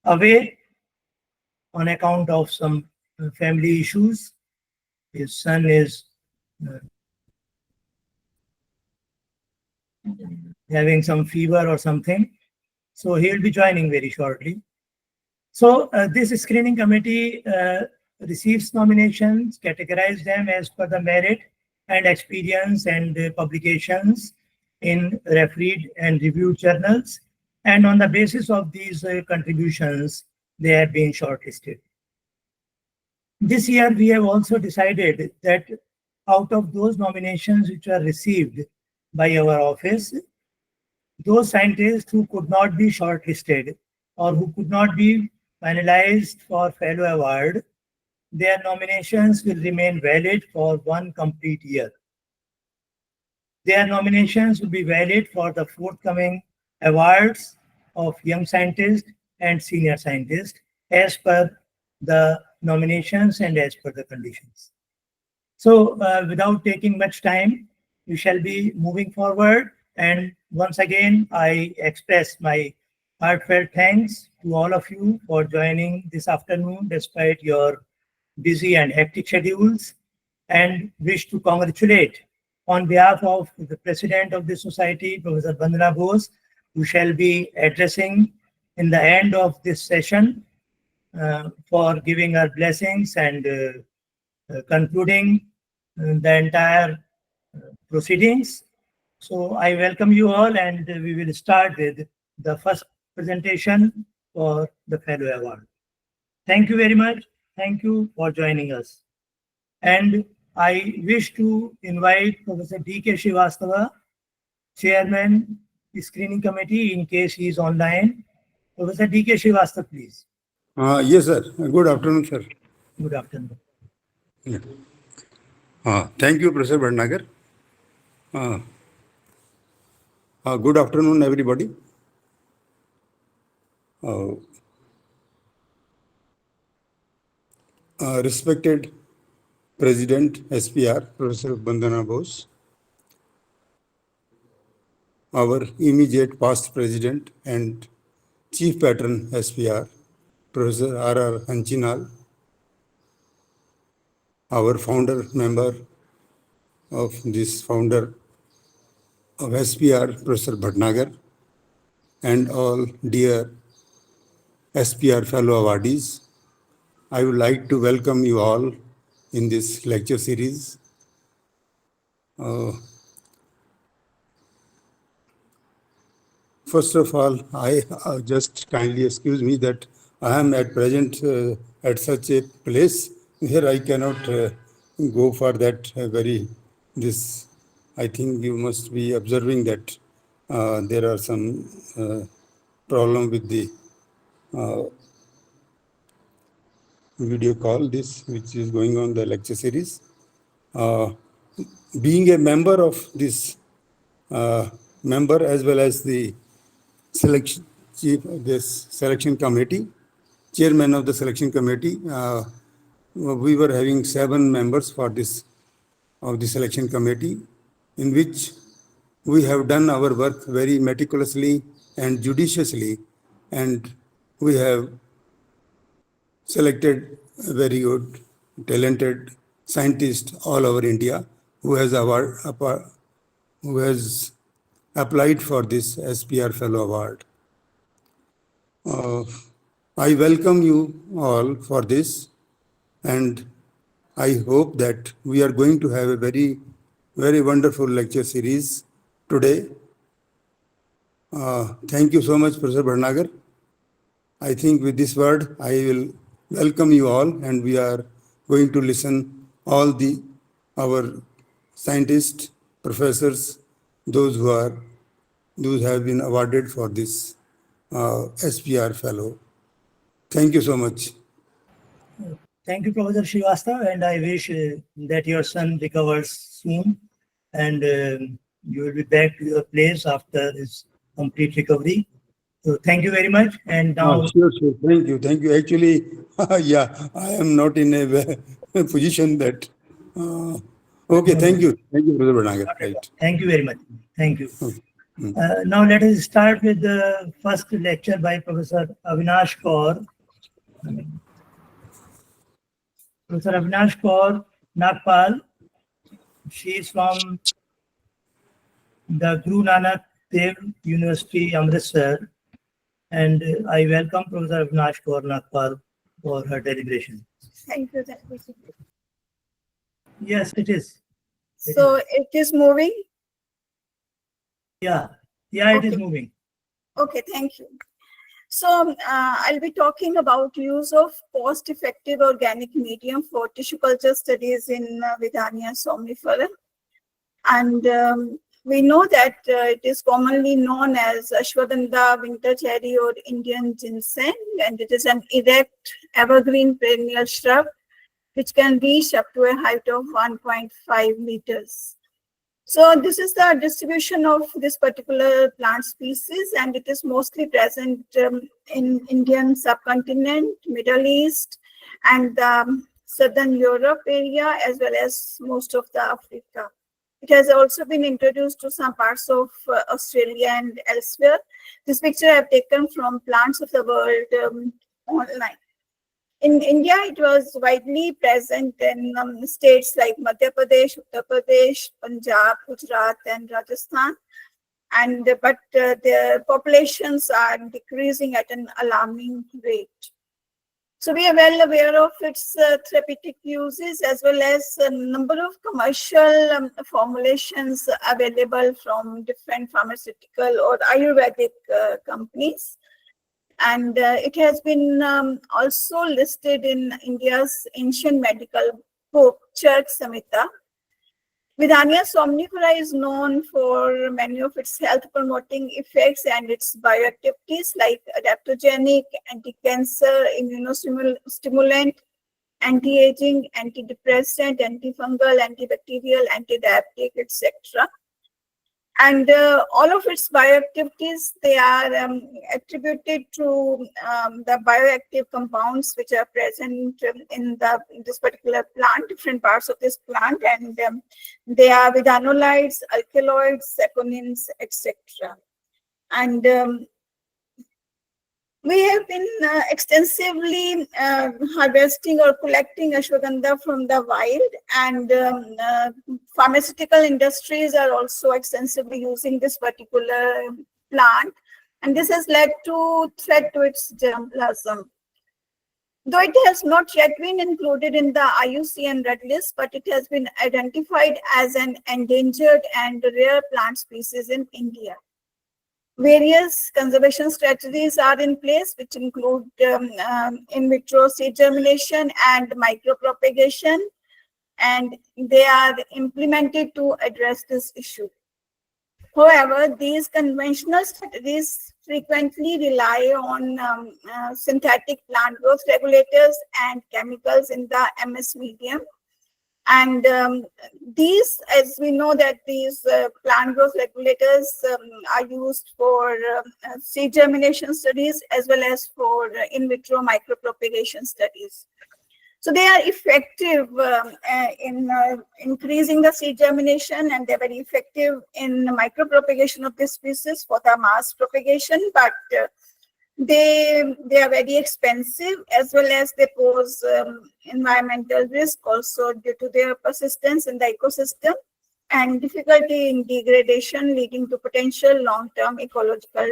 away on account of some family issues. His son is having some fever or something. So he'll be joining very shortly. So this screening committee receives nominations, categorize them as per the merit and experience and publications in refereed and reviewed journals. And on the basis of these contributions, they have been shortlisted. This year, we have also decided that out of those nominations which are received by our office, those scientists who could not be shortlisted or who could not be finalized for fellow award, their nominations will remain valid for 1 complete year. Their nominations will be valid for the forthcoming awards of young scientist and senior scientist as per the nominations and as per the conditions. So without taking much time, we shall be moving forward. And once again, I express my heartfelt thanks to all of you for joining this afternoon despite your busy and hectic schedules, and wish to congratulate on behalf of the President of the Society, Professor Vandana Bose, who shall be addressing in the end of this session for giving her blessings and concluding the entire proceedings. So I welcome you all, and we will start with the first presentation for the Fellow Award. Thank you very much. Thank you for joining us. And I wish to invite Professor D.K. Srivastava, Chairman, the Screening Committee, in case he is online. Professor D.K. Srivastava, please. Yes, sir. Good afternoon, sir. Good afternoon. Yeah. Thank you, Professor Bhatnagar. Good afternoon, everybody. Respected President SPR, Professor Vandana Bose, our immediate past President and Chief Patron SPR, Professor R.R. Hanchinal, our founder member of this founder of SPR, Professor Bhatnagar, and all dear SPR fellow awardees. I would like to welcome you all in this lecture series. First of all, I just kindly excuse me that I am at present at such a place where I cannot go for that I think you must be observing that there are some problem with the video call, which is going on the lecture series. Being a member of this member as well as the selection committee, chairman of the selection committee, we were having 7 members of the selection committee, in which we have done our work very meticulously and judiciously, and we have selected a very good, talented scientist all over India who has applied for this SPR Fellow Award. I welcome you all for this, and I hope that we are going to have a very, very wonderful lecture series today. Thank you so much, Professor Bhatnagar. I think with this word, I will welcome you all, and we are going to listen all our scientists, professors, those who have been awarded for this SPR Fellow. Thank you so much. Thank you, Professor Srivastava, and I wish that your son recovers soon, and you will be back to your place after his complete recovery. So thank you very much. And now, sure. Thank you. Actually, yeah, I am not in a position that. Okay, thank you, Professor Bhatnagar. Right. Thank you very much. Thank you. Okay. Now let us start with the first lecture by Professor Avinash Kaur. Professor Avinash Kaur Nagpal. She is from the Guru Nanak Dev University, Amritsar. And I welcome Professor Avinash Kaur Nagpal for her deliberation. Thank you. Yes, it is. So it is moving? Yeah, it is Okay. moving. Okay, thank you. So I'll be talking about use of cost-effective organic medium for tissue culture studies in Vidania somnifera. And we know that it is commonly known as Ashwagandha, winter cherry, or Indian ginseng, and it is an erect evergreen perennial shrub which can reach up to a height of 1.5 meters. So this is the distribution of this particular plant species, and it is mostly present in Indian subcontinent, Middle East, and Southern Europe area, as well as most of the Africa. It has also been introduced to some parts of Australia and elsewhere. This picture I have taken from Plants of the World online. In India, it was widely present in states like Madhya Pradesh, Uttar Pradesh, Punjab, Gujarat, and Rajasthan. But the populations are decreasing at an alarming rate. So we are well aware of its therapeutic uses, as well as a number of commercial formulations available from different pharmaceutical or Ayurvedic companies. And it has been also listed in India's ancient medical book, Chark Samhita. Vidania somnifera is known for many of its health-promoting effects and its bioactivities like adaptogenic, anti-cancer, immunostimulant, anti-aging, antidepressant, antifungal, antibacterial, antidiabetic, etc. And all of its bioactivities, they are attributed to the bioactive compounds which are present in this particular plant, different parts of this plant, and they are vidanolides, alkaloids, saponins, etc. And we have been extensively harvesting or collecting ashwagandha from the wild, and pharmaceutical industries are also extensively using this particular plant, and this has led to threat to its germplasm. Though it has not yet been included in the IUCN Red List, but it has been identified as an endangered and rare plant species in India. Various conservation strategies are in place, which include in vitro seed germination and micropropagation, and they are implemented to address this issue. However, these conventional strategies frequently rely on synthetic plant growth regulators and chemicals in the MS medium. And these, as we know that these plant growth regulators are used for seed germination studies as well as for in vitro micropropagation studies. So they are effective in increasing the seed germination, and they're very effective in micropropagation of this species for the mass propagation, but they are very expensive, as well as they pose environmental risk also due to their persistence in the ecosystem and difficulty in degradation, leading to potential long-term ecological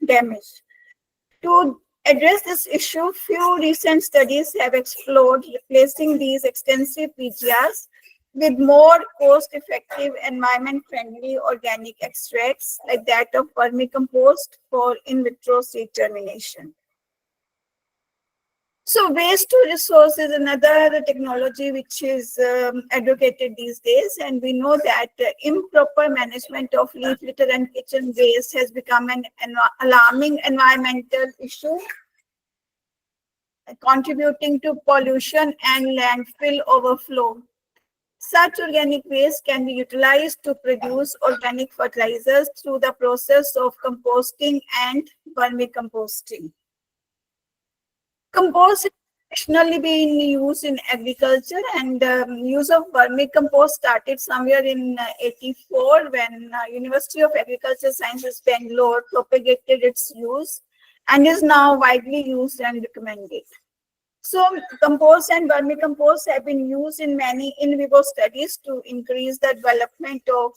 damage. To address this issue, few recent studies have explored replacing these extensive PGRs with more cost-effective, environment-friendly organic extracts like that of vermicompost for in vitro seed germination. So waste to resource is another technology which is advocated these days, and we know that improper management of leaf litter and kitchen waste has become an alarming environmental issue, contributing to pollution and landfill overflow. Such organic waste can be utilized to produce organic fertilizers through the process of composting and vermicomposting. Composting traditionally been used in agriculture, and use of vermicompost started somewhere in 84 when University of Agriculture Sciences Bangalore propagated its use and is now widely used and recommended. So compost and vermicompost have been used in many in vivo studies to increase the development of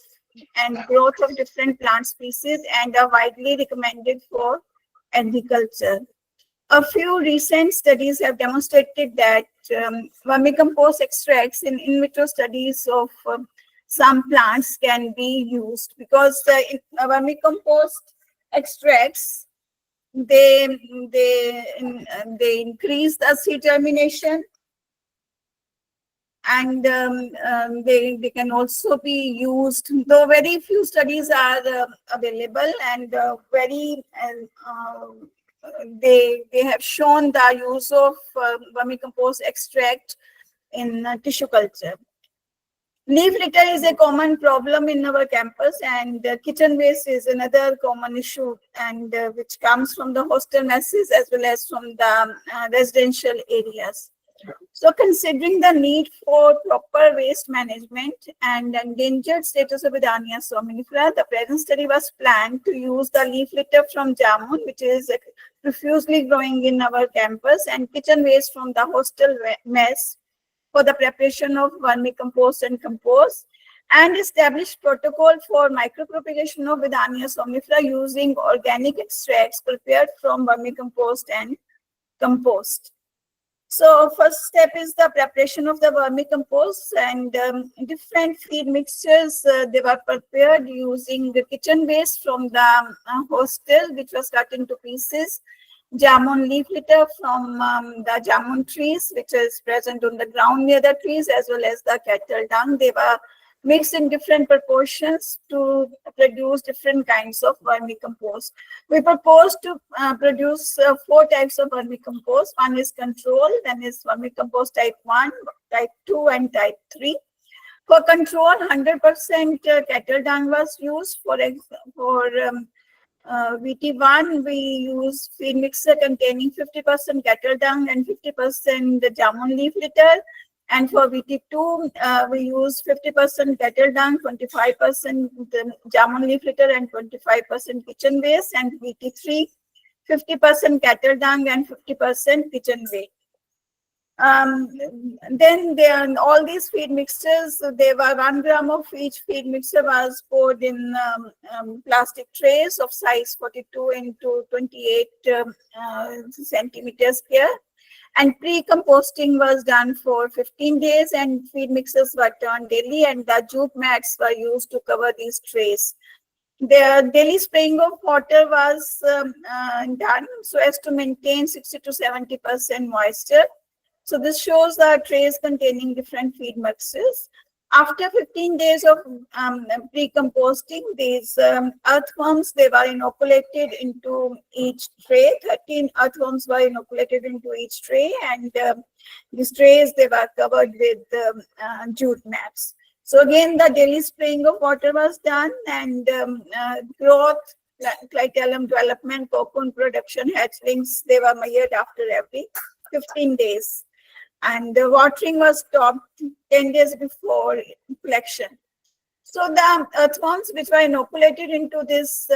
and growth of different plant species and are widely recommended for agriculture. A few recent studies have demonstrated that vermicompost extracts in vitro studies of some plants can be used, because the vermicompost extracts they increase the seed germination, and they can also be used, though very few studies are available, and they have shown the use of vermicompost extract in tissue culture. Leaf litter is a common problem in our campus, and kitchen waste is another common issue, and which comes from the hostel messes as well as from the residential areas. So considering the need for proper waste management and endangered status of Vidania somnifera, the present study was planned to use the leaf litter from jamun, which is profusely growing in our campus, and kitchen waste from the hostel mess for the preparation of vermicompost and compost, and establish protocol for micropropagation of Vidania somnifera using organic extracts prepared from vermicompost and compost. So first step is the preparation of the vermicompost, and different feed mixtures they were prepared using the kitchen waste from the hostel, which was cut into pieces, jamun leaf litter from the jamun trees, which is present on the ground near the trees, as well as the cattle dung. They were mixed in different proportions to produce different kinds of vermicompost. We propose to produce 4 types of vermicompost. One is control, then is vermicompost type 1, type 2, and type 3. For control, 100% cattle dung was used. For VT1, we use feed mixer containing 50% cattle dung and 50% jamun leaf litter. And for VT2, we use 50% cattle dung, 25% jamun leaf litter, and 25% kitchen waste. And VT3, 50% cattle dung and 50% kitchen waste. Then all these feed mixtures, they were 1 gram of each feed mixture was poured in plastic trays of size 42 into 28 centimeters square. And pre-composting was done for 15 days, and feed mixes were turned daily, and the jute mats were used to cover these trays. The daily spraying of water was done so as to maintain 60 to 70% moisture. So this shows the trays containing different feed mixes. After 15 days of pre-composting, these earthworms, they were inoculated into each tray. 13 earthworms were inoculated into each tray, and these trays, they were covered with jute mats. So again, the daily spraying of water was done, and growth, clitellum development, cocoon production, hatchlings, they were measured after every 15 days. And the watering was stopped 10 days before collection. So the earthworms which were inoculated into this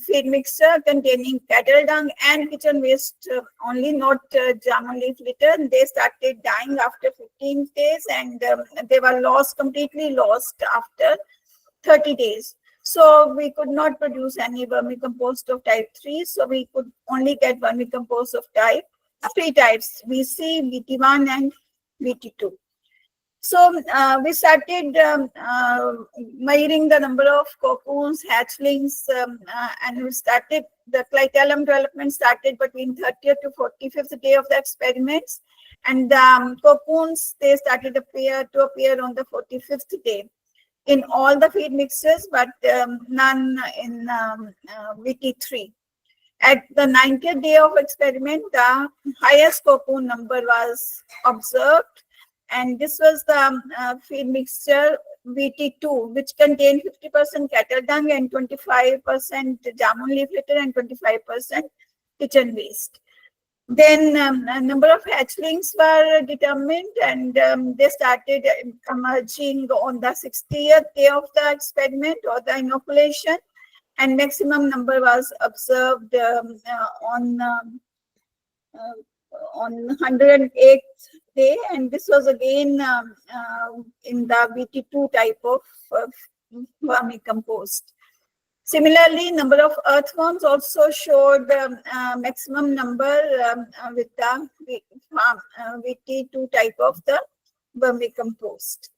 feed mixture containing cattle dung and kitchen waste only, not jamun leaf litter, they started dying after 15 days, and they were completely lost after 30 days. So we could not produce any vermicompost of type 3. So we could only get vermicompost of type 3 types, VC, VT1, and VT2. So we started measuring the number of cocoons, hatchlings, and we started, the clitellum development started between 30th to 45th day of the experiments. And cocoons, they started to appear on the 45th day in all the feed mixtures, but none in VT3. At the 90th day of experiment, the highest cocoon number was observed, and this was the feed mixture VT2, which contained 50% cattle dung and 25% jamun leaf litter and 25% kitchen waste. Then a number of hatchlings were determined, and they started emerging on the 60th day of the experiment or the inoculation, and maximum number was observed on 108th day, and this was again in the BT2 type of vermicompost. Similarly, number of earthworms also showed maximum number with the VT2 type of the vermicompost.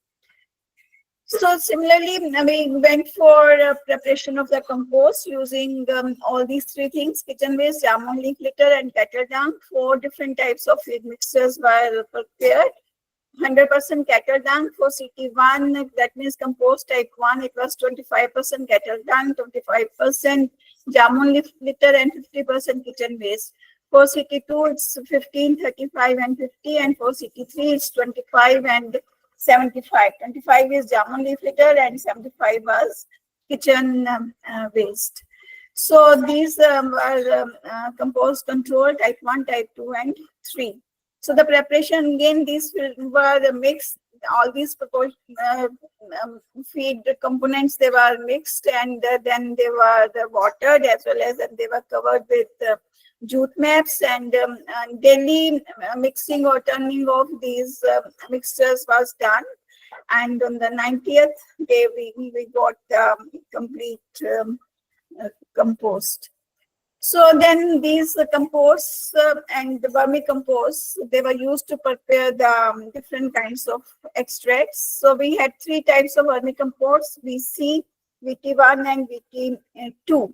So similarly, we went for preparation of the compost using all these three things: kitchen waste, jamun leaf litter, and cattle dung. 4 different types of feed mixtures were prepared. 100% cattle dung for CT1, that means compost type 1, it was 25% cattle dung, 25% jamun leaf litter, and 50% kitchen waste. For CT2, it's 15, 35, and 50, and for CT3, it's 25 and 75. 25 is jamun leaf litter, and 75 was kitchen waste. So these are compost control type 1, type 2, and 3. So the preparation, again, these were mixed, all these feed components, they were mixed, and then they were watered, as well as they were covered with jute maps, and daily mixing or turning of these mixtures was done. And on the 90th day, we got complete compost. So then these composts and the vermicomposts, they were used to prepare the different kinds of extracts. So we had 3 types of vermicomposts: VC, VT1, and VT2.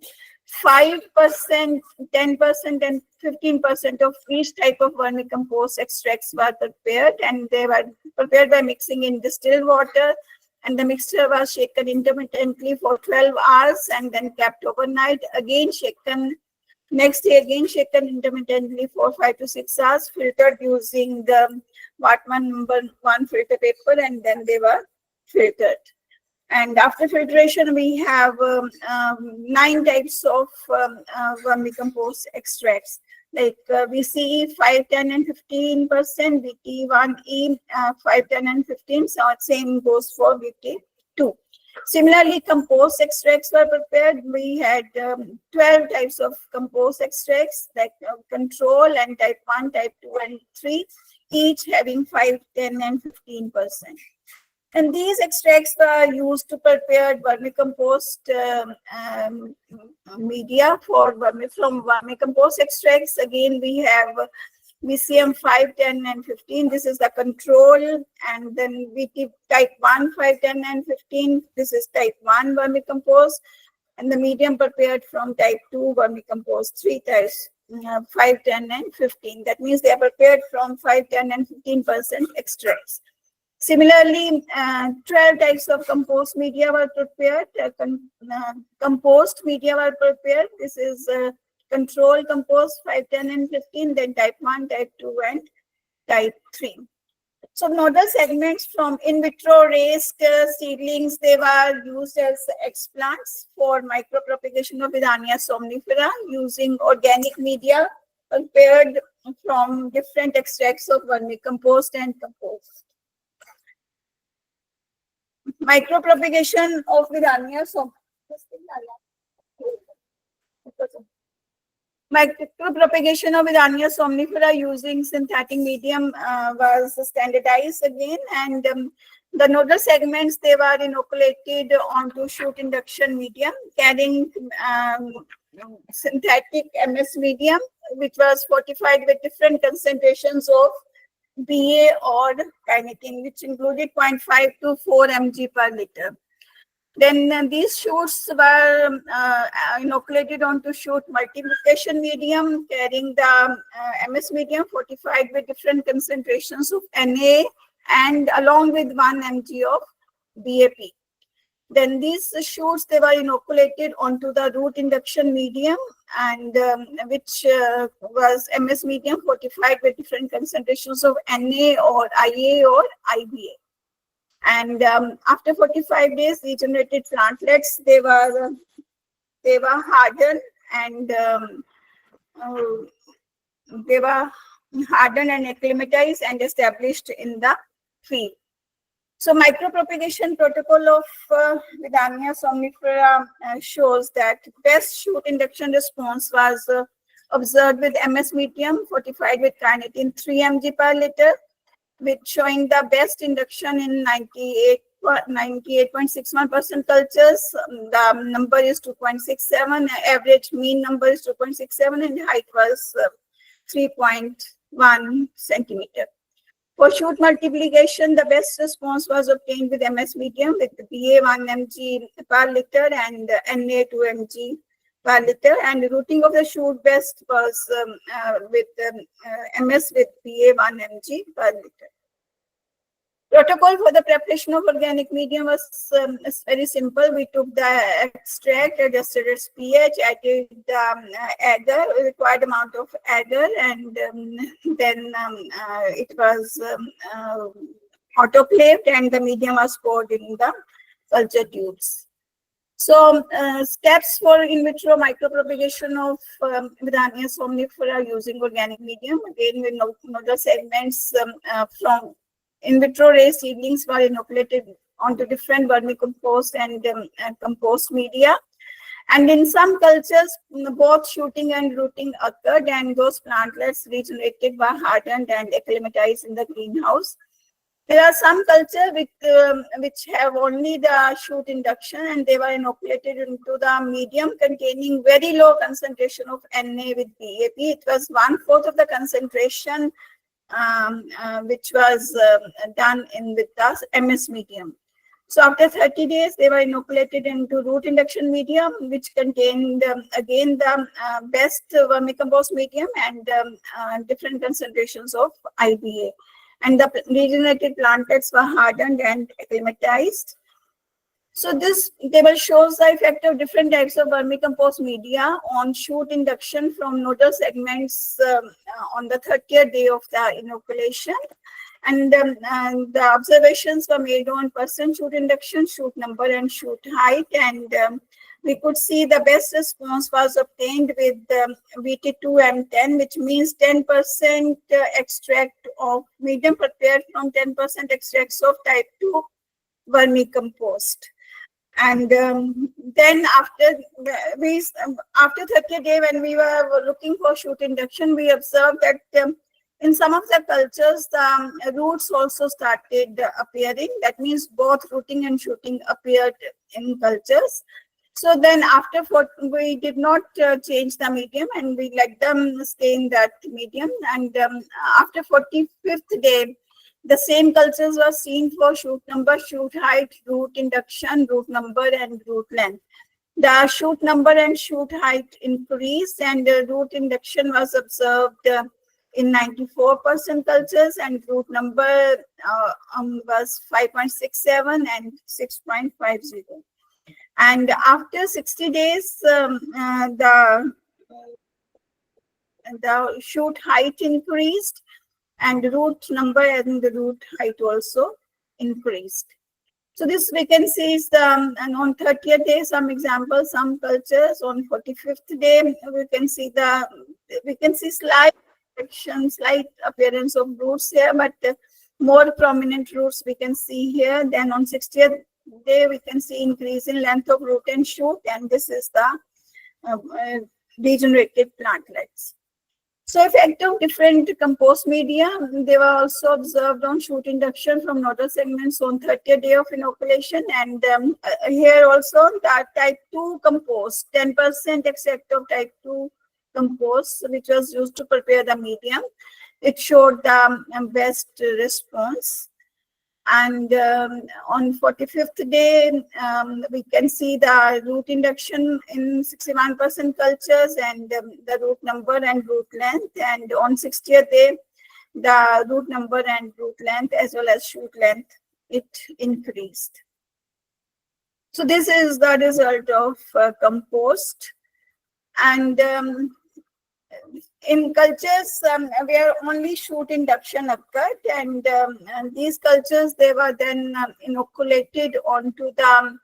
5%, 10%, and 15% of each type of vermicompost extracts were prepared, and they were prepared by mixing in distilled water, and the mixture was shaken intermittently for 12 hours and then kept overnight, again shaken. Next day, again shaken intermittently for 5 to 6 hours, filtered using the Wartman number 1 filter paper, and then they were filtered. And after filtration, we have 9 types of vermicompost extracts, like VCE 5, 10, and 15%, VT1E 5, 10, and 15. So same goes for VT2. Similarly, compost extracts were prepared. We had 12 types of compost extracts, like control and type 1, type 2, and 3, each having 5, 10, and 15%. And these extracts were used to prepare vermicompost media from vermicompost extracts. Again, we have VCM 5, 10, and 15. This is the control. And then VT type 1, 5, 10, and 15. This is type 1 vermicompost. And the medium prepared from type 2 vermicompost, 3 types, 5, 10, and 15. That means they are prepared from 5, 10, and 15% extracts. Similarly, 12 types of compost media were prepared. Compost media were prepared. This is control compost 5, 10, and 15, then type 1, type 2, and type 3. So nodal segments from in vitro raised seedlings, they were used as explants for micropropagation of Vidania somnifera using organic media prepared from different extracts of vermicompost and compost. Micropropagation of Vidania somnifera using synthetic medium was standardized again, and the nodal segments, they were inoculated onto shoot induction medium carrying synthetic MS medium, which was fortified with different concentrations of BA or kinetin, which included 0.5 to 4 mg per liter. Then these shoots were inoculated onto shoot multiplication medium carrying the MS medium fortified with different concentrations of Na and along with 1 mg of BAP. Then these shoots, they were inoculated onto the root induction medium, and which was MS medium fortified with different concentrations of Na or Ia or IBA. And after 45 days, regenerated plantlets, they were hardened and they were hardened and acclimatized and established in the field. So micropropagation protocol of Vidania somnifera shows that best shoot induction response was observed with MS medium fortified with carnitine 3 mg per liter, with showing the best induction in 98.61% cultures. The number is 2.67, average mean number is 2.67, and height was 3.1 centimeter. For shoot multiplication, the best response was obtained with MS medium with BA 1 mg per liter and NA 2 mg per liter, and routing of the shoot best was with MS with BA 1 mg per liter. Protocol for the preparation of organic medium was very simple. We took the extract, adjusted its pH, added the agar, required amount of agar, and then it was autoclaved, and the medium was poured in the culture tubes. So steps for in vitro micropropagation of Vidania somnifera using organic medium. Again, we nodal segments from in vitro raised seedlings were inoculated onto different vermicompost and compost media. And in some cultures, both shooting and rooting occurred, and those plantlets regenerated were hardened and acclimatized in the greenhouse. There are some cultures which have only the shoot induction, and they were inoculated into the medium containing very low concentration of Na with BAP. It was 1/4 of the concentration which was done with the MS medium. So after 30 days, they were inoculated into root induction medium, which contained again the best vermicompost medium and different concentrations of IBA. And the regenerated plantlets were hardened and acclimatized. So this table shows the effect of different types of vermicompost media on shoot induction from nodal segments on the 30th day of the inoculation. And the observations were made on percent shoot induction, shoot number, and shoot height. And we could see the best response was obtained with VT2M10, which means 10% extract of medium prepared from 10% extracts of type 2 vermicompost. And then after 30 days, when we were looking for shoot induction, we observed that in some of the cultures, the roots also started appearing. That means both rooting and shooting appeared in cultures. So then after we did not change the medium, and we let them stay in that medium. And after 45th day, the same cultures were seen for shoot number, shoot height, root induction, root number, and root length. The shoot number and shoot height increased, and root induction was observed in 94% cultures, and root number was 5.67 and 6.50. And after 60 days, the shoot height increased, and root number and the root height also increased. So this we can see is and on 30th day, some examples, some cultures. On 45th day, we can see slight appearance of roots here, but more prominent roots we can see here. Then on 60th day, we can see increase in length of root and shoot, and this is the regenerated plantlets. So effect of different compost media, they were also observed on shoot induction from nodal segments on 30th day of inoculation. And here also the type 2 compost, 10% extract of type 2 compost, which was used to prepare the medium. It showed the best response. And on 45th day, we can see the root induction in 61% cultures, and the root number and root length. And on 60th day, the root number and root length as well as shoot length, it increased. So this is the result of compost. And in cultures where only shoot induction occurred, and these cultures, they were then inoculated onto the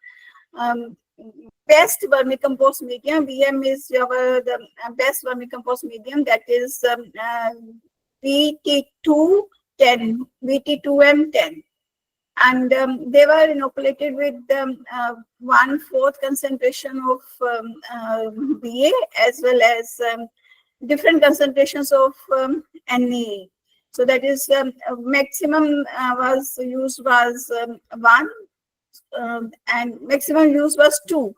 best vermicompost medium. VM is the best vermicompost medium, that is VT210, VT2M10. And they were inoculated with 1/4 concentration of BA as well as different concentrations of NA. So that is maximum was used was 1 and maximum use was 2.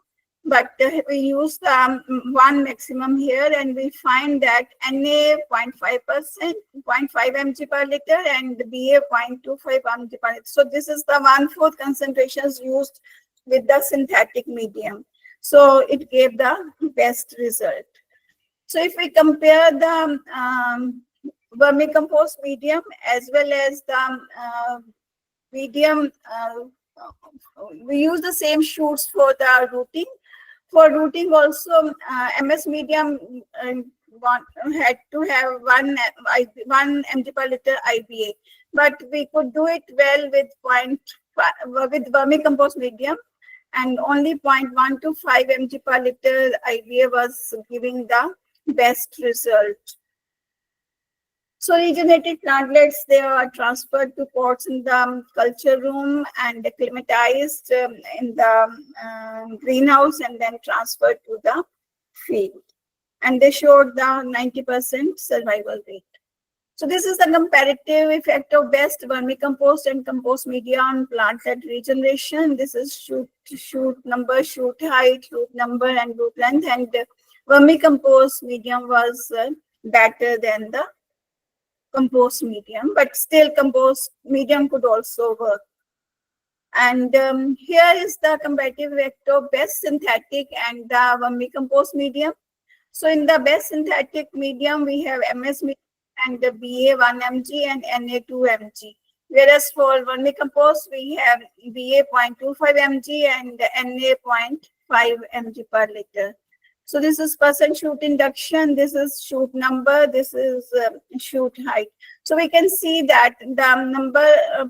But we used 1 maximum here, and we find that Na 0.5%, 0.5 mg per liter, and Ba 0.25 mg per liter. So this is the 1/4 concentrations used with the synthetic medium. So it gave the best result. So if we compare the vermicompost medium as well as the medium, we use the same shoots for the rooting. For rooting also, MS medium had to have 1 mg per liter IBA, but we could do it well with vermicompost medium, and only 0.1 to 5 mg per liter IBA was giving the best result. So regenerated plantlets, they are transferred to pots in the culture room and acclimatized in the greenhouse and then transferred to the field. And they showed the 90% survival rate. So this is the comparative effect of best vermicompost and compost media on plantlet regeneration. This is shoot number, shoot height, root number, and root length. And vermicompost medium was better than the compost medium, but still compost medium could also work. And here is the comparative effect of best synthetic and the vermicompost medium. So in the best synthetic medium, we have MS medium and the BA 1 mg and NA 2 mg. Whereas for vermicompost, we have BA 0.25 mg and NA 0.5 mg per liter. So this is percent shoot induction, this is shoot number, this is shoot height. So we can see that the number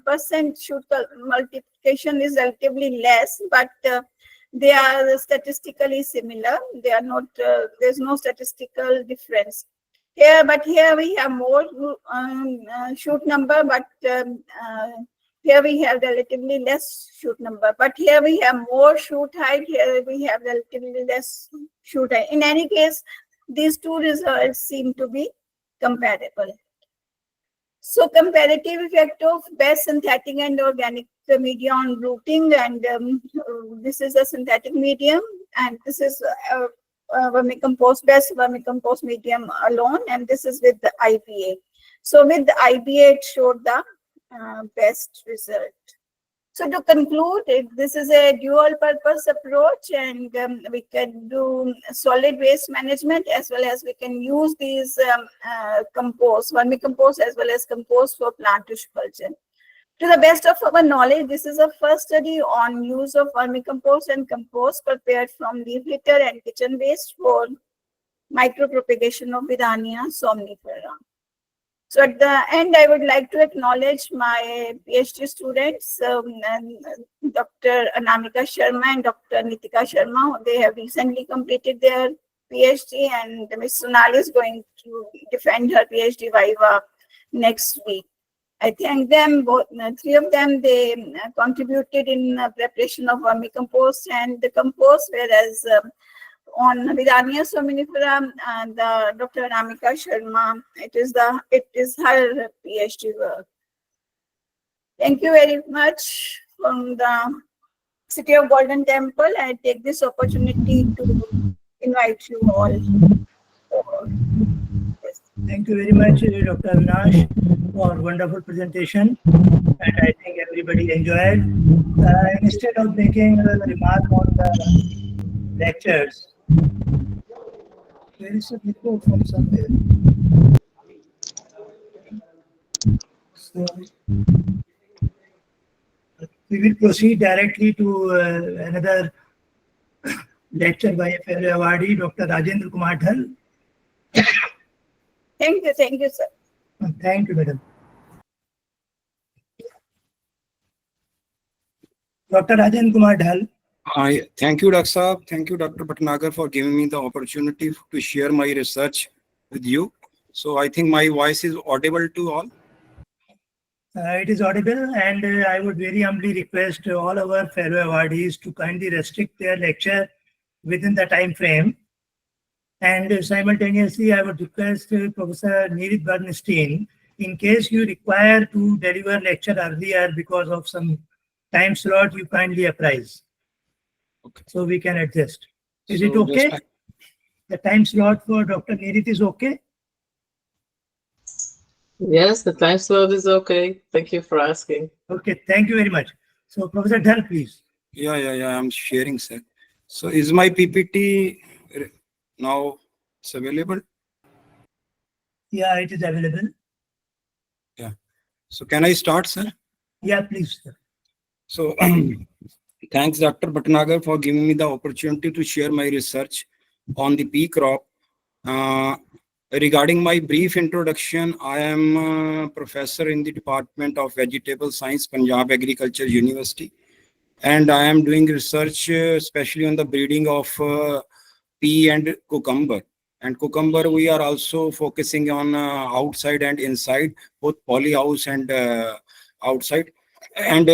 percent shoot multiplication is relatively less, but they are statistically similar. They are not, there's no statistical difference. Here we have more shoot number, but here we have relatively less shoot number, but here we have more shoot height, here we have relatively less shoot height. In any case, these two results seem to be comparable. So comparative effect of best synthetic and organic media on rooting, and this is a synthetic medium, and this is vermicompost, best vermicompost medium alone, and this is with the IBA. So with the IBA, it showed the best result. So to conclude, this is a dual purpose approach, and we can do solid waste management as well as we can use these compost, vermicompost as well as compost for plant tissue culture. To the best of our knowledge, this is a first study on use of vermicompost and compost prepared from leaf litter and kitchen waste for micropropagation of Vidania somnifera. So at the end, I would like to acknowledge my PhD students, Dr. Anamika Sharma and Dr. Nitika Sharma. They have recently completed their PhD, and Ms. Sonali is going to defend her PhD viva next week. I thank them, both, 3 of them, they contributed in preparation of vermicompost and the compost, whereas on Vidania somnifera, and Dr. Anamika Sharma, it is her PhD work. Thank you very much from the City of Golden Temple. I take this opportunity to invite you all. Yes. Thank you very much, Dr. Avinash, for wonderful presentation, and I think everybody enjoyed. Instead of making a remark on the lectures, there is a report from somewhere. So we will proceed directly to another lecture by a fellow awardee, Dr. Rajendra Kumar Dhal. Thank you, sir. Thank you, madam. Dr. Rajendra Kumar Dhal Thank you, Dr. Saab. Thank you, Dr. Bhatnagar, for giving me the opportunity to share my research with you. So I think my voice is audible to all. It is audible, and I would very humbly request all our fellow awardees to kindly restrict their lecture within the time frame. And simultaneously, I would request Professor Neerith Bernstein, in case you require to deliver lecture earlier because of some time slot, you kindly apprise. Okay. So we can adjust. Is it So okay? just- The time slot for Dr. Neerith is okay? Yes, the time slot is okay. Thank you for asking. Okay, thank you very much. So Professor Dhar, please. Yeah, I'm sharing, sir. So is my PPT now it's available? Yeah, it is available. Yeah. So can I start, sir? Yeah, please, sir. So thanks, Dr. Bhatnagar, for giving me the opportunity to share my research on the pea crop. Regarding my brief introduction, I am a professor in the Department of Vegetable Science, Punjab Agriculture University, and I am doing research especially on the breeding of pea and cucumber. And cucumber, we are also focusing on outside and inside, both polyhouse and outside. And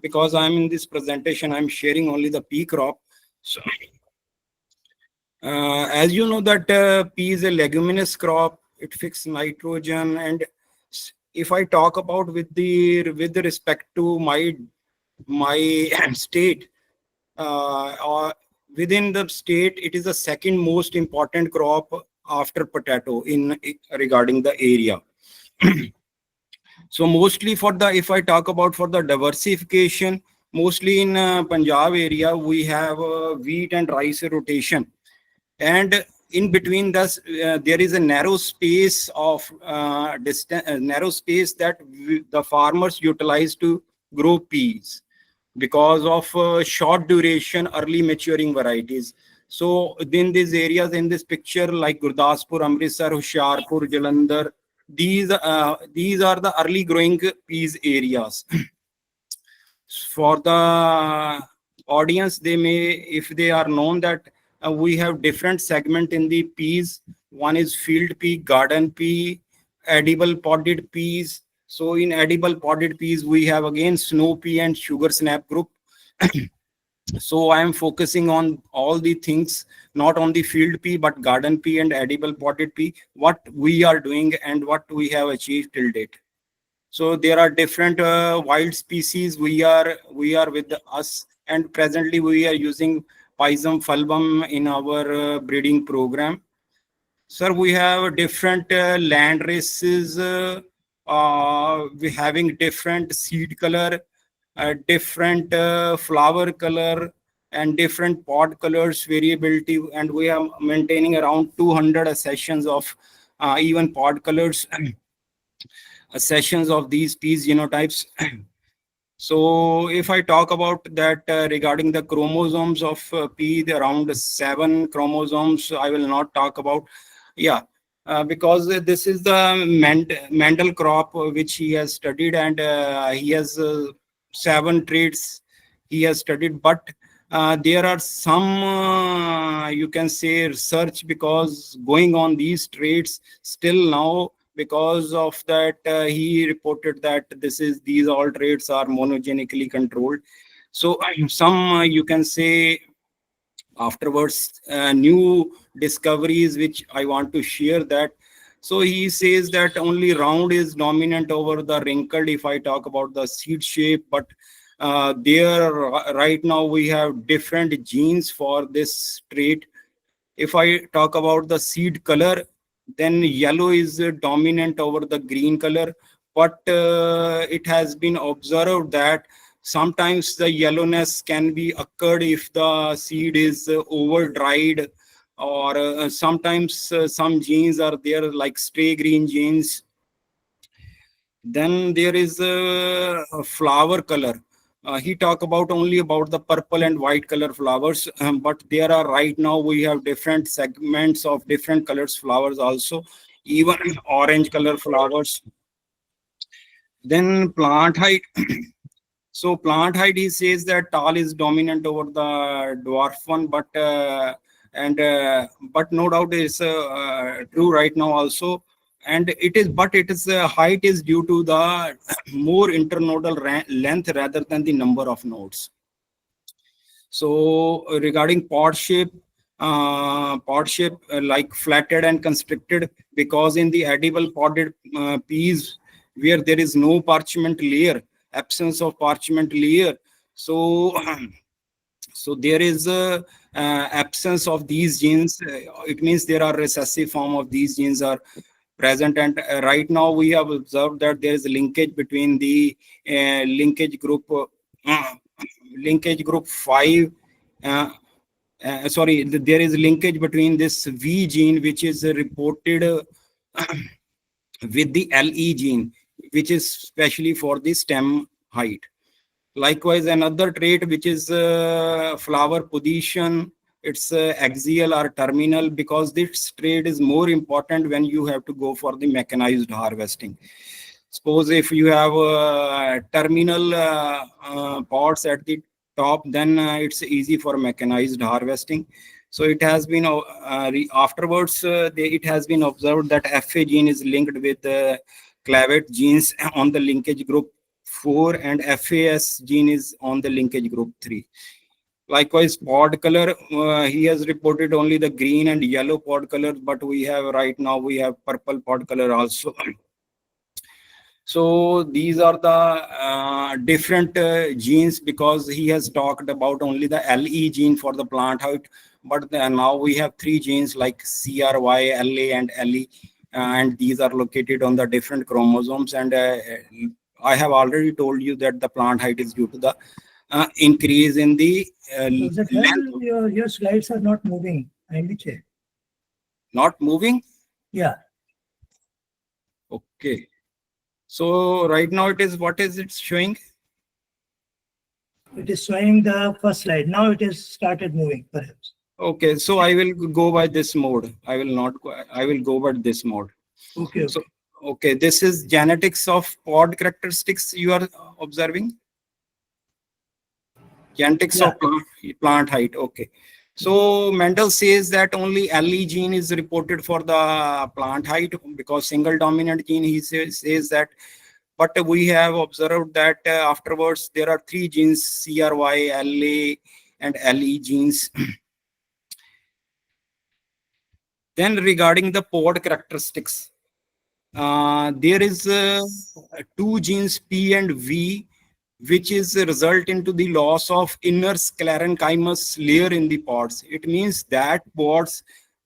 because I'm in this presentation, I'm sharing only the pea crop. So, as you know that pea is a leguminous crop, it fixes nitrogen. And if I talk about with respect to my state, or within the state, it is the second most important crop after potato in regarding the area. So mostly if I talk about for the diversification, mostly in Punjab area, we have wheat and rice rotation. And in between this, there is a narrow space of narrow space that the farmers utilize to grow peas because of short duration, early maturing varieties. So in these areas, in this picture, like Gurdaspur, Amritsar, Hoshiarpur, Jalandhar, these are the early growing peas areas. For the audience, they may, if they are known that we have different segment in the peas. One is field pea, garden pea, edible podded peas. So in edible podded peas, we have again snow pea and sugar snap group. So I am focusing on all the things, not on the field pea, but garden pea and edible podded pea, what we are doing and what we have achieved till date. So there are different wild species we are with us, and presently we are using Pisum fulvum in our breeding program. Sir, we have different land races, we having different seed color, different flower color, and different pod colors variability, and we are maintaining around 200 sessions of even pod colors. Sessions of these peas genotypes. So if I talk about that regarding the chromosomes of pea, around 7 chromosomes, I will not talk about. Yeah, because this is the Mendel crop which he has studied, and he has 7 traits he has studied. But there are some, you can say, research because going on these traits still now. Because of that, he reported that these all traits are monogenically controlled. So some, you can say, afterwards, new discoveries which I want to share that. So he says that only round is dominant over the wrinkled if I talk about the seed shape, but there right now we have different genes for this trait. If I talk about the seed color, then yellow is dominant over the green color. But it has been observed that sometimes the yellowness can be occurred if the seed is over dried, or sometimes some genes are there like stray green genes. Then there is a flower color. He talk about only about the purple and white color flowers, but there are right now we have different segments of different colors flowers also, even orange color flowers. Then plant height. So plant height, he says that tall is dominant over the dwarf one, but no doubt is true right now also. And it is, but it is height is due to the more internodal length rather than the number of nodes. So regarding pod shape like flatted and constricted, because in the edible podded peas where there is no parchment layer, absence of parchment layer, so so there is a absence of these genes. It means there are recessive form of these genes are present, and right now we have observed that there is a linkage between the linkage group linkage group 5 there is linkage between this V gene, which is reported with the LE gene, which is specially for the stem height. Likewise, another trait which is flower position, it's axial or terminal, because this trait is more important when you have to go for the mechanized harvesting. Suppose if you have terminal pods at the top, then it's easy for mechanized harvesting. So it has been afterwards it has been observed that FA gene is linked with clavate genes on the linkage group 4, and FAS gene is on the linkage group 3. Likewise, pod color, he has reported only the green and yellow pod color, but we have right now we have purple pod color also. So these are the different genes, because he has talked about only the LE gene for the plant height, but now we have 3 genes like CRY, LA, and LE, and these are located on the different chromosomes. And I have already told you that the plant height is due to the increase in the That length. your slides are not moving. Kindly check. Not moving? Yeah. Okay. So right now it is, what is it showing? It is showing the first slide. Now it has started moving, perhaps. Okay, so I will go by this mode. I will not go, I will go by this mode. Okay. So, okay, this is genetics of pod characteristics you are observing. Genetics of plant height. Okay. So Mendel says that only LE gene is reported for the plant height, because single dominant gene, he says that. But we have observed that afterwards there are 3 genes, CRY, LA, and LE genes. Then regarding the pod characteristics, there is 2 genes P and V, which is a result into the loss of inner sclerenchymus layer in the pods. It means that pods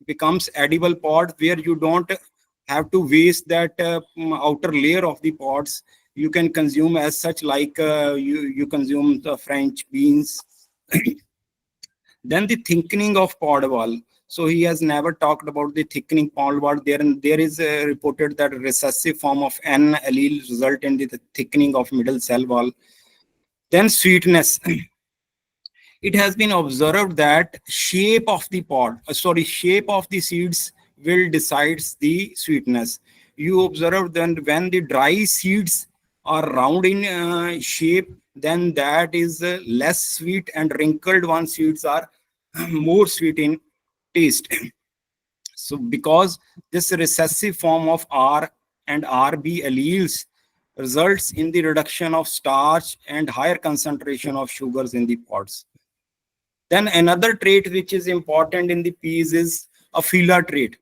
becomes edible pod, where you don't have to waste that outer layer of the pods. You can consume as such, like you consume the French beans. Then the thickening of pod wall. So he has never talked about the thickening pod wall. There is reported that recessive form of N allele result in the thickening of middle cell wall. Then sweetness. It has been observed that shape of the shape of the seeds will decides the sweetness. You observe then when the dry seeds are round in shape, then that is less sweet, and wrinkled one seeds are more sweet in taste. So because this recessive form of R and RB alleles results in the reduction of starch and higher concentration of sugars in the pods. Then another trait which is important in the peas is a phyla trait.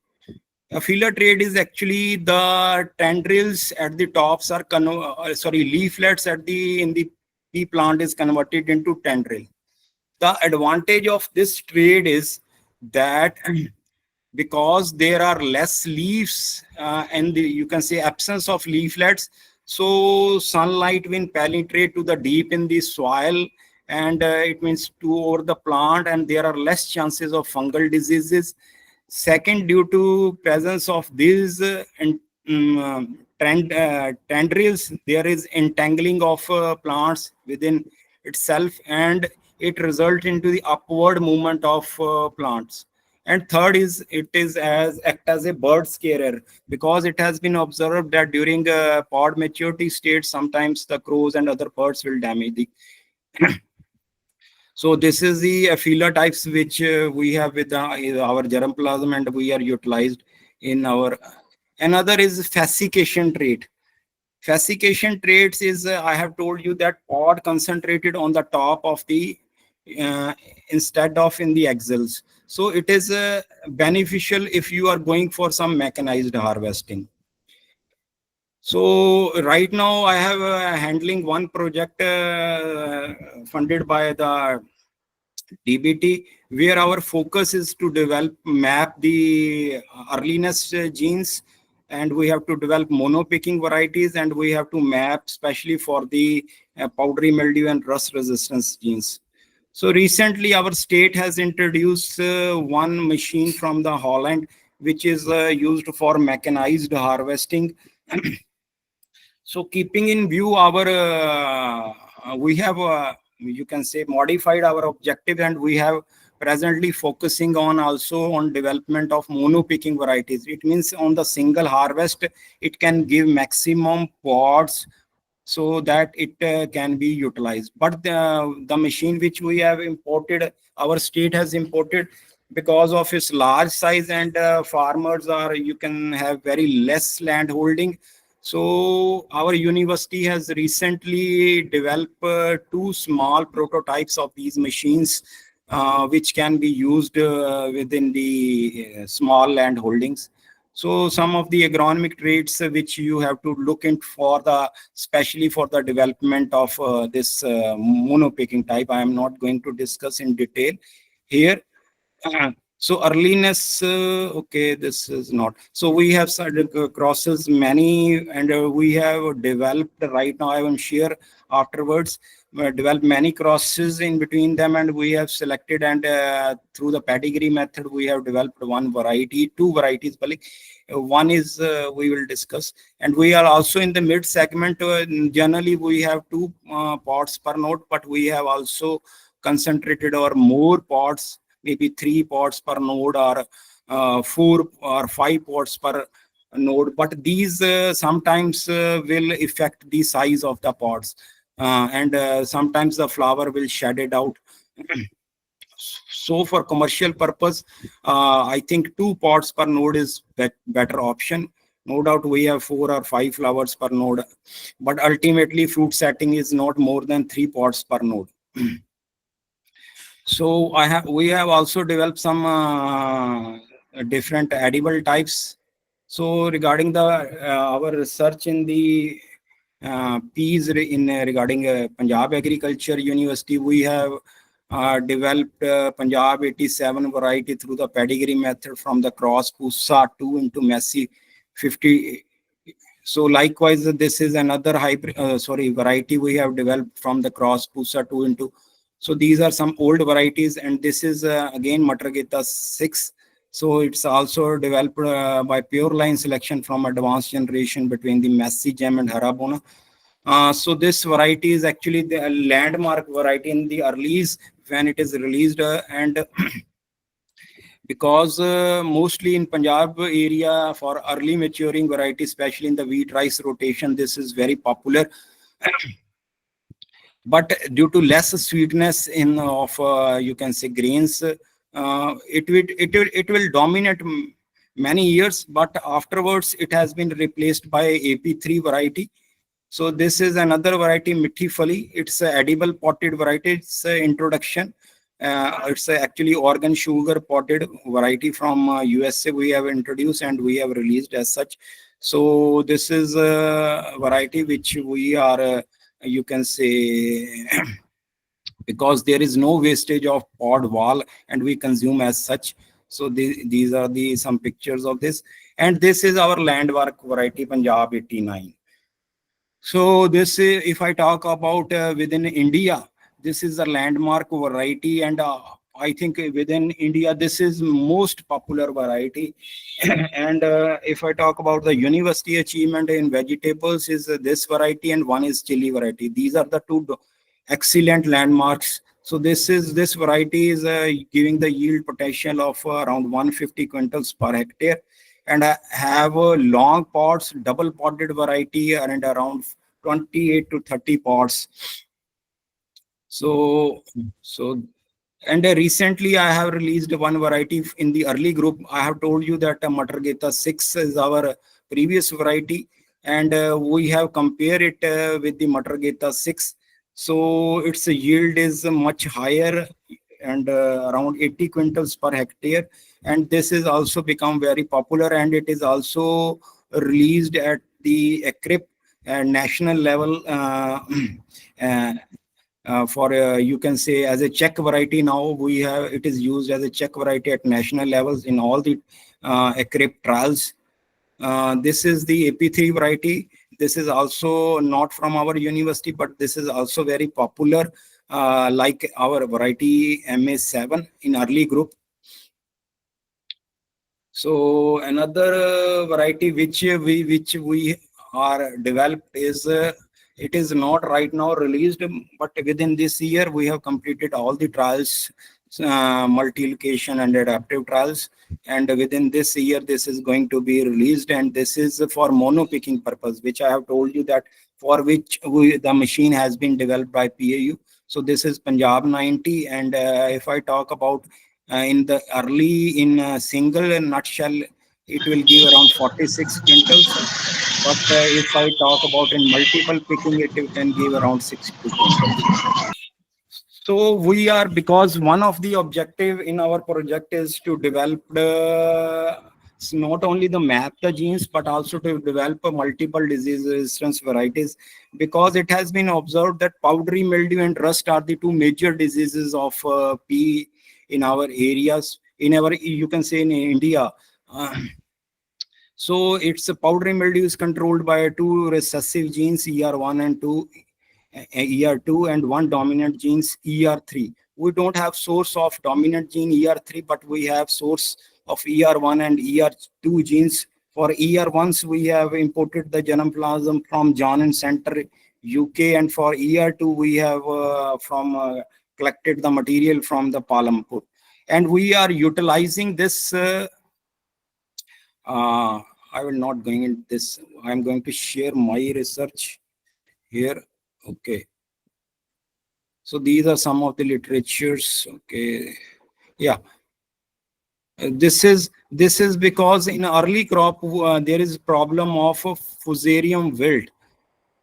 A phyla trait is actually the tendrils at the tops are leaflets at the in the pea plant is converted into tendril. The advantage of this trait is that because there are less leaves and you can say absence of leaflets, so sunlight will penetrate to the deep in the soil, and it means to over the plant, and there are less chances of fungal diseases. Second, due to presence of these tendrils, there is entangling of plants within itself, and it results into the upward movement of plants. And third is it is act as a bird scarer, because it has been observed that during pod maturity state, sometimes the crows and other birds will damage the. So this is the phenotypes which we have with our germplasm, and we are utilized in our. Another is fascication trait. Fascication traits is, I have told you that pod concentrated on the top of the instead of in the axils. So it is beneficial if you are going for some mechanized harvesting. So right now I have handling one project funded by the DBT, where our focus is to map the earliness genes, and we have to develop monopicking varieties, and we have to map especially for the powdery mildew and rust resistance genes. So recently our state has introduced one machine from the Holland, which is used for mechanized harvesting. So keeping in view our, we have, you can say, modified our objective, and we have presently focusing on also on development of monopicking varieties. It means on the single harvest, it can give maximum pods so that it can be utilized. But the machine which we have imported, our state has imported, because of its large size, and farmers are, you can have very less land holding. So our university has recently developed two small prototypes of these machines, which can be used within the small land holdings. So some of the agronomic traits which you have to look in for the, especially for the development of this monopicking type, I am not going to discuss in detail here. So earliness, okay, this is not. So we have started crosses many, and we have developed right now, I will share afterwards, developed many crosses in between them, and we have selected, and through the pedigree method, we have developed one variety, two varieties. One is we will discuss, and we are also in the mid segment. Generally, we have two pods per node, but we have also concentrated or more pods, maybe 3 pods per node, or 4 or 5 pods per node. But these sometimes will affect the size of the pods, and sometimes the flower will shed it out. So for commercial purpose, I think 2 pods per node is better option. No doubt we have 4 or 5 flowers per node, but ultimately fruit setting is not more than 3 pods per node. So we have also developed some different edible types. So regarding the our research in the peas regarding Punjab Agriculture University, we have developed Punjab 87 variety through the pedigree method from the cross Pusa 2 into Messi 50. So likewise, this is another hybrid, variety we have developed from the cross Pusa 2 into. So these are some old varieties, and this is again Matargeta 6. So it's also developed by pure line selection from advanced generation between the Messi gem and Harabona. So this variety is actually the landmark variety in the earlies when it is released, and because mostly in Punjab area for early maturing variety, especially in the wheat rice rotation, this is very popular. But due to less sweetness in of you can say grains, it will dominate many years, but afterwards it has been replaced by AP3 variety. So this is another variety, Mithi Fali. It's an edible potted variety. It's an introduction. It's actually organ sugar potted variety from USA we have introduced, and we have released as such. So this is a variety which we are, you can say, because there is no wastage of pod wall, and we consume as such. So these are the some pictures of this. And this is our landmark variety, Punjab 89. So this, if I talk about within India, this is a landmark variety, and I think within India, this is most popular variety. And if I talk about the university achievement in vegetables, is this variety, and one is chili variety. These are the two excellent landmarks. So this variety is giving the yield potential of around 150 quintals per hectare, and have long pods, double podded variety, and around 28 to 30 pods. So and recently I have released one variety in the early group. I have told you that Matar Geta 6 is our previous variety, and we have compared it with the Matar Geta 6. So its yield is much higher, and around 80 quintals per hectare. And this is also become very popular, and it is also released at the ECRIP national level. For you can say as a Czech variety. Now we have, it is used as a Czech variety at national levels in all the ECRIP trials. This is the AP3 variety. This is also not from our university, but this is also very popular, like our variety MA7 in early group. So another variety which we are developed is it is not right now released, but within this year we have completed all the trials, multi-location and adaptive trials, and within this year this is going to be released, and this is for mono picking purpose, which I have told you that for which the machine has been developed by PAU. So this is Punjab 90, and if I talk about in the early, in a single nutshell, it will give around 46 quintals. But if I talk about in multiple picking, it can give around 62 quintals. So we are, because one of the objective in our project is to develop not only the map the genes, but also to develop multiple disease resistance varieties, because it has been observed that powdery mildew and rust are the two major diseases of pea in our areas, in our, you can say in India. So its powdery mildew is controlled by two recessive genes, ER1 and 2, ER2, and one dominant genes, ER3. We don't have source of dominant gene ER3, but we have source of ER1 and ER2 genes. For ER1s, we have imported the germplasm from John Center, UK, and for ER2, we have collected the material from the Palampur. And we are utilizing this I will not going into this. I'm going to share my research here. Okay. So these are some of the literatures. Okay. Yeah. This is because in early crop there is problem of fusarium wilt,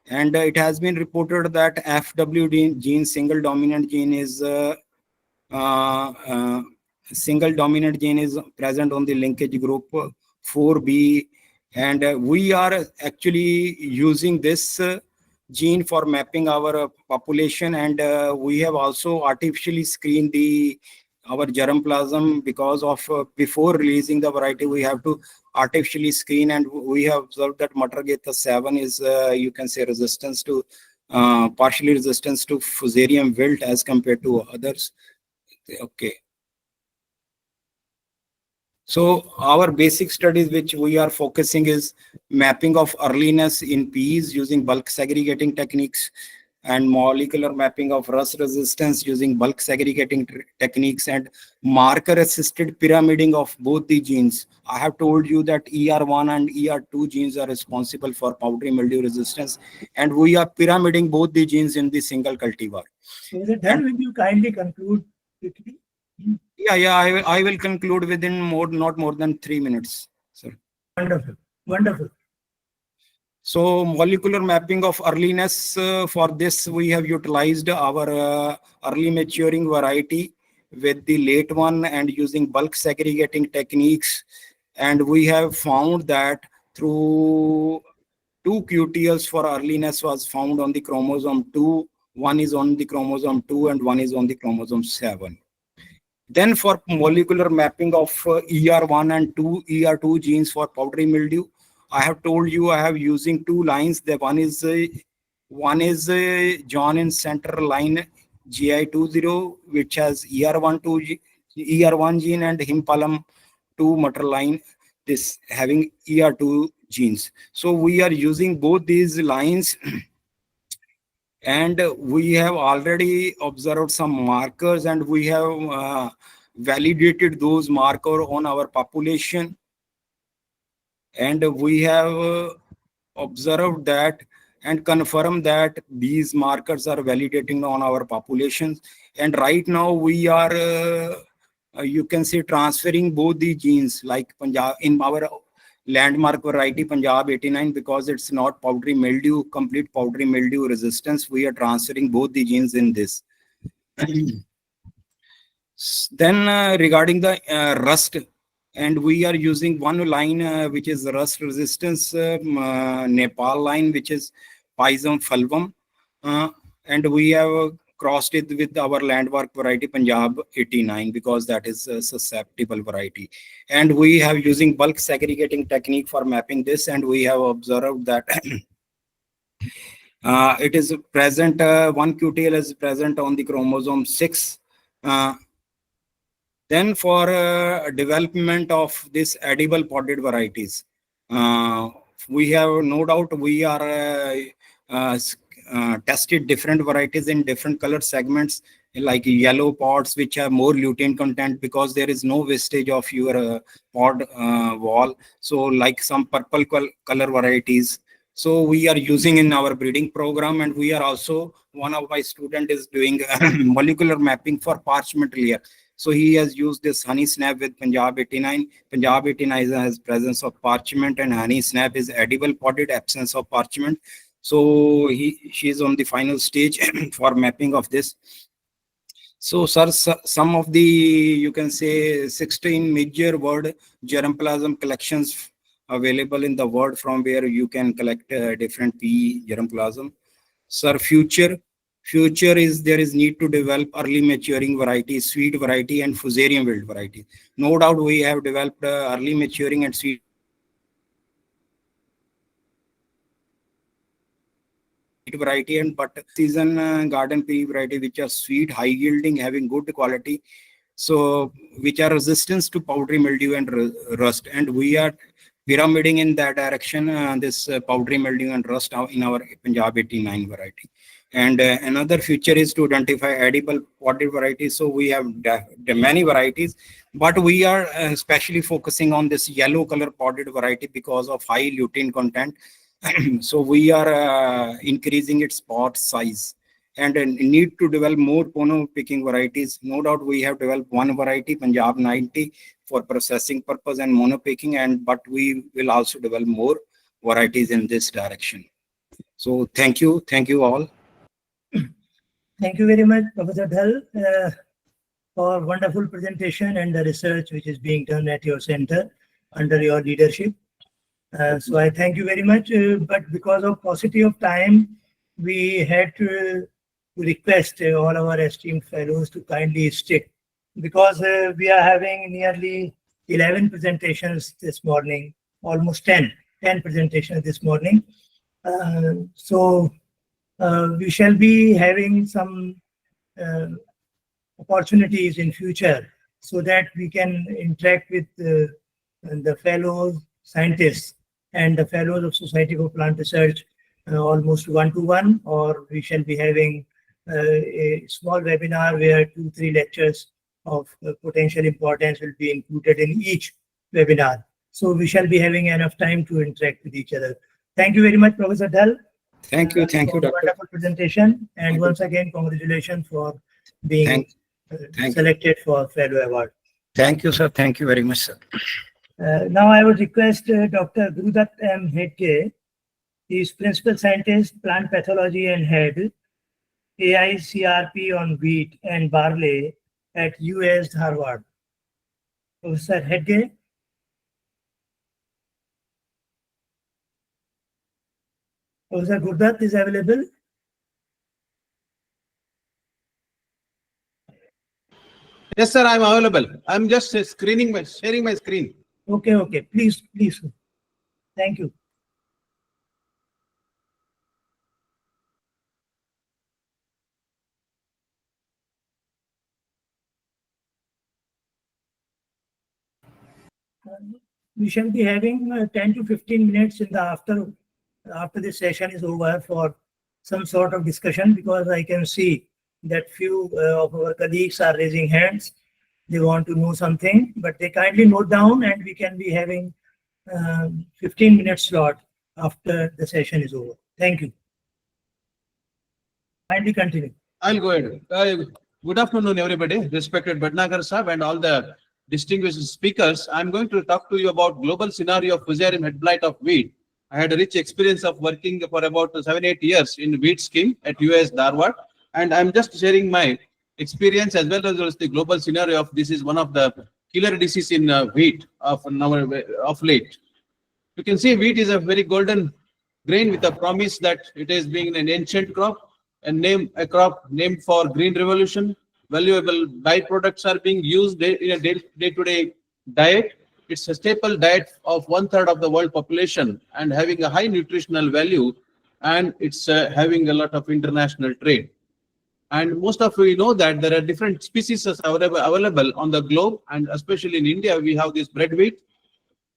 and it has been reported that FW gene, single dominant gene, is single dominant gene is present on the linkage group 4B, and we are actually using this gene for mapping our population, and we have also artificially screened our germplasm, because of before releasing the variety we have to artificially screen, and we have observed that Matar Geta 7 is you can say resistance to partially resistance to fusarium wilt as compared to others. Okay. So our basic studies which we are focusing is mapping of earliness in peas using bulk segregating techniques, and molecular mapping of rust resistance using bulk segregating techniques, and marker assisted pyramiding of both the genes. I have told you that ER1 and ER2 genes are responsible for powdery mildew resistance, and we are pyramiding both the genes in the single cultivar. So is it done? Will you kindly conclude quickly? Yeah, I will conclude within not more than 3 minutes, sir. Wonderful, wonderful. So molecular mapping of earliness, for this we have utilized our early maturing variety with the late one and using bulk segregating techniques, and we have found that through 2 QTLs for earliness was found on the chromosome 2, one is on the chromosome 2 and one is on the chromosome 7. Then for molecular mapping of ER1 and 2, ER2 genes for powdery mildew, I have told you I have using 2 lines. The one is John Center line GI20, which has ER1 gene, and Himpalam 2 Matar line, this having ER2 genes. So we are using both these lines And we have already observed some markers, and we have validated those markers on our population. And we have observed that and confirmed that these markers are validating on our populations. And right now we are, you can say, transferring both the genes, like Punjab in our landmark variety Punjab 89, because it's not powdery mildew, complete powdery mildew resistance. We are transferring both the genes in this. Then regarding the rust, and we are using one line which is rust resistance Nepal line, which is Pisum fulvum, and we have crossed it with our landmark variety Punjab 89, because that is a susceptible variety. And we have using bulk segregating technique for mapping this, and we have observed that it is present, one QTL is present on the chromosome 6. Then for development of this edible podded varieties, we have no doubt we are tested different varieties in different color segments, like yellow pods which have more lutein content, because there is no wastage of your pod wall. So like some purple color varieties, so we are using in our breeding program. And we are also, one of my student is doing molecular mapping for parchment layer. So he has used this honey snap with Punjab 89. Punjab 89 has presence of parchment, and honey snap is edible podded, absence of parchment. So she is on the final stage for mapping of this. So sir, some of the, you can say, 16 major word germplasm collections available in the world, from where you can collect different PE germplasm. Sir, future is there is need to develop early maturing varieties, sweet variety and fusarium wilt variety. No doubt we have developed early maturing and sweet variety, and but season garden pea variety, which are sweet, high yielding, having good quality, so which are resistant to powdery mildew and rust. And we are pyramiding in that direction, this powdery mildew and rust in our Punjab 89 variety. And another feature is to identify edible podded varieties. So we have many varieties, but we are especially focusing on this yellow color podded variety because of high lutein content. So we are increasing its pot size, and need to develop more pono picking varieties. No doubt we have developed one variety, Punjab 90, for processing purpose and mono picking, but we will also develop more varieties in this direction. So thank you all. Thank you very much, Professor Dhal, for wonderful presentation and the research which is being done at your center under your leadership. So I thank you very much, but because of paucity of time, we had to request all our esteemed fellows to kindly stick, because we are having nearly 11 presentations this morning, almost 10 presentations this morning. So we shall be having some opportunities in future, so that we can interact with the fellows, scientists, and the fellows of Society for Plant Research almost one-to-one, or we shall be having a small webinar where 2-3 lectures of potential importance will be included in each webinar. So we shall be having enough time to interact with each other. Thank you very much, Professor Dhal. Thank you, for Doctor. Wonderful presentation, and once again, congratulations for being selected for Fellow Award. Thank you, sir. Thank you very much, sir. Now I would request Dr. Gurudat M. Hedge. He is Principal Scientist, Plant Pathology and Head, AICRP on wheat and barley at US Harvard. Professor Hedge. Professor Gurudat is available. Yes, sir, I'm available. I'm just sharing my screen. Okay. Please. Thank you. We shall be having 10 to 15 minutes in the after this session is over for some sort of discussion, because I can see that few of our colleagues are raising hands. They want to know something, but they kindly note down, and we can be having 15-minute slot after the session is over. Thank you. Kindly continue. I'll go ahead. Good afternoon, everybody. Respected Bhatnagar Sahab and all the distinguished speakers. I'm going to talk to you about global scenario of Fusarium head blight of wheat. I had a rich experience of working for about 7-8 years in wheat scheme at US Dharwad, and I'm just sharing my experience as well as the global scenario of this is one of the killer disease in wheat of late. You can see wheat is a very golden grain with a promise that it has been an ancient crop, a crop named for green revolution. Valuable byproducts are being used in a day-to-day diet. It's a staple diet of 1/3 of the world population and having a high nutritional value, and it's having a lot of international trade. And most of you know that there are different species available on the globe, and especially in India, we have this bread wheat,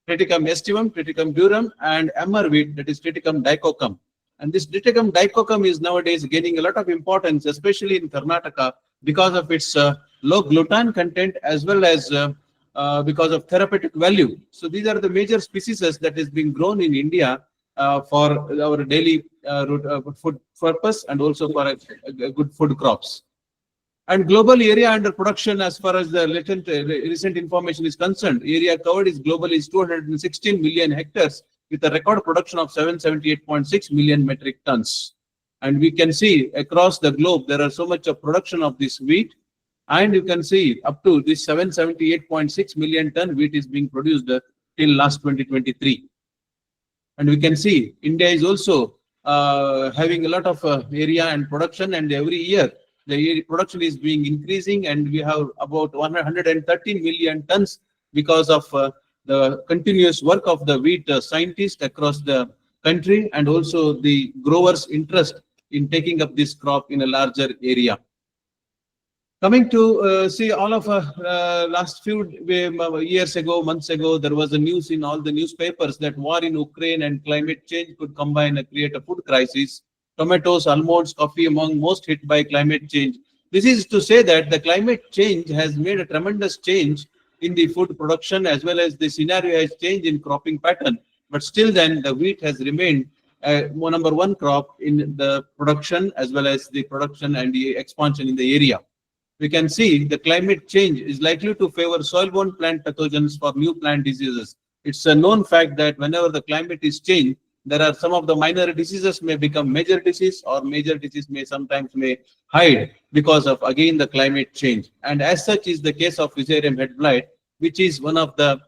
Triticum aestivum, Triticum durum, and emmer wheat, that is Triticum dicoccum. And this Triticum dicoccum is nowadays gaining a lot of importance, especially in Karnataka, because of its low gluten content as well as because of therapeutic value. So these are the major species that is being grown in India for our daily food purpose and also for a good food crops. And global area under production, as far as the recent information is concerned, area covered is globally is 216 million hectares with a record production of 778.6 million metric tons. And we can see across the globe, there are so much of production of this wheat. And you can see up to this 778.6 million ton wheat is being produced till last 2023. And we can see India is also having a lot of area and production, and every year the production is being increasing, and we have about 113 million tons because of the continuous work of the wheat scientists across the country and also the growers' interest in taking up this crop in a larger area. Coming to see all of last few years ago, months ago, there was a news in all the newspapers that war in Ukraine and climate change could combine and create a food crisis. Tomatoes, almonds, coffee among most hit by climate change. This is to say that the climate change has made a tremendous change in the food production, as well as the scenario has changed in cropping pattern. But still then the wheat has remained number one crop in the production as well as the production and the expansion in the area. We can see the climate change is likely to favor soil-borne plant pathogens for new plant diseases. It's a known fact that whenever the climate is changed, there are some of the minor diseases may become major disease, or major disease may sometimes hide because of again the climate change. And as such is the case of Fusarium head blight, which is one of the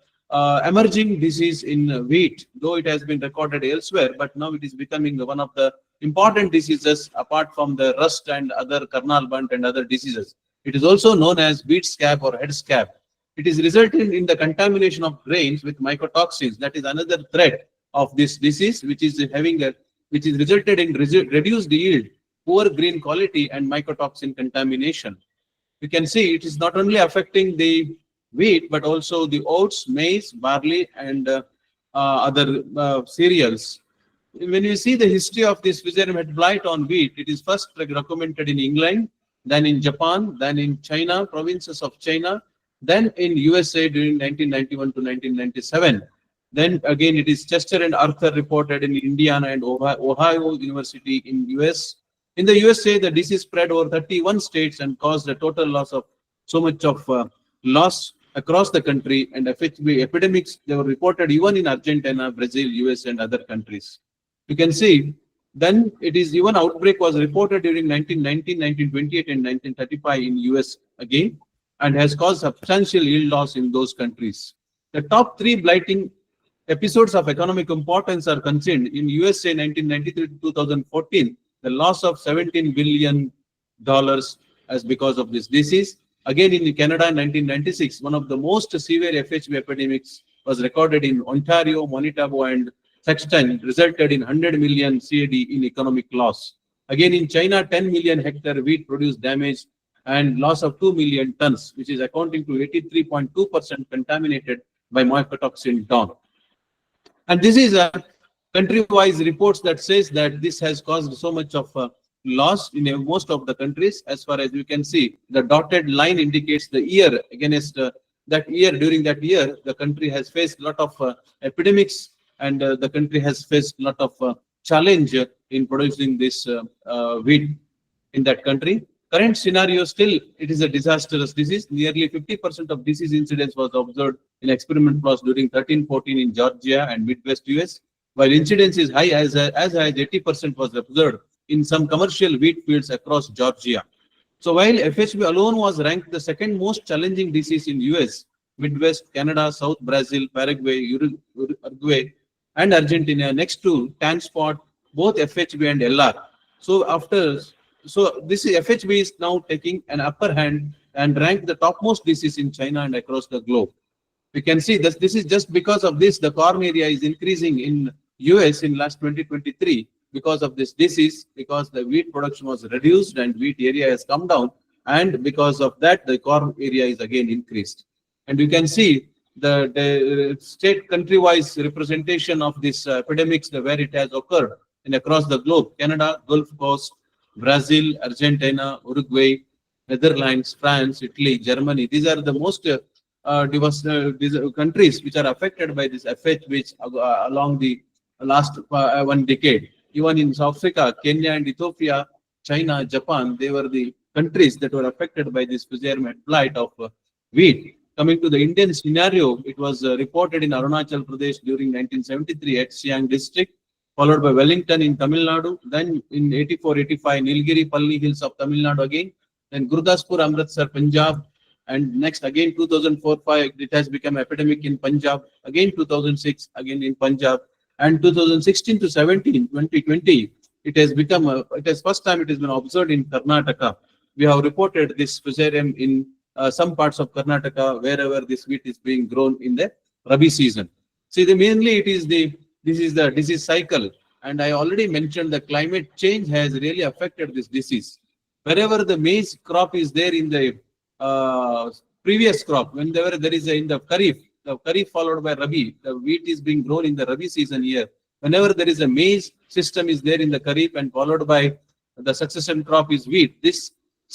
emerging disease in wheat, though it has been recorded elsewhere, but now it is becoming one of the important diseases apart from the rust and other kernel bunt and other diseases. It is also known as wheat scab or head scab. It is resulting in the contamination of grains with mycotoxins. That is another threat of this disease, which is resulted in reduced yield, poor grain quality, and mycotoxin contamination. You can see it is not only affecting the wheat, but also the oats, maize, barley, and other cereals. When you see the history of this Fusarium head blight on wheat, it is first documented in England, then in Japan, then in China, provinces of China, then in USA during 1991 to 1997. Then again, it is Chester and Arthur reported in Indiana and Ohio University in US. In the USA, the disease spread over 31 states and caused a total loss of so much of loss across the country. And epidemics, they were reported even in Argentina, Brazil, US, and other countries. You can see then it is even outbreak was reported during 1919, 1928, and 1935 in US again, and has caused substantial yield loss in those countries. The top 3 blighting episodes of economic importance are concerned. In USA 1993 to 2014, the loss of $17 billion as because of this disease. Again in Canada 1996, one of the most severe FHB epidemics was recorded in Ontario, Manitoba, and Saskatchewan, resulted in 100 million CAD in economic loss. Again in China, 10 million hectare wheat produced damage and loss of 2 million tons, which is accounting to 83.2% contaminated by mycotoxin DON. And this is country-wise reports that says that this has caused so much of loss in most of the countries. As far as you can see, the dotted line indicates the year against that year. During that year, the country has faced a lot of epidemics, and the country has faced a lot of challenge in producing this wheat in that country. Current scenario, still it is a disastrous disease. Nearly 50% of disease incidence was observed in experiment plots during 13-14 in Georgia and Midwest US, while incidence is high as high as 80% was observed in some commercial wheat fields across Georgia. So while FHB alone was ranked the second most challenging disease in US, Midwest, Canada, South Brazil, Paraguay, Uruguay, and Argentina next to tan spot, both FHB and LR. So this FHB is now taking an upper hand and ranked the topmost disease in China and across the globe. We can see this is just because of this, the corn area is increasing in US in last 2023 because of this disease, because the wheat production was reduced and wheat area has come down, and because of that the corn area is again increased. And you can see the state country-wise representation of this epidemics, where it has occurred in across the globe: Canada, Gulf Coast, Brazil, Argentina, Uruguay, Netherlands, France, Italy, Germany. These are the most these countries which are affected by this FH, which along the last 1 decade. Even in South Africa, Kenya and Ethiopia, China, Japan, they were the countries that were affected by this fusarium blight of wheat. Coming to the Indian scenario, it was reported in Arunachal Pradesh during 1973 at Siang district, followed by Wellington in Tamil Nadu, then in 84-85 Nilgiri, Palni Hills of Tamil Nadu again, then Gurdaspur, Amritsar, Punjab, and next again 2004-5 it has become epidemic in Punjab, again 2006 again in Punjab, and 2016 to 17, 2020 it has become it has first time it has been observed in Karnataka. We have reported this fusarium in some parts of Karnataka wherever this wheat is being grown in the Rabi season. See, mainly it is this is the disease cycle, and I already mentioned the climate change has really affected this disease. Wherever the maize crop is there in the previous crop, whenever there is in the Kharif followed by Rabi, the wheat is being grown in the Rabi season here. Whenever there is a maize system is there in the Kharif and followed by the succession crop is wheat, this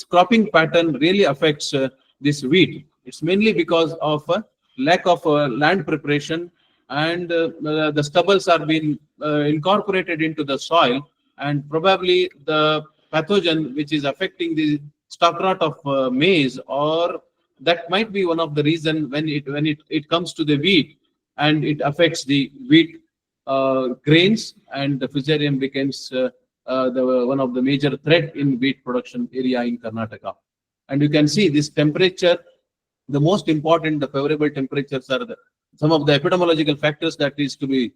cropping pattern really affects this wheat. It's mainly because of lack of land preparation, and the stubbles are being incorporated into the soil, and probably the pathogen which is affecting the stalk rot of maize, or that might be one of the reason when it comes to the wheat and it affects the wheat grains, and the fusarium becomes one of the major threat in wheat production area in Karnataka. And you can see this temperature, the most important, the favorable temperatures are some of the epidemiological factors that is to be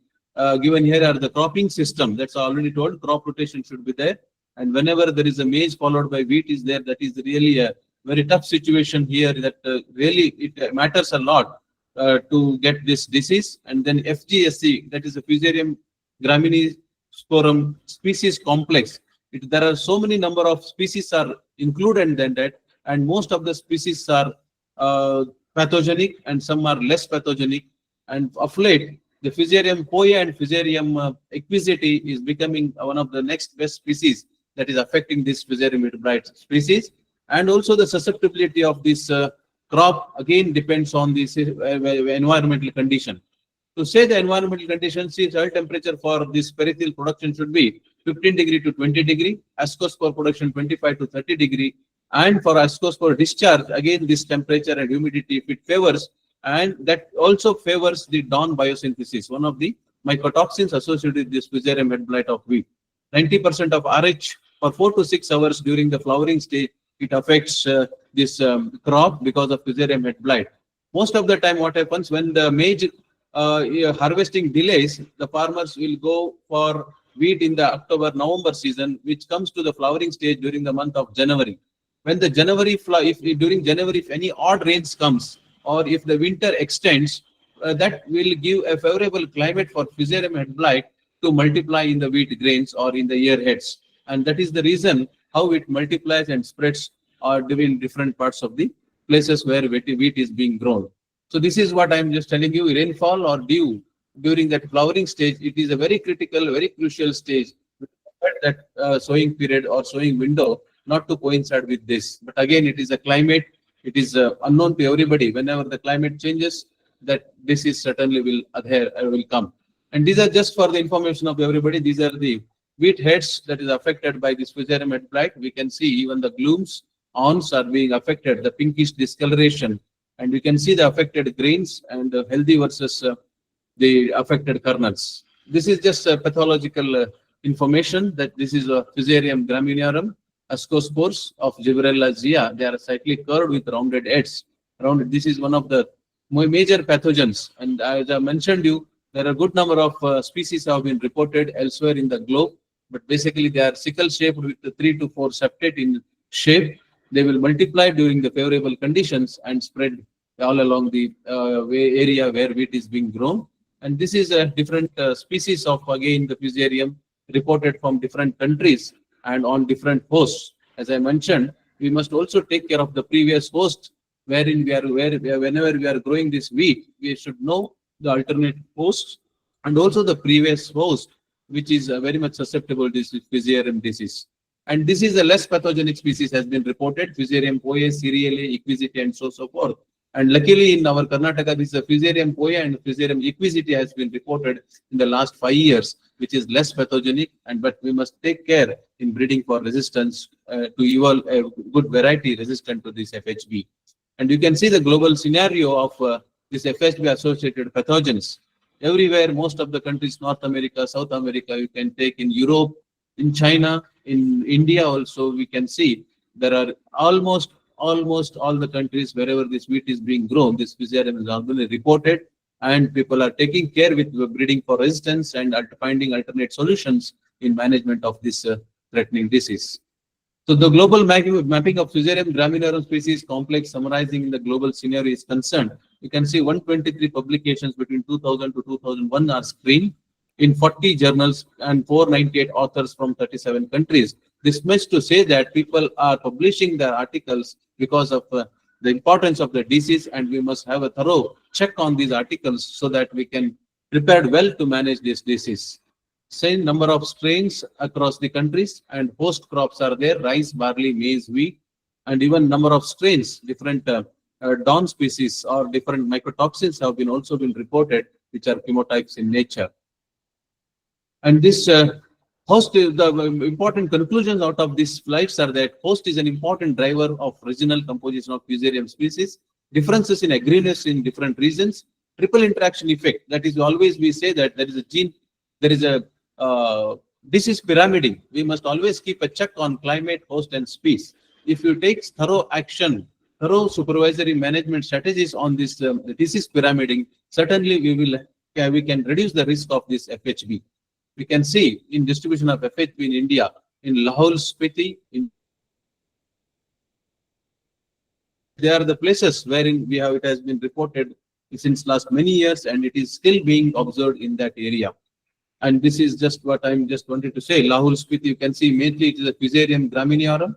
given here are the cropping system. That's already told, crop rotation should be there. And whenever there is a maize followed by wheat is there, that is really a very tough situation here, that really it matters a lot to get this disease. And then FGSC, that is a Fusarium graminesporum species complex. There are so many number of species are included in that, and most of the species are pathogenic and some are less pathogenic. And of late, the Fusarium poa and Fusarium equisiti is becoming one of the next best species that is affecting this Fusarium blight species. And also the susceptibility of this crop again depends on this environmental condition. To say the environmental conditions, soil temperature for this perithel production should be 15 degree to 20 degree, ascospore production 25 to 30 degree, and for ascospore discharge, again this temperature and humidity if it favors, and that also favors the dawn biosynthesis, one of the mycotoxins associated with this Fusarium head blight of wheat. 90% of RH for 4 to 6 hours during the flowering stage, it affects this crop because of Fusarium head blight. Most of the time what happens when the maize harvesting delays, the farmers will go for wheat in the October-November season, which comes to the flowering stage during the month of January. When the January during January, if any odd rains comes or if the winter extends, that will give a favorable climate for Fusarium head blight to multiply in the wheat grains or in the ear heads. And that is the reason how it multiplies and spreads during different parts of the places where wheat is being grown. So this is what I'm just telling you, rainfall or dew during that flowering stage, it is a very critical, very crucial stage. That sowing period or sowing window not to coincide with this. But again, it is a climate. It is unknown to everybody. Whenever the climate changes, that disease certainly will adhere, will come. And these are just for the information of everybody. These are the wheat heads that is affected by this Fusarium head blight. We can see even the glooms, awns are being affected, the pinkish discoloration, and we can see the affected grains and healthy versus the affected kernels. This is just pathological information that this is a Fusarium graminearum, ascospores of Giberella zea. They are slightly curved with rounded heads. This is one of the major pathogens. And as I mentioned you, there are a good number of species have been reported elsewhere in the globe, but basically they are sickle shaped with the 3 to 4 septate in shape. They will multiply during the favorable conditions and spread all along the area where wheat is being grown. And this is a different species of, again, the Fusarium reported from different countries and on different hosts. As I mentioned, we must also take care of the previous host, wherein whenever we are growing this wheat, we should know the alternate hosts and also the previous host, which is very much susceptible to this Fusarium disease. And this is a less pathogenic species has been reported, Fusarium poae, cereale, equisity, and so forth. And luckily in our Karnataka, this Fusarium poae and Fusarium equisity has been reported in the last 5 years, which is less pathogenic. But we must take care in breeding for resistance to evolve a good variety resistant to this FHB. And you can see the global scenario of this FHB associated pathogens. Everywhere, most of the countries, North America, South America, you can take in Europe, in China, in India also, we can see there are almost all the countries wherever this wheat is being grown, this Fusarium is already reported, and people are taking care with breeding for resistance and finding alternate solutions in management of this threatening disease. So the global mapping of Fusarium graminearum species complex summarizing in the global scenario is concerned. You can see 123 publications between 2000 to 2001 are screened in 40 journals and 498 authors from 37 countries. This much to say that people are publishing their articles because of the importance of the disease, and we must have a thorough check on these articles so that we can prepare well to manage this disease. Same number of strains across the countries and host crops are there, rice, barley, maize, wheat, and even number of strains, different dawn species or different mycotoxins have been also been reported, which are chemotypes in nature. And this host, the important conclusions out of these slides are that host is an important driver of regional composition of Fusarium species, differences in agreements in different regions, triple interaction effect. That is always we say that there is a gene, there is a disease pyramiding. We must always keep a check on climate, host, and species. If you take thorough action, thorough supervisory management strategies on this disease pyramiding, certainly we can reduce the risk of this FHB. We can see in distribution of FHB in India, in Lahaul, Spiti, they are the places wherein it has been reported since last many years, and it is still being observed in that area. And this is just what I'm just wanted to say. Lahaul, Spiti, you can see mainly it is a Fusarium graminearum,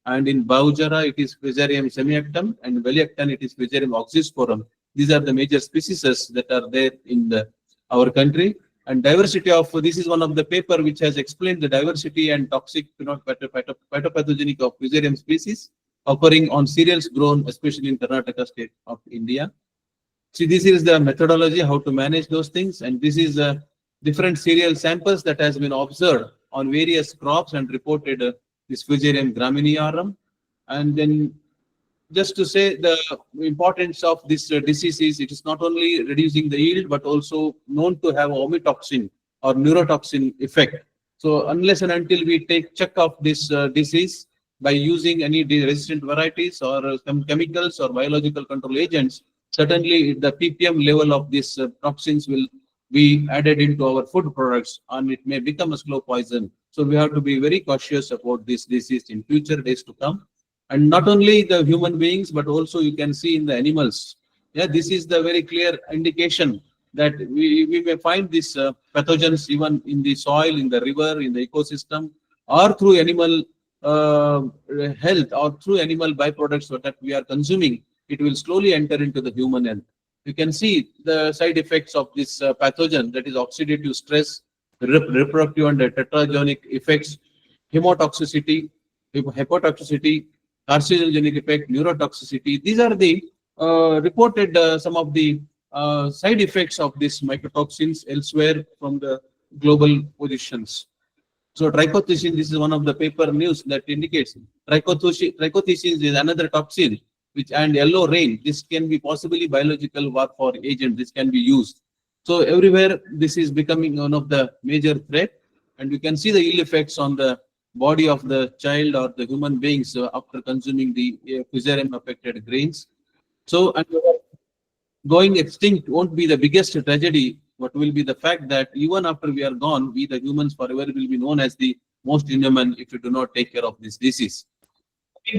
and in Baujara it is Fusarium semiactum, and Veliactum it is Fusarium oxysporum. These are the major species that are there in our country. And diversity of, this is one of the paper which has explained the diversity and toxic phytopathogenic of Fusarium species occurring on cereals grown, especially in Karnataka state of India. See, this is the methodology, how to manage those things. And this is different cereal samples that has been observed on various crops and reported this Fusarium graminearum. And then just to say the importance of this disease is it is not only reducing the yield, but also known to have omitoxin or neurotoxin effect. So unless and until we take check of this disease by using any resistant varieties or some chemicals or biological control agents, certainly the ppm level of these toxins will be added into our food products and it may become a slow poison. So we have to be very cautious about this disease in future days to come. And not only the human beings, but also you can see in the animals. Yeah, this is the very clear indication that we may find these pathogens even in the soil, in the river, in the ecosystem, or through animal health or through animal byproducts that we are consuming. It will slowly enter into the human health. you can see the side effects of this pathogen, that is oxidative stress, reproductive and tetragonic effects, hemotoxicity, hepatotoxicity, carcinogenic effect, neurotoxicity. These are the reported some of the side effects of these mycotoxins elsewhere from the global positions. So trichothiocin, this is one of the paper news that indicates trichothiocin is another toxin which, and yellow rain, this can be possibly biological warfare agent, this can be used. So everywhere this is becoming one of the major threat, and you can see the ill effects on the body of the child or the human beings after consuming the fusarium affected grains. So, and going extinct won't be the biggest tragedy. What will be the fact that even after we are gone, we the humans forever will be known as the most inhuman if we do not take care of this disease.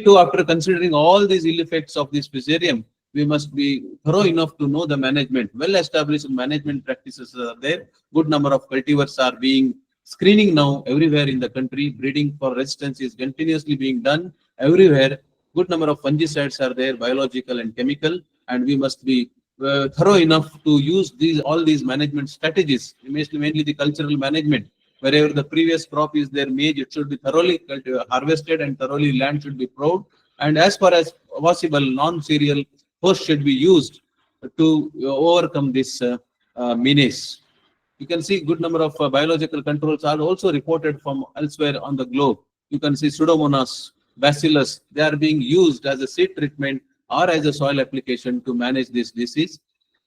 After considering all these ill effects of this fusarium, we must be thorough enough to know the management. Well-established management practices are there. Good number of cultivars are being screening now everywhere in the country. Breeding for resistance is continuously being done everywhere. Good number of fungicides are there, biological and chemical, and we must be thorough enough to use all these management strategies, mainly the cultural management. Wherever the previous crop is there, maize, it should be thoroughly harvested and thoroughly land should be plowed. And as far as possible, non-cereal host should be used to overcome this menace. You can see good number of biological controls are also reported from elsewhere on the globe. You can see Pseudomonas, Bacillus, they are being used as a seed treatment or as a soil application to manage this disease.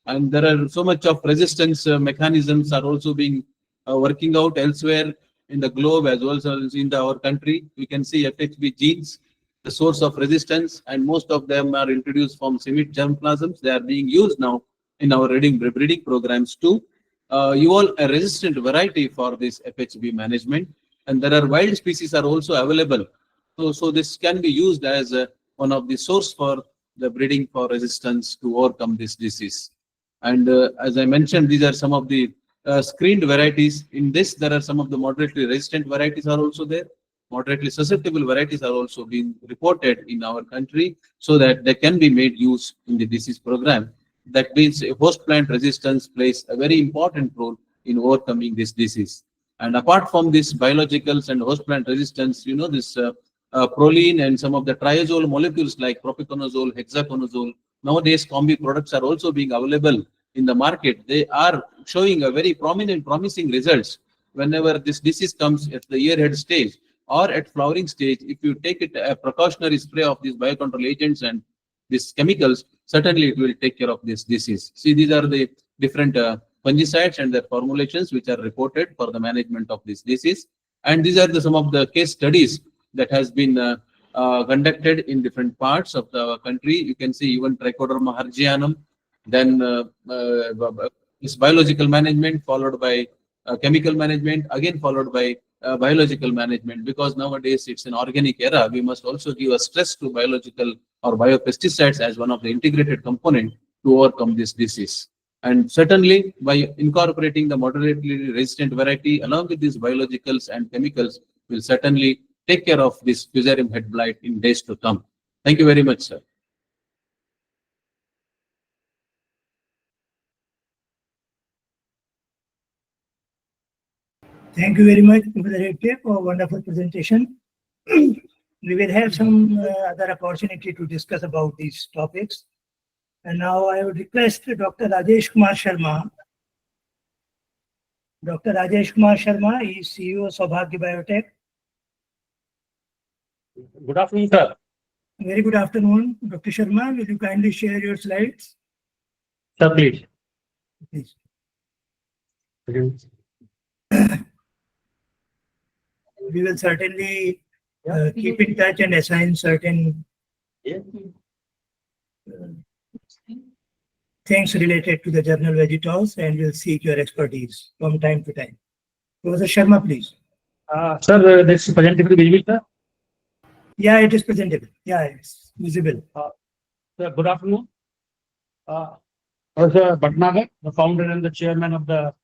And there are so much of resistance mechanisms are also being working out elsewhere in the globe as well as in our country. We can see FHB genes, the source of resistance, and most of them are introduced from Semit germplasms. They are being used now in our breeding programs to evolve a resistant variety for this FHB management. And there are wild species are also available. So this can be used as one of the source for the breeding for resistance to overcome this disease. And as I mentioned, these are some of the screened varieties. In this, there are some of the moderately resistant varieties are also there. Moderately susceptible varieties are also being reported in our country so that they can be made use in the disease program. That means host plant resistance plays a very important role in overcoming this disease. And apart from this biologicals and host plant resistance, you know, this proline and some of the triazole molecules like propiconazole, hexaconazole, nowadays combi products are also being available in the market. They are showing a very promising results whenever this disease comes at the year-head stage or at flowering stage. If you take it a precautionary spray of these biocontrol agents and these chemicals, certainly it will take care of this disease. See, these are the different fungicides and their formulations which are reported for the management of this disease. And these are some of the case studies that has been conducted in different parts of the country. You can see even Trichoderma harzianum, then this biological management followed by chemical management, again followed by biological management, because nowadays it's an organic era. We must also give a stress to biological or biopesticides as one of the integrated component to overcome this disease. And certainly by incorporating the moderately resistant variety along with these biologicals and chemicals will certainly take care of this fusarium head blight in days to come. Thank you very much, sir. Thank you very much, Professor Hegde, for a wonderful presentation. We will have some other opportunity to discuss about these topics. And now I would request Dr. Rajesh Kumar Sharma. Dr. Rajesh Kumar Sharma is CEO of Saubhagya Biotech. Good afternoon, sir. Very good afternoon, Dr. Sharma. Will you kindly share your slides? Sir, please. Please. We will certainly keep in touch and assign certain things related to the journal Vegetals, and we'll seek your expertise from time to time. Professor Sharma, please. Sir, this is presentable visible, sir. Yeah, it is presentable. Yeah, it's visible. Sir, good afternoon. Professor Bhatnagar, the founder and the chairman of the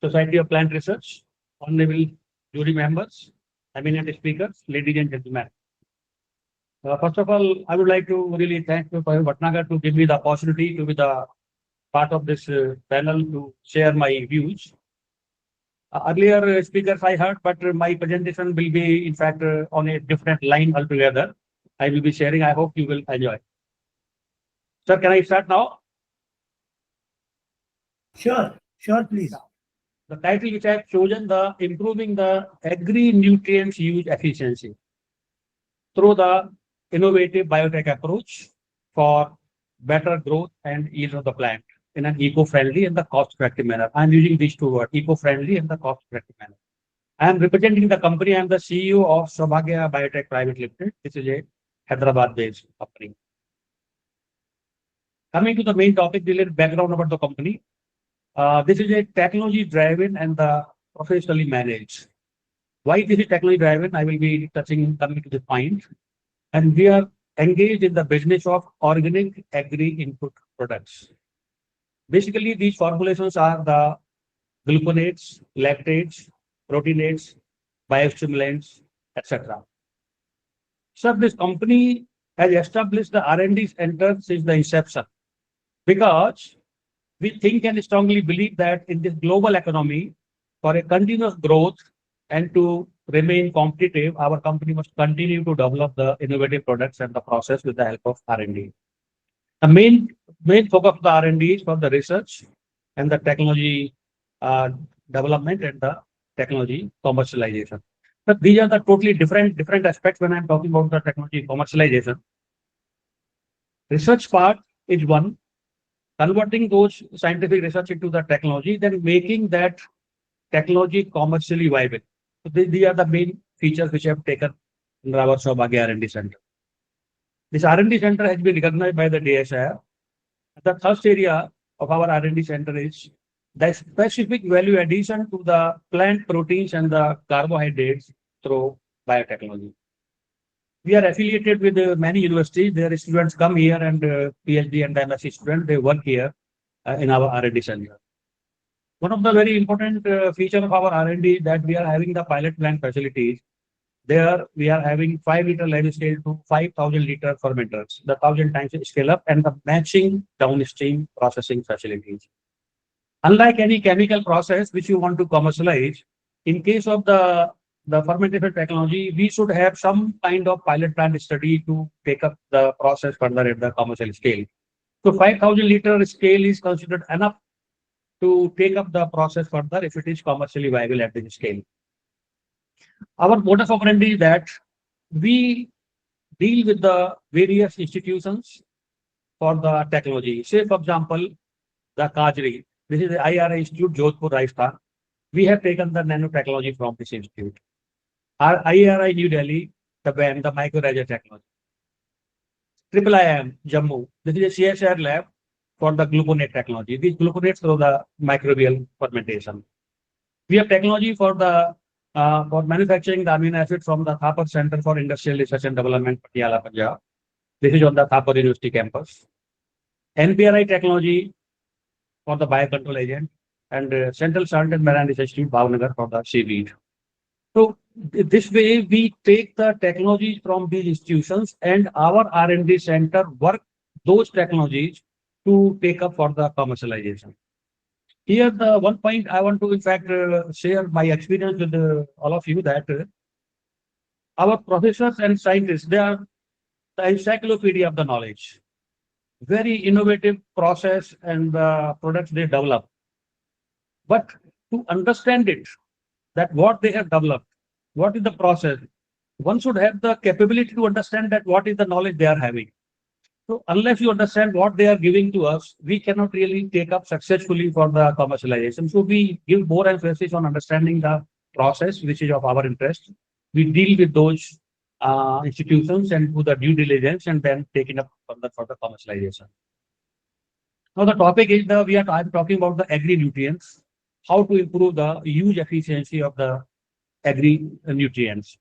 Society of Plant Research, honorable jury members, eminent speakers, ladies and gentlemen. First of all, I would like to really thank Professor Bhatnagar to give me the opportunity to be the part of this panel to share my views. Earlier speakers I heard, but my presentation will be, in fact, on a different line altogether. I will be sharing. I hope you will enjoy. Sir, can I start now? Sure, sure, please. The title which I have chosen, the improving the agri-nutrients use efficiency through the innovative biotech approach for better growth and yield of the plant in an eco-friendly and the cost-effective manner. I'm using these two words, eco-friendly and the cost-effective manner. I am representing the company. I am the CEO of Saubhagya Biotech Private Limited. This is a Hyderabad-based company. Coming to the main topic, the little background about the company. This is a technology driven and the professionally managed. Why this is technology driven? I will be coming to the point. And we are engaged in the business of organic agri input products. Basically, these formulations are the gluconates, lactates, proteinates, biostimulants, etc. So this company has established the R&D center since the inception because we think and strongly believe that in this global economy, for a continuous growth and to remain competitive, our company must continue to develop the innovative products and the process with the help of R&D. The main focus of the R&D is for the research and the technology development and the technology commercialization. But these are the totally different aspects when I'm talking about the technology commercialization. Research part is one, converting those scientific research into the technology, then making that technology commercially viable. So these are the main features which I have taken in our Saubhagya R&D Center. This R&D Center has been recognized by the DSIR. The first area of our R&D Center is the specific value addition to the plant proteins and the carbohydrates through biotechnology. We are affiliated with many universities. Their students come here and PhD and MSc students, they work here in our R&D Center. One of the very important feature of our R&D is that we are having the pilot plant facilities. There we are having 5 liter level scale to 5,000 liter fermenters, the 1,000 times scale up, and the matching downstream processing facilities. Unlike any chemical process which you want to commercialize, in case of the fermentation technology, we should have some kind of pilot plant study to take up the process further at the commercial scale. So 5,000 liter scale is considered enough to take up the process further if it is commercially viable at this scale. Our modus operandi is that we deal with the various institutions for the technology. Say, for example, the Kajri. This is the IRI Institute, Jodhpur, Rajasthan. We have taken the nanotechnology from this institute. Our IRI New Delhi, the BAM, the microreactor technology. IIM, Jammu. This is a CSR lab for the gluconate technology. These gluconates through the microbial fermentation. We have technology for the for manufacturing the amino acid from the Thapar Center for Industrial Research and Development, Patiala, Punjab. This is on the Thapar University campus. NPRI technology for the biocontrol agent, and Central Salt and Marine Research Institute, Bhavnagar, for the seaweed. So this way we take the technologies from these institutions and our R&D center work those technologies to take up for the commercialization. Here, the one point I want to, in fact, share my experience with all of you that our professors and scientists, they are the encyclopedia of the knowledge. Very innovative process and products they develop. But to understand it, that what they have developed, what is the process, one should have the capability to understand that what is the knowledge they are having. So unless you understand what they are giving to us, we cannot really take up successfully for the commercialization. So we give more emphasis on understanding the process, which is of our interest. We deal with those institutions and do the due diligence and then take it up for the commercialization. Now the topic is I'm talking about the agri-nutrients, how to improve the use efficiency of the agri-nutrients.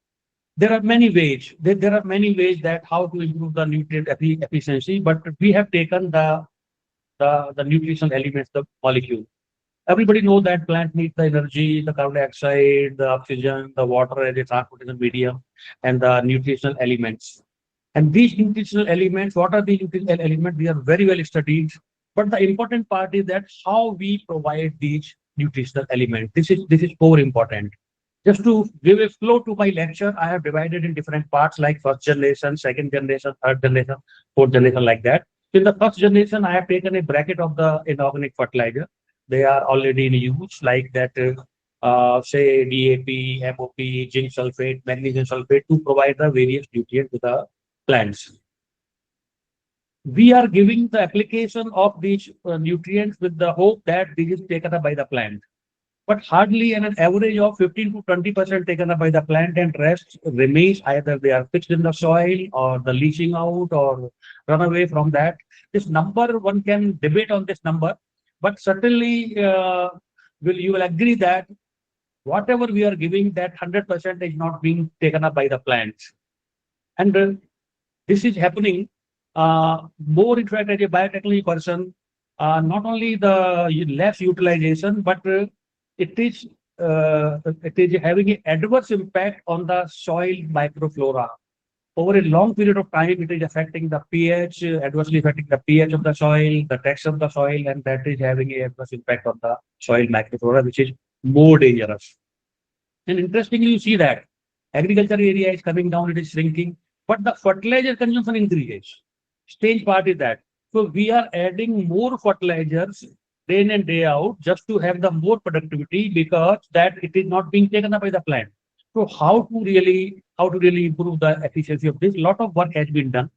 There are many ways. There are many ways that how to improve the nutrient efficiency, but we have taken the nutritional elements, the molecule. Everybody knows that plant needs the energy, the carbon dioxide, the oxygen, the water as a transportation medium, and the nutritional elements. And these nutritional elements, what are the nutritional elements? They are very well studied But the important part is that how we provide these nutritional elements. This is more important. Just to give a flow to my lecture, I have divided in different parts like first generation, second generation, third generation, fourth generation, like that. In the first generation, I have taken a bracket of the inorganic fertilizer. They are already in use, like that, say DAP, MOP, zinc sulfate, magnesium sulfate, to provide the various nutrients to the plants. We are giving the application of these nutrients with the hope that this is taken up by the plant. But hardly an average of 15 to 20% taken up by the plant, and rest remains either they are fixed in the soil or the leaching out or run away from that. This number, one can debate on this number, but certainly you will agree that whatever we are giving, that 100% is not being taken up by the plants. And this is happening more, in fact, as a biotechnology person, not only the less utilization, but it is having an adverse impact on the soil microflora. Over a long period of time, it is affecting the pH, adversely affecting the pH of the soil, the texture of the soil, and that is having an adverse impact on the soil microflora, which is more dangerous. And interestingly, you see that agriculture area is coming down, it is shrinking, but the fertilizer consumption increases. Strange part is that. So we are adding more fertilizers day in and day out just to have the more productivity, because that it is not being taken up by the plant. So how to really improve the efficiency of this? A lot of work has been done.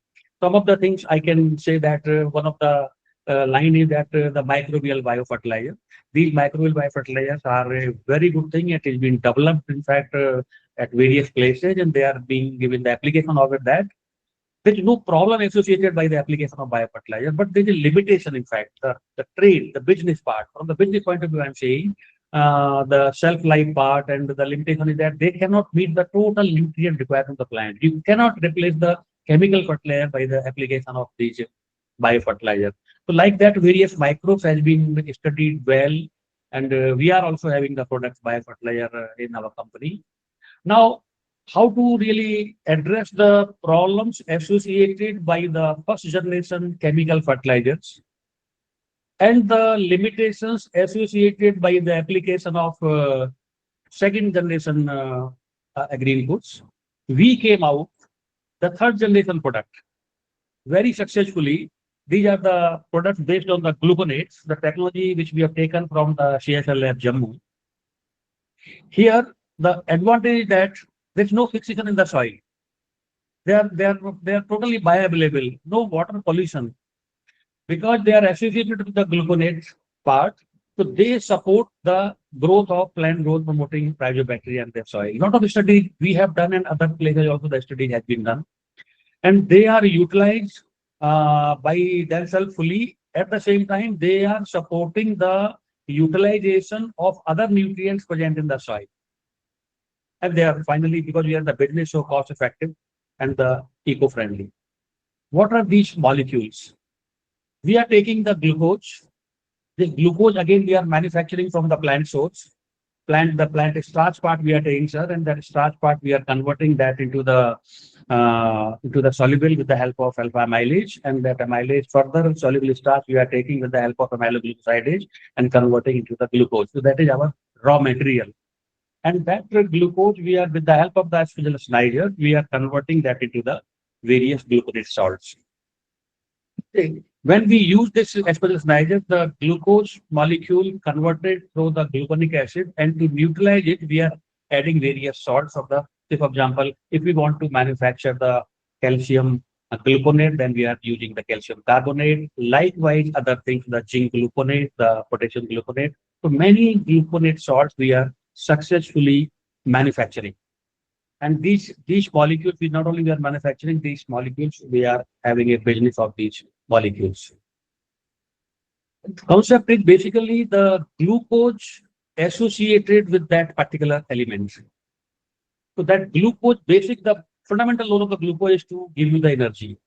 Some of the things I can say that one of the line is that the microbial biofertilizer. These microbial biofertilizers are a very good thing. It is being developed, in fact, at various places, and they are being given the application of it. That there is no problem associated by the application of biofertilizer, but there is a limitation, in fact, the trade, the business part. From the business point of view, I'm saying the shelf life part, and the limitation is that they cannot meet the total nutrient requirement of the plant. You cannot replace the chemical fertilizer by the application of these biofertilizer. So like that, various microbes has been studied well, and we are also having the products biofertilizer in our company. Now, how to really address the problems associated by the first generation chemical fertilizers and the limitations associated by the application of second generation green goods. We came out the third generation product very successfully. These are the products based on the gluconates, the technology which we have taken from the CSL lab Jammu. Here, the advantage is that there's no fixation in the soil. They are totally bioavailable, no water pollution, because they are associated with the gluconate part. So they support the growth of plant growth promoting rhizobacteria in their soil. A lot of studies we have done, and other places also the study has been done, and they are utilized by themselves fully. At the same time, they are supporting the utilization of other nutrients present in the soil. And they are finally, because we are the business, so cost effective and the eco-friendly. What are these molecules? We are taking the glucose. This glucose, again, we are manufacturing from the plant source. The plant starch part we are taking, sir, and that starch part we are converting that into the soluble with the help of alpha amylase, and that amylase further soluble starch we are taking with the help of amyloglucosidase and converting into the glucose. So that is our raw material. And that glucose, we are, with the help of the asparagillus niger, we are converting that into the various gluconate salts. When we use this asparagillus niger, the glucose molecule converted through the gluconic acid, and to neutralize it, we are adding various salts of the, say for example, if we want to manufacture the calcium gluconate, then we are using the calcium carbonate. Likewise, other things, the zinc gluconate, the potassium gluconate. So many gluconate salts we are successfully manufacturing. And these molecules, we not only are manufacturing these molecules, we are having a business of these molecules. The concept is basically the glucose associated with that particular element. So that glucose, the fundamental role of the glucose is to give you the energy.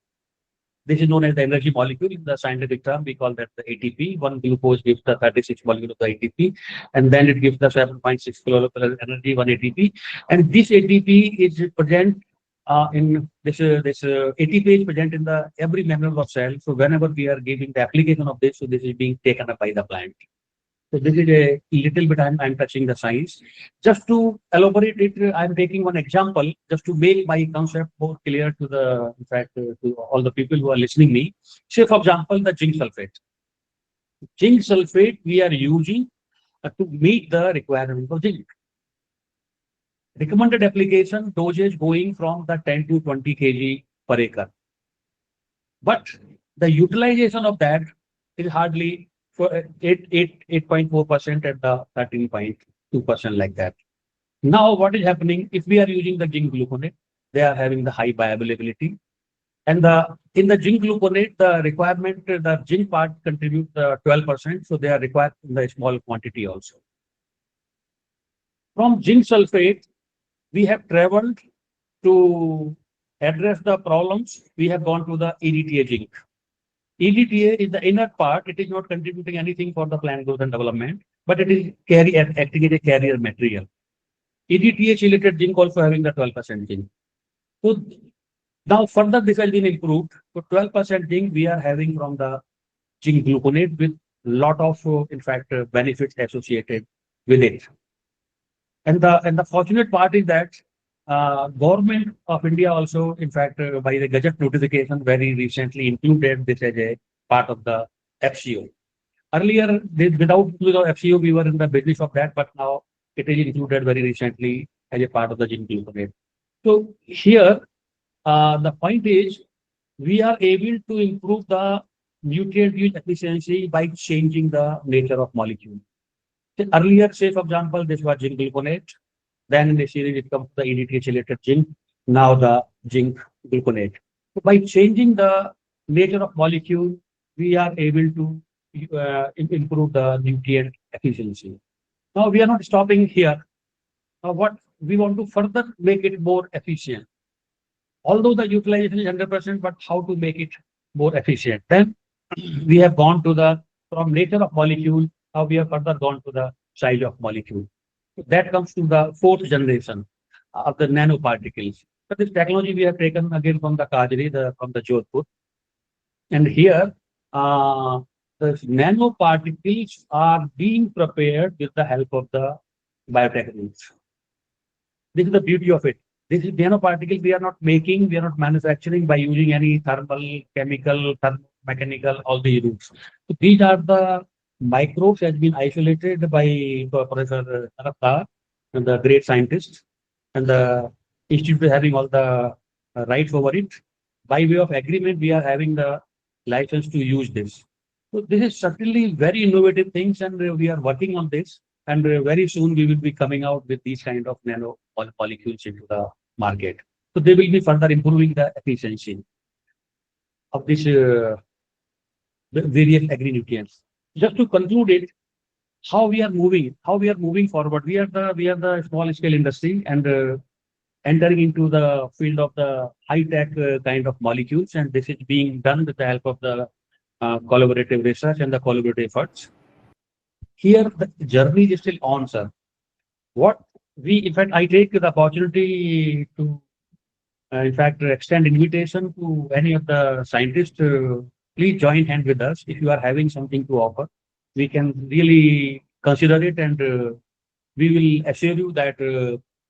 This is known as the energy molecule. In the scientific term, we call that the ATP. One glucose gives the 36 molecule of the ATP, and then it gives the 7.6 kilocalorie energy, one ATP. And this ATP is present in this 80-page present in the every manual of cell. So whenever we are giving the application of this, so this is being taken up by the client. So this is a little bit I'm touching the science. Just to elaborate it, I'm taking one example just to make my concept more clear to the, in fact, to all the people who are listening me. Say, for example, the zinc sulfate. Zinc sulfate we are using to meet the requirement of zinc. Recommended application dosage going from the 10 to 20 kg per acre. But the utilization of that is hardly for 8.4% at the 13.2% like that. Now, what is happening if we are using the zinc gluconate? They are having the high bioavailability. And in the zinc gluconate, the requirement, the zinc part contributes 12%. So they are required in the small quantity also. From zinc sulfate, we have traveled to address the problems. We have gone to the EDTA zinc. EDTA is the inner part. It is not contributing anything for the plant growth and development, but it is acting as a carrier material. EDTA chelated zinc also having the 12% zinc. So now further this has been improved. So 12% zinc we are having from the zinc gluconate with lot of, in fact, benefits associated with it. And the fortunate part is that government of India also, in fact, by the Gazette notification very recently included this as a part of the FCO. Earlier, without FCO, we were in the business of that, but now it is included very recently as a part of the zinc gluconate. So here, the point is, we are able to improve the nutrient use efficiency by changing the nature of molecule. Earlier, say for example, this was zinc gluconate. Then in the series, it comes to the EDTA chelated zinc. Now the zinc gluconate. So by changing the nature of molecule, we are able to improve the nutrient efficiency. Now we are not stopping here. What we want to further make it more efficient. Although the utilization is 100%, but how to make it more efficient? Then we have gone to the from nature of molecule. How we have further gone to the size of molecule. So that comes to the fourth generation of the nanoparticles. So this technology we have taken again from the Kajri, from the Jodhpur. And here, the nanoparticles are being prepared with the help of the biotechnology. This is the beauty of it. This is nanoparticles we are not making, we are not manufacturing by using any thermal, chemical, mechanical, all these routes. So these are the microbes has been isolated by Professor Sarafta, and the great scientist, and the institute is having all the rights over it. By way of agreement, we are having the license to use this. So this is certainly very innovative things, and we are working on this. And very soon we will be coming out with these kind of nano molecules into the market. So they will be further improving the efficiency of this various agri-nutrients. Just to conclude it, how we are moving forward. We are the small scale industry and entering into the field of the high tech kind of molecules, and this is being done with the help of the collaborative research and the collaborative efforts. Here the journey is still on, sir. In fact, I take the opportunity to, in fact, extend invitation to any of the scientists. Please join hand with us. If you are having something to offer, we can really consider it, and we will assure you that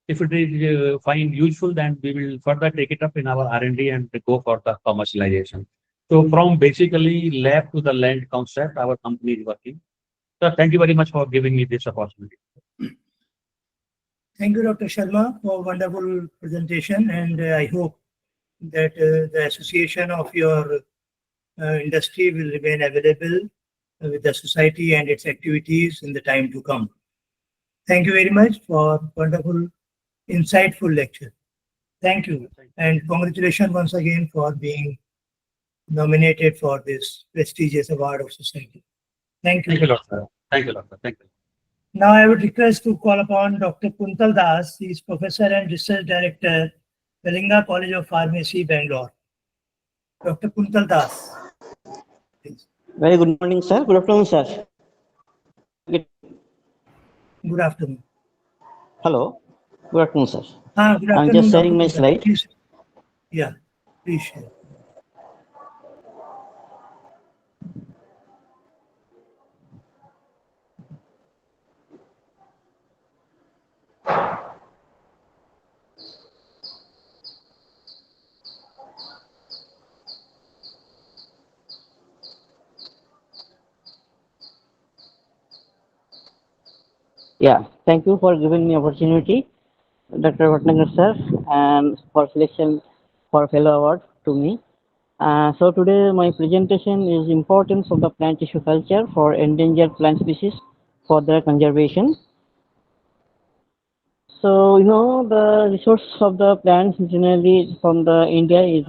if it is find useful, then we will further take it up in our R&D and go for the commercialization. So from basically lab to the land concept, our company is working. So thank you very much for giving me this opportunity. Thank you, Dr. Sharma, for wonderful presentation, and I hope that the association of your industry will remain available with the society and its activities in the time to come. Thank you very much for wonderful, insightful lecture. Thank you, and congratulations once again for being nominated for this prestigious award of society. Thank you. Thank you, Doctor. Thank you, Doctor. Thank you. Now I would request to call upon Dr. Kuntal Das. He is Professor and Research Director, Kalinga College of Pharmacy, Bangalore. Dr. Kuntal Das. Please. Very good morning, sir. Good afternoon, sir. Good afternoon. Hello. Good afternoon, sir. Good afternoon. I'm just sharing Dr. my Kuntal. slide. Please. Yeah, please share. Yeah, thank you for giving me opportunity, Dr. Bhatnagar sir, and for selection for fellow award to me. So today my presentation is importance of the plant tissue culture for endangered plant species for their conservation. So, the resource of the plants generally from the India is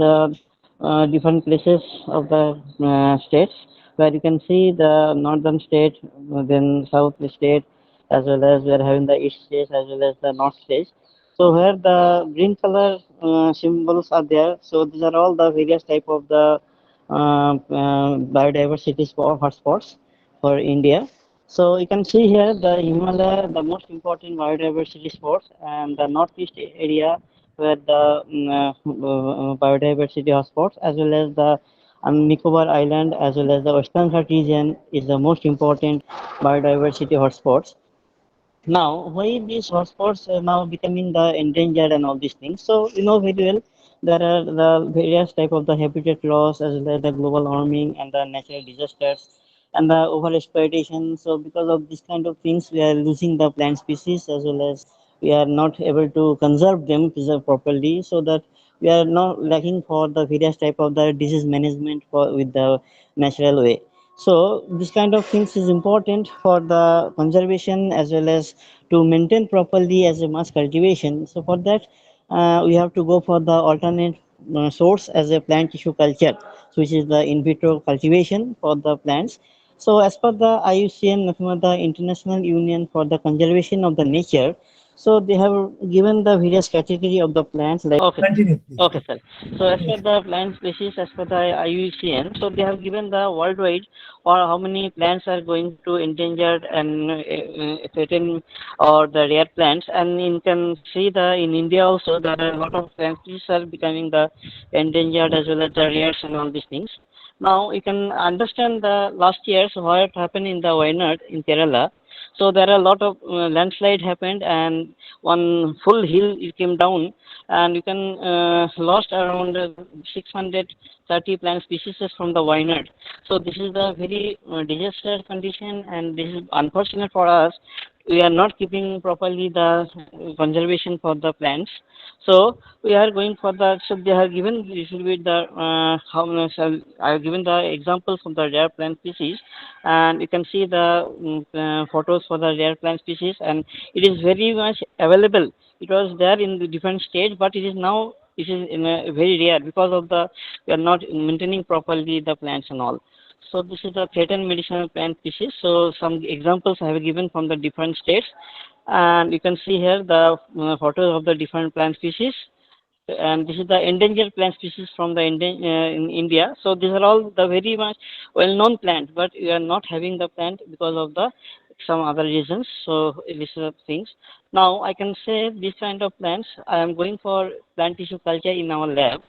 different places of the states where you can see the northern state, then south state, as well as we are having the east states as well as the north states. So where the green color symbols are there, so these are all the various type of the biodiversity hotspots for India. So you can see here the Himalaya, the most important biodiversity spots, and the northeast area where the biodiversity hotspots, as well as the Nicobar Island, as well as the Western Ghat region is the most important biodiversity hotspots. Now, why these hotspots are now becoming the endangered and all these things? So, very well, there are the various type of the habitat loss as well as the global warming and the natural disasters and the over exploitation. So, because of this kind of things, we are losing the plant species as well as we are not able to conserve them preserve properly, so that we are not lacking for the various type of the disease management for with the natural way. So this kind of things is important for the conservation as well as to maintain properly as a mass cultivation. So for that, we have to go for the alternate source as a plant tissue culture, so which is the in vitro cultivation for the plants. So as per the IUCN, nothing but the International Union for the Conservation of the Nature, so they have given the various category of the plants like. Okay. Continue, please. Okay, sir. So as per Yes. the plant species, as per the IUCN, so they have given the worldwide or how many plants are going to endangered and threatened or the rare plants. And you can see the in India also there are a lot of plant species are becoming the endangered as well as the rares and all these things. Now you can understand the last years what happened in the Wayanad in Kerala. So there are a lot of landslide happened and one full hill it came down and you can lost around 630 plant species from the Wayanad. So this is the very disaster condition and this is unfortunate for us. We are not keeping properly the conservation for the plants. So we are going for the, so they have given this will be the, I have given the examples of the rare plant species and you can see the photos for the rare plant species and it is very much available. It was there in the different stage, but it is now it is in a very rare because of the we are not maintaining properly the plants and all. So this is the threatened medicinal plant species. So some examples I have given from the different states, and you can see here the photos of the different plant species. And this is the endangered plant species from the in India. So these are all the very much well-known plant, but we are not having the plant because of the some other reasons. So these are things. Now I can say this kind of plants. I am going for plant tissue culture in our lab,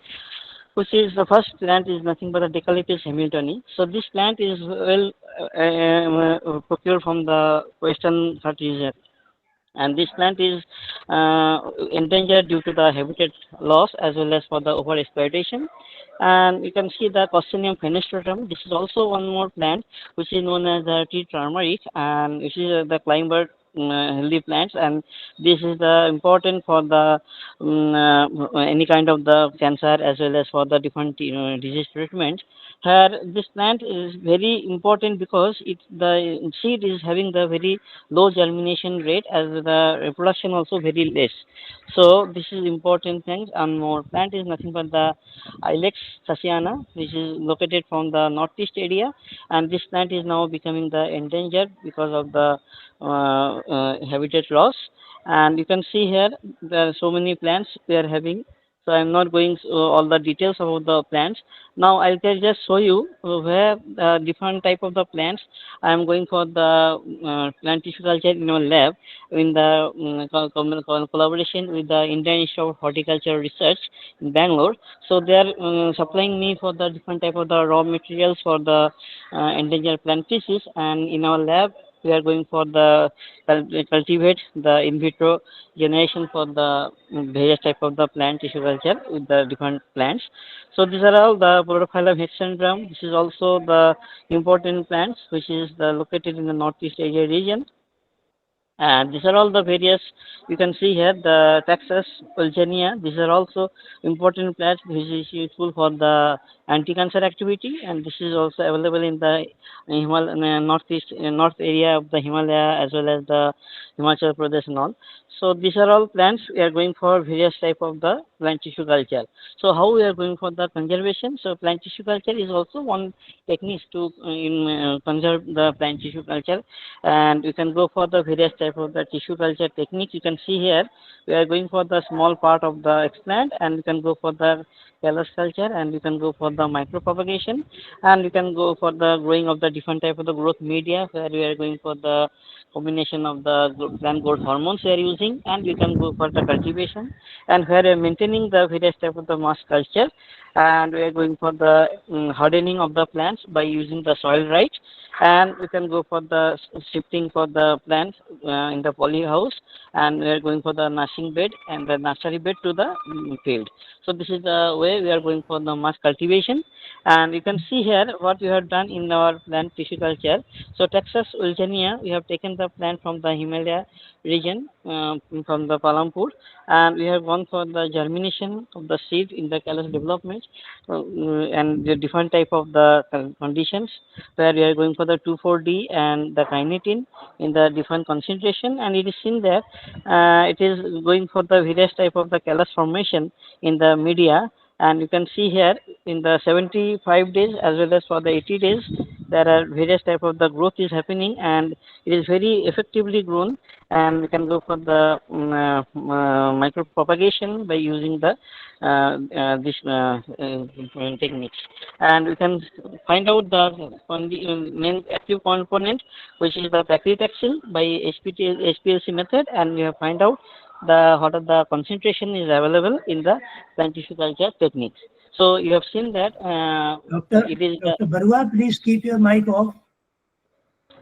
which is the first plant is nothing but a Decalepis hamiltoni. So this plant is well procured from the Western Ghat region and this plant is endangered due to the habitat loss as well as for the over exploitation. And you can see the Costinium fenestratum. This is also one more plant which is known as the tea turmeric and which is the climber healthy plants and this is the important for the any kind of the cancer as well as for the different disease treatment. Here this plant is very important because it the seed is having the very low germination rate as the reproduction also very less. So this is important thing and more plant is nothing but the Ilex thasiana which is located from the northeast area and this plant is now becoming the endangered because of the habitat loss and you can see here there are so many plants we are having. So I'm not going all the details about the plants. Now I can just show you where different type of the plants. I'm going for the plant tissue culture in our lab in the collaboration with the Indian Institute of Horticulture Research in Bangalore. So they are supplying me for the different type of the raw materials for the endangered plant species, and in our lab we are going for the cultivate the in vitro generation for the various type of the plant tissue culture with the different plants. So these are all the Rhodophyllum hexandrum. This is also the important plants which is located in the Northeast Asia region. And these are all the various, you can see here the Texas, Ulgenia. These are also important plants which is useful for the anti-cancer activity, and this is also available in the northeast, north area of the Himalaya as well as the Himachal Pradesh and all. So these are all plants we are going for various type of the plant tissue culture. So how we are going for the conservation? So plant tissue culture is also one technique to conserve the plant tissue culture, and you can go for the various type of the tissue culture technique. You can see here we are going for the small part of the explant, and you can go for the callus culture, and you can go for the micropropagation, and you can go for the growing of the different type of the growth media where we are going for the combination of the plant growth hormones we are using, and you can go for the cultivation, and where we are maintaining the various type of the mass culture, and we are going for the hardening of the plants by using the soil right, and we can go for the shifting for the plants in the poly house, and we are going for the nursing bed and the nursery bed to the field. So this is the way we are going for the mass cultivation, and you can see here what we have done in our plant tissue culture. So Texas Ulgenia, we have taken the plant from the Himalaya region, from the Palampur, and we have gone for the germination of the seed in the callus development, and the different type of the conditions where we are going for the 2,4-D and the kinetin in the different concentration, and it is seen that it is going for the various type of the callus formation in the media, and you can see here in the 75 days as well as for the 80 days there are various type of the growth is happening, and it is very effectively grown, and we can go for the micro propagation by using the this techniques, and we can find out the main active component which is the paclitaxel by HPLC method, and we have find out what are the concentration is available in the plant tissue culture techniques. So you have seen that it is Dr. Barua, please keep your mic off.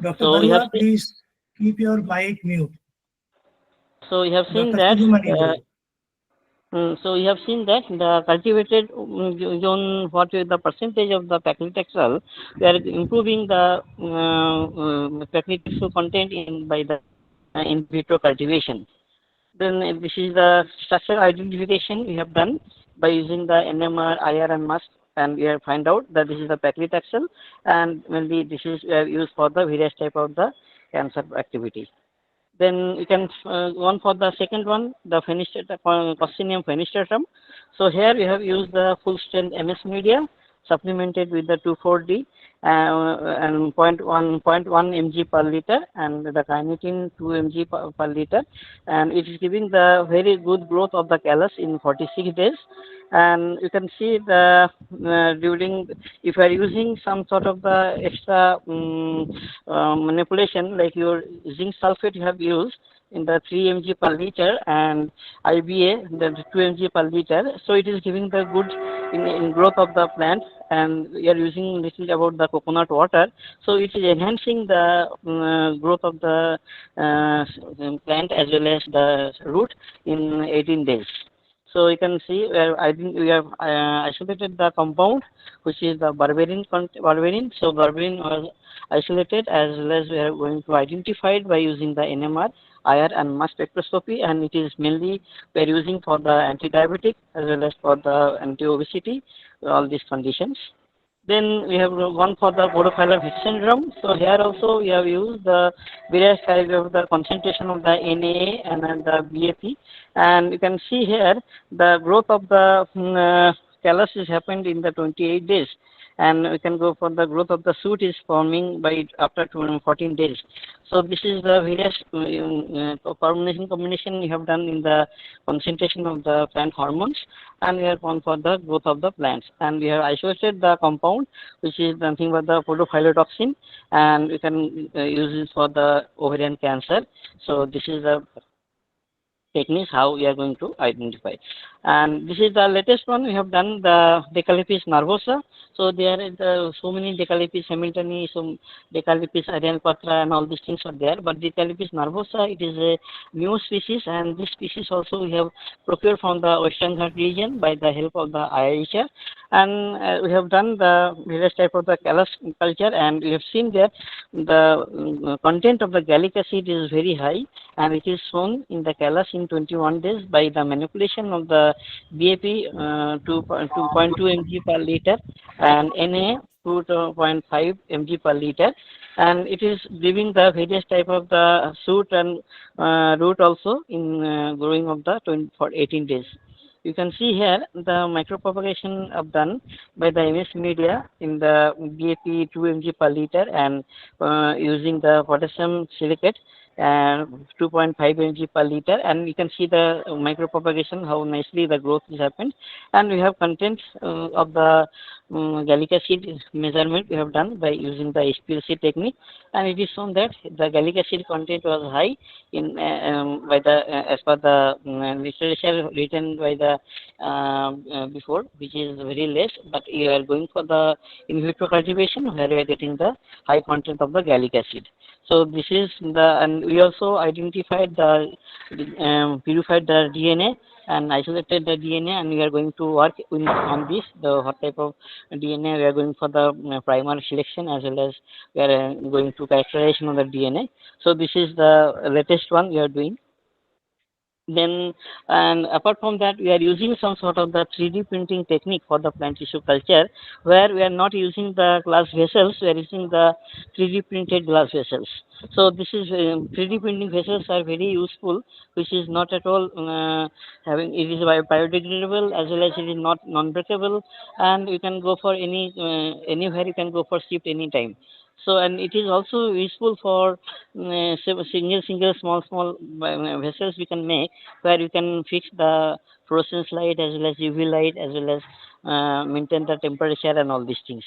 Dr. So we have Barua, please keep your mic mute. so you have seen Dr. that Sujumani, so you have seen that the cultivated zone, what is the percentage of the paclitaxel, we are improving the paclitaxel content in by the in vitro cultivation. Then this is the structural identification we have done by using the NMR, IR, and MUST, and we have find out that this is the paclitaxel, and mainly this is used for the various type of the cancer activity. Then you can go on for the second one, the Coccineum fenestratum. So here we have used the full strength MS media supplemented with the 2,4-D and 0.1 mg per liter, and the kinetin 2 mg per liter, and it is giving the very good growth of the callus in 46 days. And you can see the during, if you are using some sort of the extra manipulation like your zinc sulfate you have used in the 3 mg per liter and IBA the 2 mg per liter, so it is giving the good in growth of the plant, and we are using little about the coconut water, so it is enhancing the growth of the plant as well as the root in 18 days. So you can see I think we have isolated the compound which is the berberine. So berberine was isolated as well as we are going to identify it by using the NMR, IR, and mass spectroscopy, and it is mainly we are using for the anti-diabetic as well as for the anti-obesity, all these conditions. Then we have gone for the Rhodophyllum syndrome. So here also we have used the various kinds of the concentration of the NA and then the BAP, and you can see here the growth of the callus is happened in the 28 days, and we can go for the growth of the shoot is forming by after 14 days. So this is the various combination we have done in the concentration of the plant hormones, and we have gone for the growth of the plants. And we have isolated the compound, which is nothing but the photophytotoxin, and we can use it for the ovarian cancer. So this is the techniques how we are going to identify. And this is the latest one. We have done the Decalipis nervosa. So there is so many Decalipis simultaneous, so Decalipis arianopatra and all these things are there. But Decalipis nervosa, it is a new species, and this species also we have procured from the Western Ghat region by the help of the IIHR. And we have done the various type of the callus culture, and we have seen that the content of the gallic acid is very high, and it is shown in the callus in 21 days by the manipulation of the BAP 2.2 mg per liter and Na 2.5 mg per liter, and it is giving the various type of the shoot and root also in growing of the 18 days. You can see here the micropropagation of done by the MS media in the BAP 2 mg per liter and using the potassium silicate and 2.5 mg per liter, and you can see the micropropagation how nicely the growth has happened. And we have content of the gallic acid measurement we have done by using the HPLC technique, and it is shown that the gallic acid content was high in by the as per the literature written by the before, which is very less, but you are going for the in vitro cultivation where we are getting the high content of the gallic acid. So this is the, and we also identified the purified the DNA and isolated the DNA, and we are going to work on this, the what type of DNA we are going for the primary selection, as well as we are going to characterization of the DNA. So this is the latest one we are doing. Then, and apart from that, we are using some sort of the 3D printing technique for the plant tissue culture, where we are not using the glass vessels, we are using the 3D printed glass vessels. So this is 3D printing vessels are very useful, which is not at all having, it is biodegradable as well as it is not non-breakable, and you can go for any anywhere, you can go for shift anytime. So, and it is also useful for single small vessels we can make, where you can fix the fluorescence light as well as UV light, as well as maintain the temperature and all these things.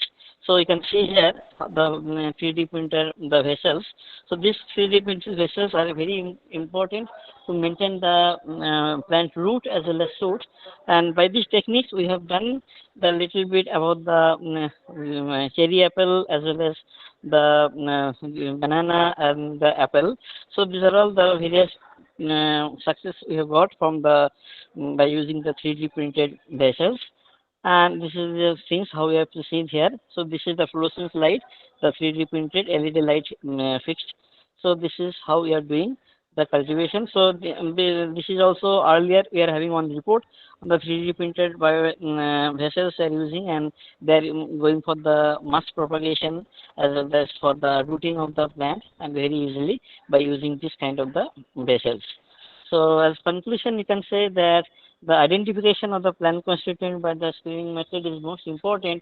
So you can see here the 3D printer, the vessels. So these 3D printed vessels are very important to maintain the plant root as well as shoot. And by these techniques, we have done the little bit about the cherry apple as well as the banana and the apple. So these are all the various success we have got from the by using the 3D printed vessels. And this is the things how we have to see here. So this is the fluorescence light, the 3D printed LED light fixed. So this is how we are doing the cultivation. So this is also earlier we are having one report on the 3D printed bio vessels they are using, and they are going for the mass propagation as well as for the rooting of the plant, and very easily by using this kind of the vessels. So as conclusion, you can say that the identification of the plant constituent by the screening method is most important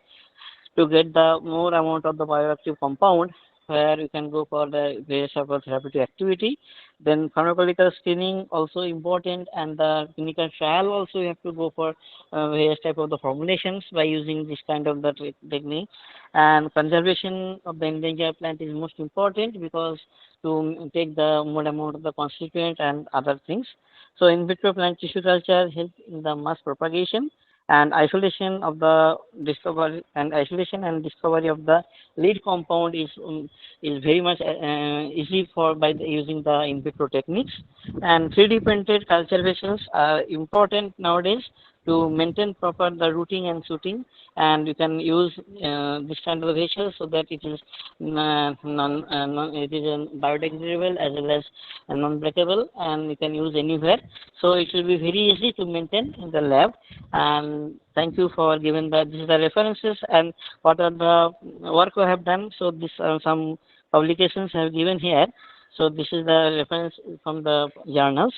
to get the more amount of the bioactive compound, where you can go for the various type of therapeutic activity. Then pharmacological screening also important, and the clinical trial also you have to go for various type of the formulations by using this kind of the technique. And conservation of the endangered plant is most important, because to take the more amount of the constituent and other things. So in vitro plant tissue culture help in the mass propagation, and isolation of the discovery and isolation and discovery of the lead compound is very much easy for by using the in vitro techniques. And 3D printed culture vessels are important nowadays to maintain proper the rooting and shooting, and you can use this kind of vessels so that it is it is biodegradable as well as non-breakable, and you can use anywhere. So it will be very easy to maintain in the lab. And thank you for giving the this is the references and what are the work I have done. So this some publications I have given here. So this is the reference from the journals.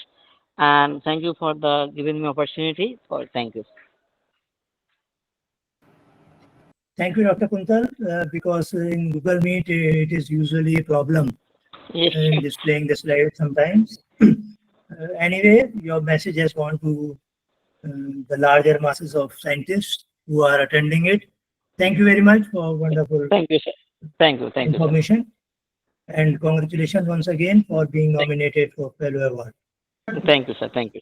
And thank you for the giving me opportunity. Thank you. Thank you, Dr. Kuntal, because in Google Meet, it is usually a problem in displaying the slides sometimes. Anyway, your message has gone to the larger masses of scientists who are attending it. Thank you very much for wonderful Thank you, sir. Thank you, sir. information. And congratulations once again for being nominated for Fellow Award. Thank you, sir. Thank you.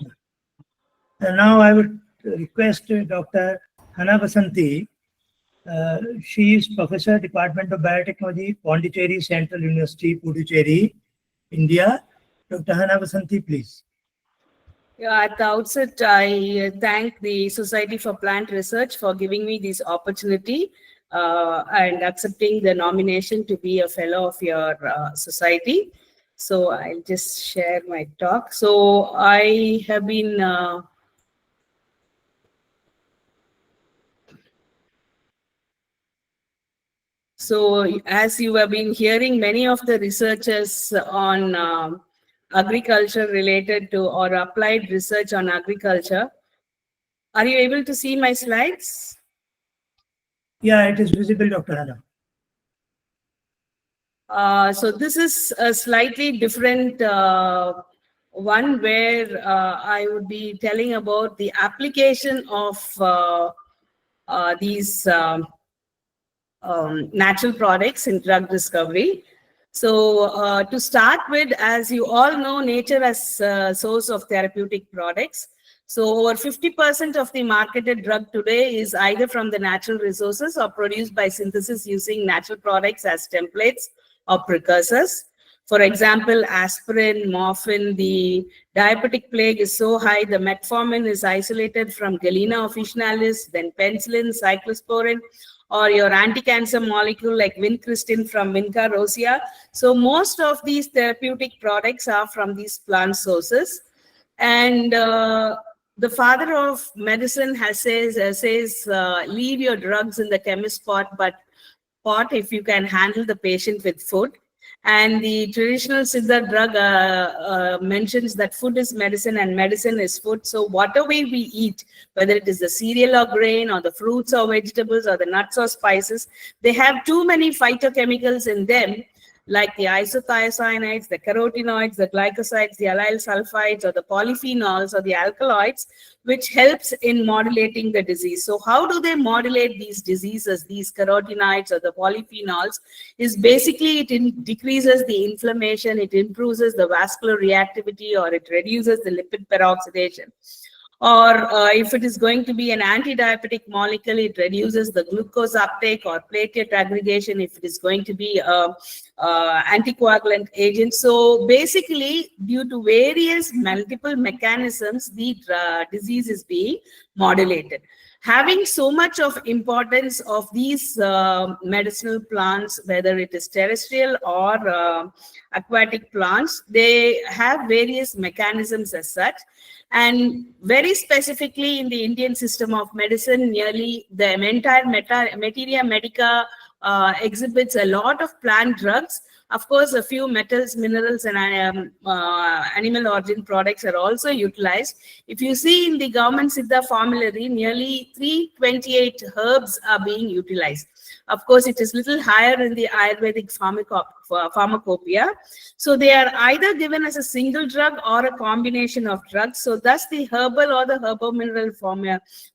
And now I would request Dr. Hana Basanti. She is Professor, Department of Biotechnology, Pondicherry Central University, Puducherry, India. Dr. Hana Basanti, please. Yeah, at the outset, I thank the Society for Plant Research for giving me this opportunity and accepting the nomination to be a fellow of your society. So I'll just share my talk. So I have been so as you have been hearing, many of the researchers on agriculture related to or applied research on agriculture. Are you able to see my slides? Yeah, it is visible, Dr. Hana. So this is a slightly different one where I would be telling about the application of these natural products in drug discovery. So to start with, as you all know, nature as a source of therapeutic products. So over 50% of the marketed drug today is either from the natural resources or produced by synthesis using natural products as templates or precursors. For example, aspirin, morphine, the diabetic plague is so high, the metformin is isolated from Galena officinalis, then penicillin, cyclosporin, or your anti-cancer molecule like vincristine from Vinca rosea. So most of these therapeutic products are from these plant sources. And the father of medicine says leave your drugs in the chemist pot if you can handle the patient with food. And the traditional Siddha drug mentions that food is medicine and medicine is food. So whatever we eat, whether it is the cereal or grain or the fruits or vegetables or the nuts or spices, they have too many phytochemicals in them, like the isothiocyanates, the carotenoids, the glycosides, the allyl sulfides, or the polyphenols, or the alkaloids, which helps in modulating the disease. So how do they modulate these diseases, these carotenoids or the polyphenols? Is basically it decreases the inflammation, it improves the vascular reactivity, or it reduces the lipid peroxidation. Or if it is going to be an anti-diabetic molecule, it reduces the glucose uptake or platelet aggregation if it is going to be a anticoagulant agent. So basically, due to various multiple mechanisms, the disease is being modulated. Having so much of importance of these medicinal plants, whether it is terrestrial or aquatic plants, they have various mechanisms as such. And very specifically in the Indian system of medicine, nearly the entire materia medica exhibits a lot of plant drugs. Of course, a few metals, minerals, and animal origin products are also utilized. If you see in the government Siddha formulary, nearly 328 herbs are being utilized. Of course, it is little higher in the Ayurvedic pharmacopoeia. So they are either given as a single drug or a combination of drugs. So thus the herbal or the herbo-mineral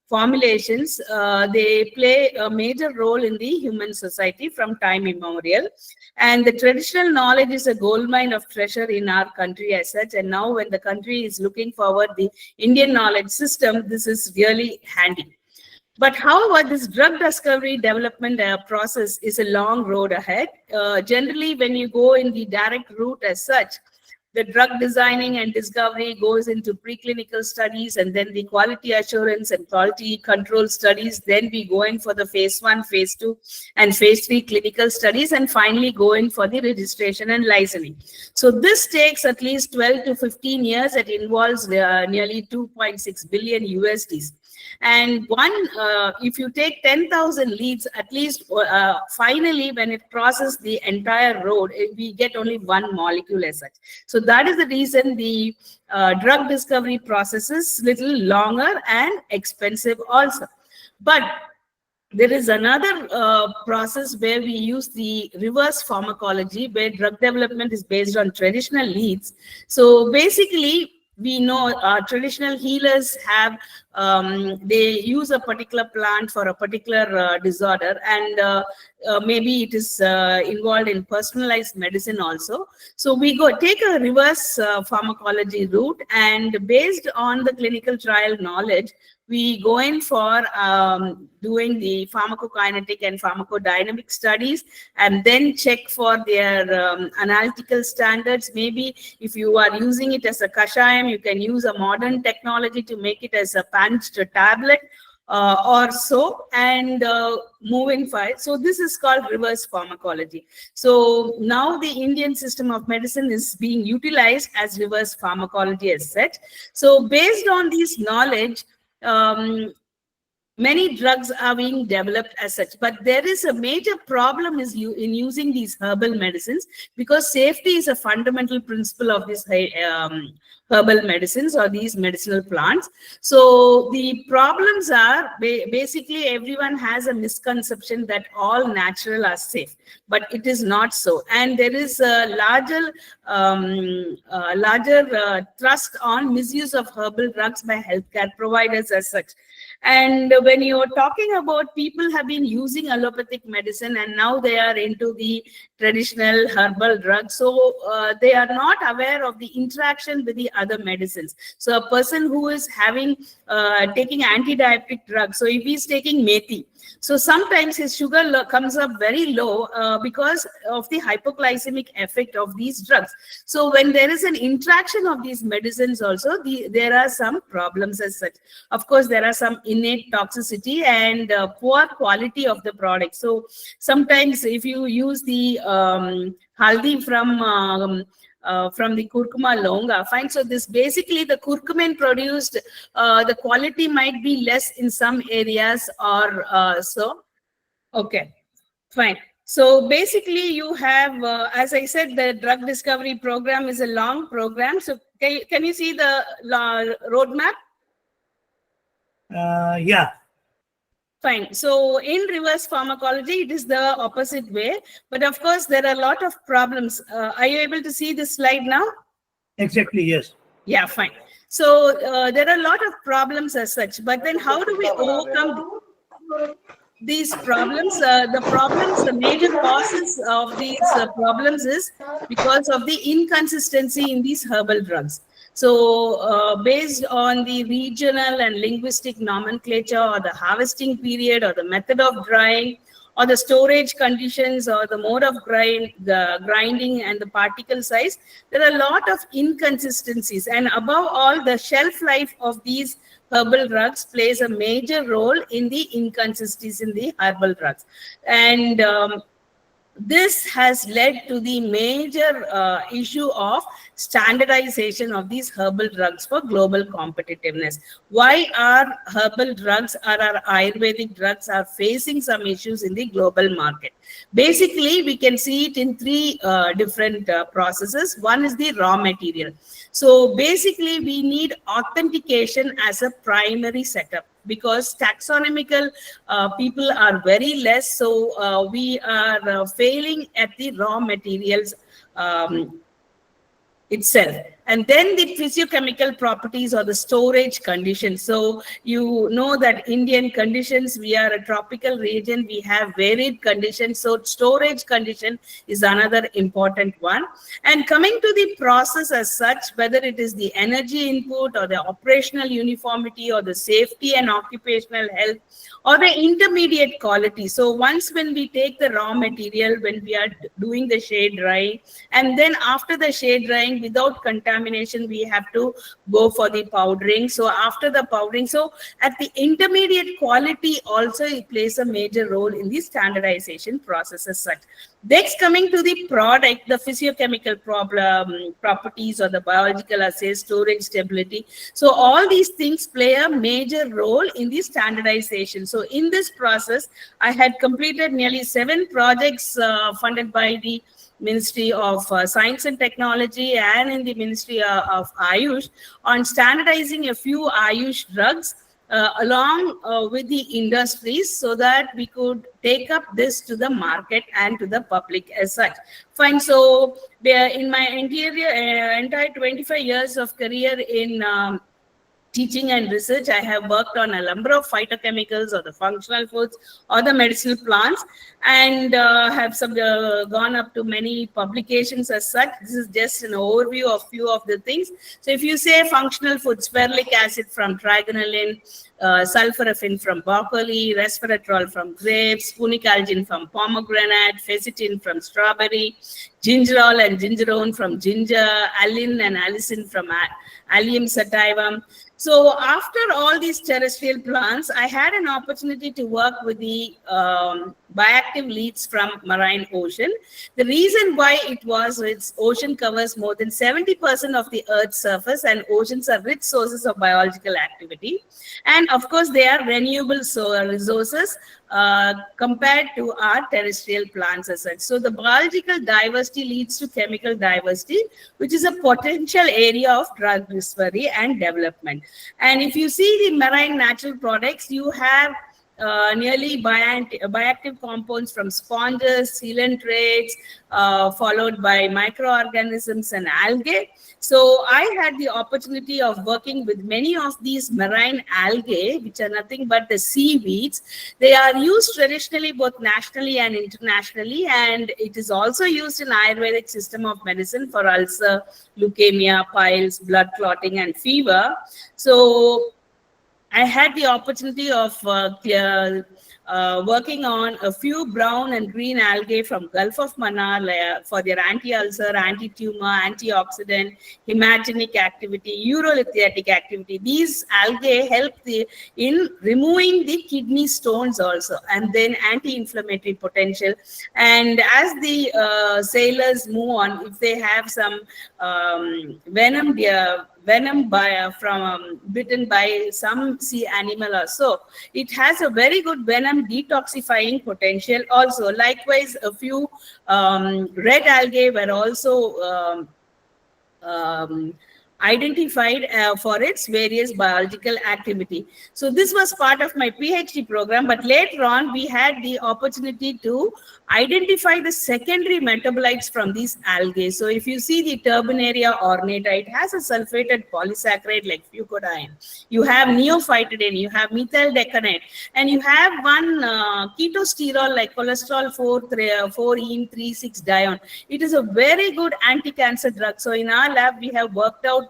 formulations, they play a major role in the human society from time immemorial. And the traditional knowledge is a goldmine of treasure in our country as such. And now when the country is looking forward the Indian knowledge system, this is really handy. But however, this drug discovery development process is a long road ahead. Generally, when you go in the direct route as such, the drug designing and discovery goes into preclinical studies, and then the quality assurance and quality control studies. Then we go in for the phase 1, phase 2, and phase 3 clinical studies, and finally go in for the registration and licensing. So this takes at least 12 to 15 years. It involves nearly 2.6 billion USDs. And if you take 10,000 leads, at least finally, when it crosses the entire road, we get only one molecule as such. So that is the reason the drug discovery process is little longer and expensive also. But there is another process where we use the reverse pharmacology, where drug development is based on traditional leads. So basically, we know traditional healers have, they use a particular plant for a particular disorder, and maybe it is involved in personalized medicine also. So we go take a reverse pharmacology route, and based on the clinical trial knowledge, we go in for doing the pharmacokinetic and pharmacodynamic studies, and then check for their analytical standards. Maybe if you are using it as a kashayam, you can use a modern technology to make it as a punched tablet or so, and moving forward. So this is called reverse pharmacology. So now the Indian system of medicine is being utilized as reverse pharmacology as such. So based on this knowledge, many drugs are being developed as such, but there is a major problem in using these herbal medicines, because safety is a fundamental principle of these herbal medicines or these medicinal plants. So the problems are basically everyone has a misconception that all natural are safe, but it is not so. And there is a larger trust on misuse of herbal drugs by healthcare providers as such. And when you're talking about people have been using allopathic medicine and now they are into the traditional herbal drugs, so they are not aware of the interaction with the other medicines. So a person who is having taking anti-diabetic drugs, so if he's taking methi, so sometimes his sugar comes up very low because of the hypoglycemic effect of these drugs. So when there is an interaction of these medicines also, there are some problems as such. Of course, there are some innate toxicity and poor quality of the product. So sometimes if you use the haldi from the curcuma longa, fine. So this basically the curcumin produced, the quality might be less in some areas or so. Okay, fine. So basically you have, as I said, the drug discovery program is a long program. So can you see the roadmap? Yeah. Fine. So in reverse pharmacology, it is the opposite way. But of course, there are a lot of problems. Are you able to see this slide now? Exactly, yes. Yeah, fine. So there are a lot of problems as such. But then how do we overcome these problems? The major causes of these problems is because of the inconsistency in these herbal drugs. So based on the regional and linguistic nomenclature, or the harvesting period, or the method of drying, or the storage conditions, or the mode of grinding and the particle size, there are a lot of inconsistencies. And above all, the shelf life of these herbal drugs plays a major role in the inconsistencies in the herbal drugs. And this has led to the major issue of standardization of these herbal drugs for global competitiveness. Why our herbal drugs or our Ayurvedic drugs are facing some issues in the global market? Basically, we can see it in three different processes. One is the raw material. So basically, we need authentication as a primary setup, because taxonomical people are very less. So we are failing at the raw materials itself. And then the physiochemical properties or the storage conditions. So you know that Indian conditions, we are a tropical region, we have varied conditions. So storage condition is another important one. And coming to the process as such, whether it is the energy input or the operational uniformity or the safety and occupational health or the intermediate quality. So once when we take the raw material, when we are doing the shade drying, and then after the shade drying without contamination, we have to go for the powdering. So after the powdering, so at the intermediate quality also it plays a major role in the standardization process as such. Next, coming to the product, the physiochemical properties or the biological assays, storage stability. So all these things play a major role in the standardization. So in this process, I had completed nearly 7 projects funded by the Ministry of Science and Technology and in the Ministry of Ayush on standardizing a few Ayush drugs along with the industries so that we could take up this to the market and to the public as such. Fine. So in my entire 25 years of career in teaching and research, I have worked on a number of phytochemicals or the functional foods or the medicinal plants, and have gone up to many publications as such. This is just an overview of few of the things. So if you say functional foods, ferulic acid from trigonelline, sulforaphane from broccoli, resveratrol from grapes, punicalgin from pomegranate, fecitin from strawberry, gingerol and gingerone from ginger, allicin and allicin from Allium sativum. So after all these terrestrial plants, I had an opportunity to work with the bioactive leads from marine ocean. The reason why it was its ocean covers more than 70% of the Earth's surface, and oceans are rich sources of biological activity. And of course, they are renewable resources compared to our terrestrial plants as such. So the biological diversity leads to chemical diversity, which is a potential area of drug discovery and development. And if you see the marine natural products, you have nearly bioactive compounds from sponges, coelanthrates, followed by microorganisms and algae. So I had the opportunity of working with many of these marine algae, which are nothing but the seaweeds. They are used traditionally both nationally and internationally, and it is also used in Ayurvedic system of medicine for ulcer, leukemia, piles, blood clotting, and fever. So I had the opportunity of working on a few brown and green algae from Gulf of Mannar for their anti-ulcer, anti-tumor, antioxidant, hematinic activity, urolithiatic activity. These algae help in removing the kidney stones also, and then anti-inflammatory potential. And as the sailors move on, if they have some venom bitten by some sea animal or so, it has a very good venom detoxifying potential also. Likewise, a few red algae were also identified for its various biological activity. So this was part of my PhD program, but later on we had the opportunity to identify the secondary metabolites from these algae. So if you see the Turbonaria ornata, it has a sulfated polysaccharide like fucodiene. You have neophytidine, you have methyl decanate, and you have one ketosterol like cholesterol 4-ene-3,6-dione. It is a very good anti-cancer drug. So in our lab, we have worked out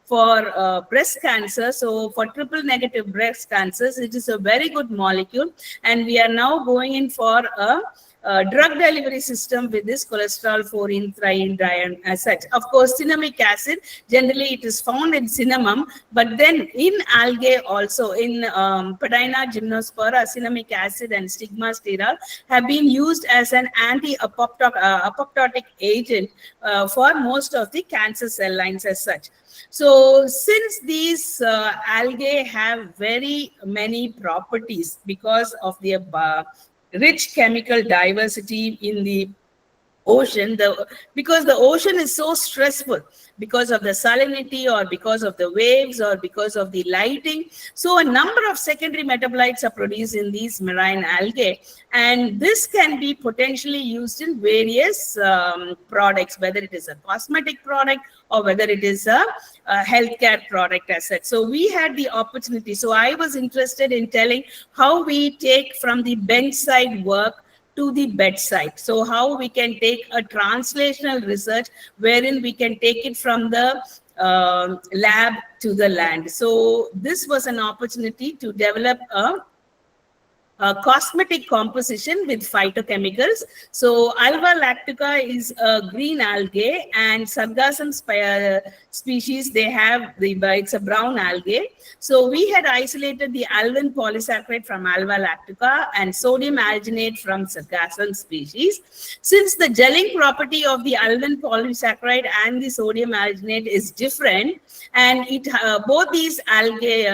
for breast cancer. So for triple negative breast cancers, it is a very good molecule, and we are now going in for a drug delivery system with this cholesterol 4-ene-3,6-dione as such. Of course, cinnamic acid, generally it is found in cinnamon, but then in algae also, in Padina gymnospora, cinnamic acid and stigmasterol have been used as an anti-apoptotic agent for most of the cancer cell lines as such. So since these algae have very many properties because of their rich chemical diversity in the ocean, because the ocean is so stressful because of the salinity or because of the waves or because of the lighting. So a number of secondary metabolites are produced in these marine algae, and this can be potentially used in various products, whether it is a cosmetic product or whether it is a healthcare product as such. So we had the opportunity. So I was interested in telling how we take from the bench side work to the bedside. So how we can take a translational research wherein we can take it from the lab to the land. So this was an opportunity to develop a cosmetic composition with phytochemicals. So Alva lactica is a green algae, and Sargassum species, they have it's a brown algae. So we had isolated the alvin polysaccharide from Alva lactica and sodium alginate from Sargassum species. Since the gelling property of the alvin polysaccharide and the sodium alginate is different, and it both these algae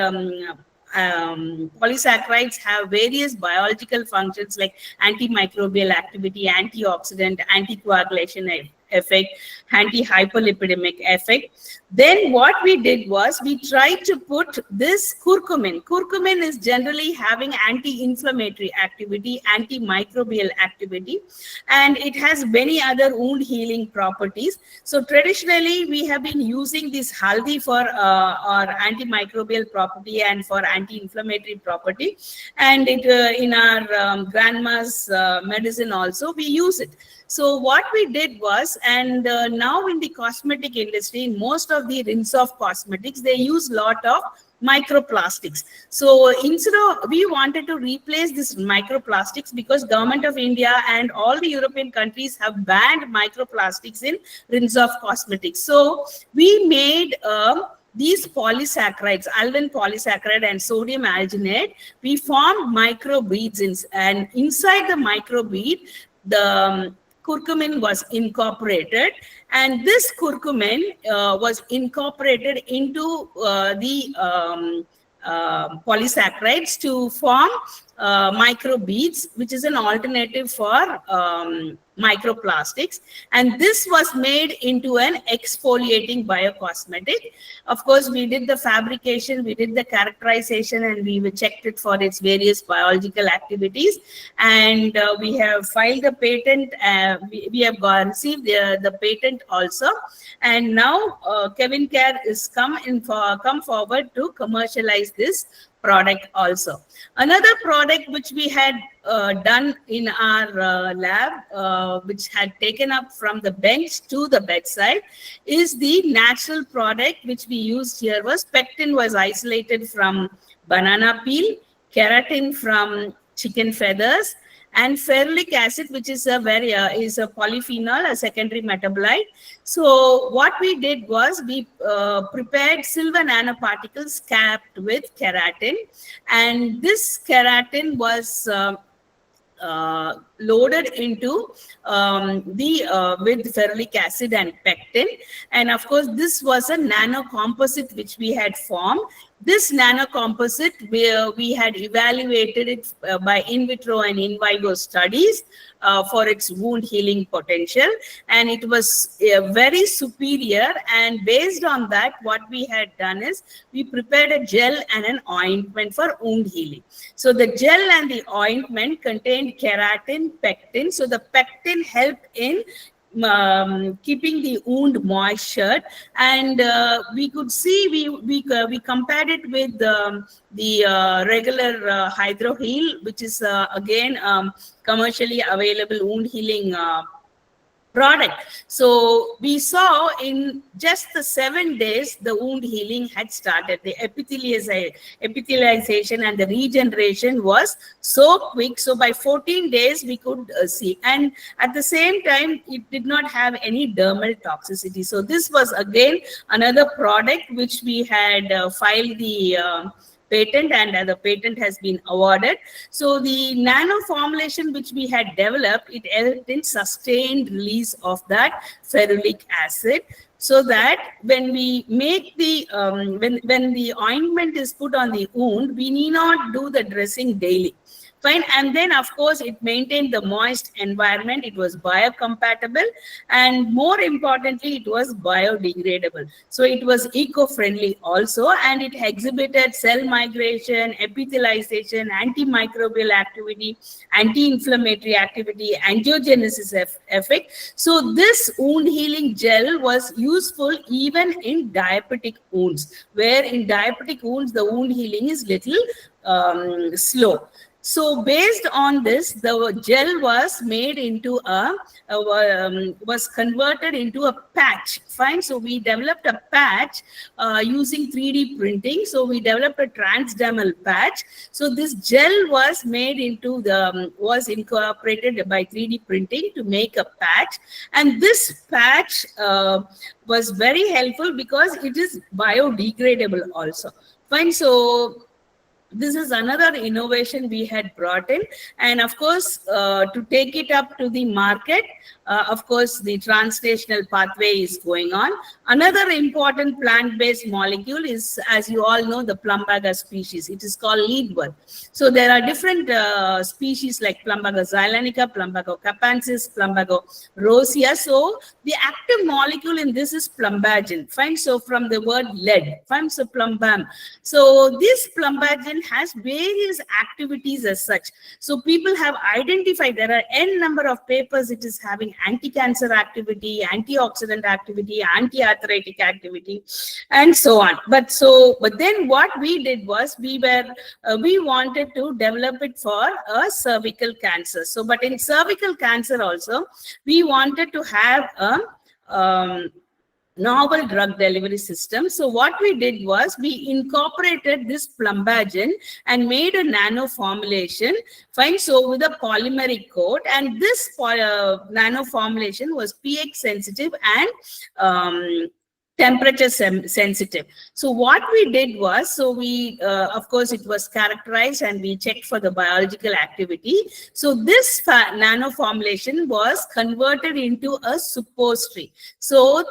polysaccharides have various biological functions like antimicrobial activity, antioxidant, anticoagulation effect, anti-hyperlipidemic effect. Then what we did was we tried to put this curcumin. Curcumin is generally having anti-inflammatory activity, antimicrobial activity, and it has many other wound healing properties. So traditionally, we have been using this haldi for our antimicrobial property and for anti-inflammatory property. And it, in our grandma's medicine also, we use it. So what we did was, and now in the cosmetic industry, in most of the rinse-off cosmetics, they use a lot of microplastics. So instead of, we wanted to replace this microplastics because Government of India and all the European countries have banned microplastics in rinse-off cosmetics. So we made these polysaccharides, alvin polysaccharide and sodium alginate, we formed microbeads and inside the microbead, the curcumin was incorporated, and this curcumin was incorporated into the polysaccharides to form microbeads, which is an alternative for microplastics. And this was made into an exfoliating biocosmetic. Of course, we did the fabrication, we did the characterization, and we checked it for its various biological activities. And we have filed the patent. We have received the patent also. And now Kevin Care is come forward to commercialize this product also. Another product which we had done in our lab, which had taken up from the bench to the bedside, is the natural product which we used here was pectin was isolated from banana peel, keratin from chicken feathers, and ferulic acid, which is a is a polyphenol, a secondary metabolite. So what we did was we prepared silver nanoparticles capped with keratin, and this keratin was loaded into with ferulic acid and pectin. And of course, this was a nano composite which we had formed. This nano composite, we had evaluated it by in vitro and in vivo studies for its wound healing potential, and it was very superior. And based on that, what we had done is we prepared a gel and an ointment for wound healing. So the gel and the ointment contained keratin, pectin. So the pectin helped in keeping the wound moisture, and we could see we compared it with the regular hydroheal, which is again commercially available wound healing product. So we saw in just the 7 days, the wound healing had started. The epithelialization and the regeneration was so quick. So by 14 days, we could see. And at the same time, it did not have any dermal toxicity. So this was again another product which we had filed the patent, and the patent has been awarded. So the nano formulation which we had developed, it helped in sustained release of that ferulic acid, so that when we make the when the ointment is put on the wound, we need not do the dressing daily. Fine. And then of course it maintained the moist environment, it was biocompatible, and more importantly it was biodegradable. So it was eco-friendly also, and it exhibited cell migration, epithelialization, antimicrobial activity, anti-inflammatory activity, angiogenesis effect. So this wound healing gel was useful even in diabetic wounds, where in diabetic wounds the wound healing is little slow. So based on this, the gel was made into was converted into a patch. Fine. So we developed a patch using 3D printing. So we developed a transdermal patch. So this gel was made into was incorporated by 3D printing to make a patch. And this patch was very helpful because it is biodegradable also. Fine. So This is another innovation we had brought in. And of course, to take it up to the market, of course, the translational pathway is going on. Another important plant-based molecule is, as you all know, the Plumbago species. It is called leadworm. So there are different species like Plumbago xylonica, Plumbago capensis, Plumbago rosea. So the active molecule in this is plumbagin. Fine. So from the word lead, fine. So plumbam. So this plumbagin has various activities as such. So people have identified there are n number of papers. It is having anti-cancer activity, antioxidant activity, anti-arthritic activity, and so on. But then what we did was we wanted to develop it for a cervical cancer. So, but in cervical cancer also, we wanted to have a novel drug delivery system. So what we did was we incorporated this plumbagin and made a nano formulation, fine, so with a polymeric coat, and this nano formulation was pH sensitive and temperature sensitive. So what we did was, so we, of course, it was characterized and we checked for the biological activity. So this nano formulation was converted into a suppository. So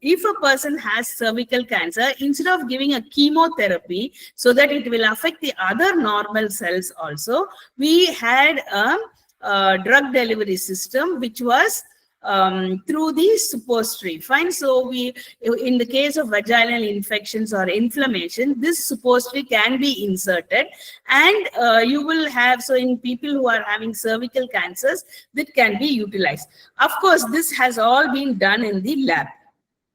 if a person has cervical cancer, instead of giving a chemotherapy so that it will affect the other normal cells also, we had a drug delivery system which was through the suppository. Fine. So in the case of vaginal infections or inflammation, this suppository can be inserted, and you will have, so in people who are having cervical cancers, that can be utilized. Of course, this has all been done in the lab.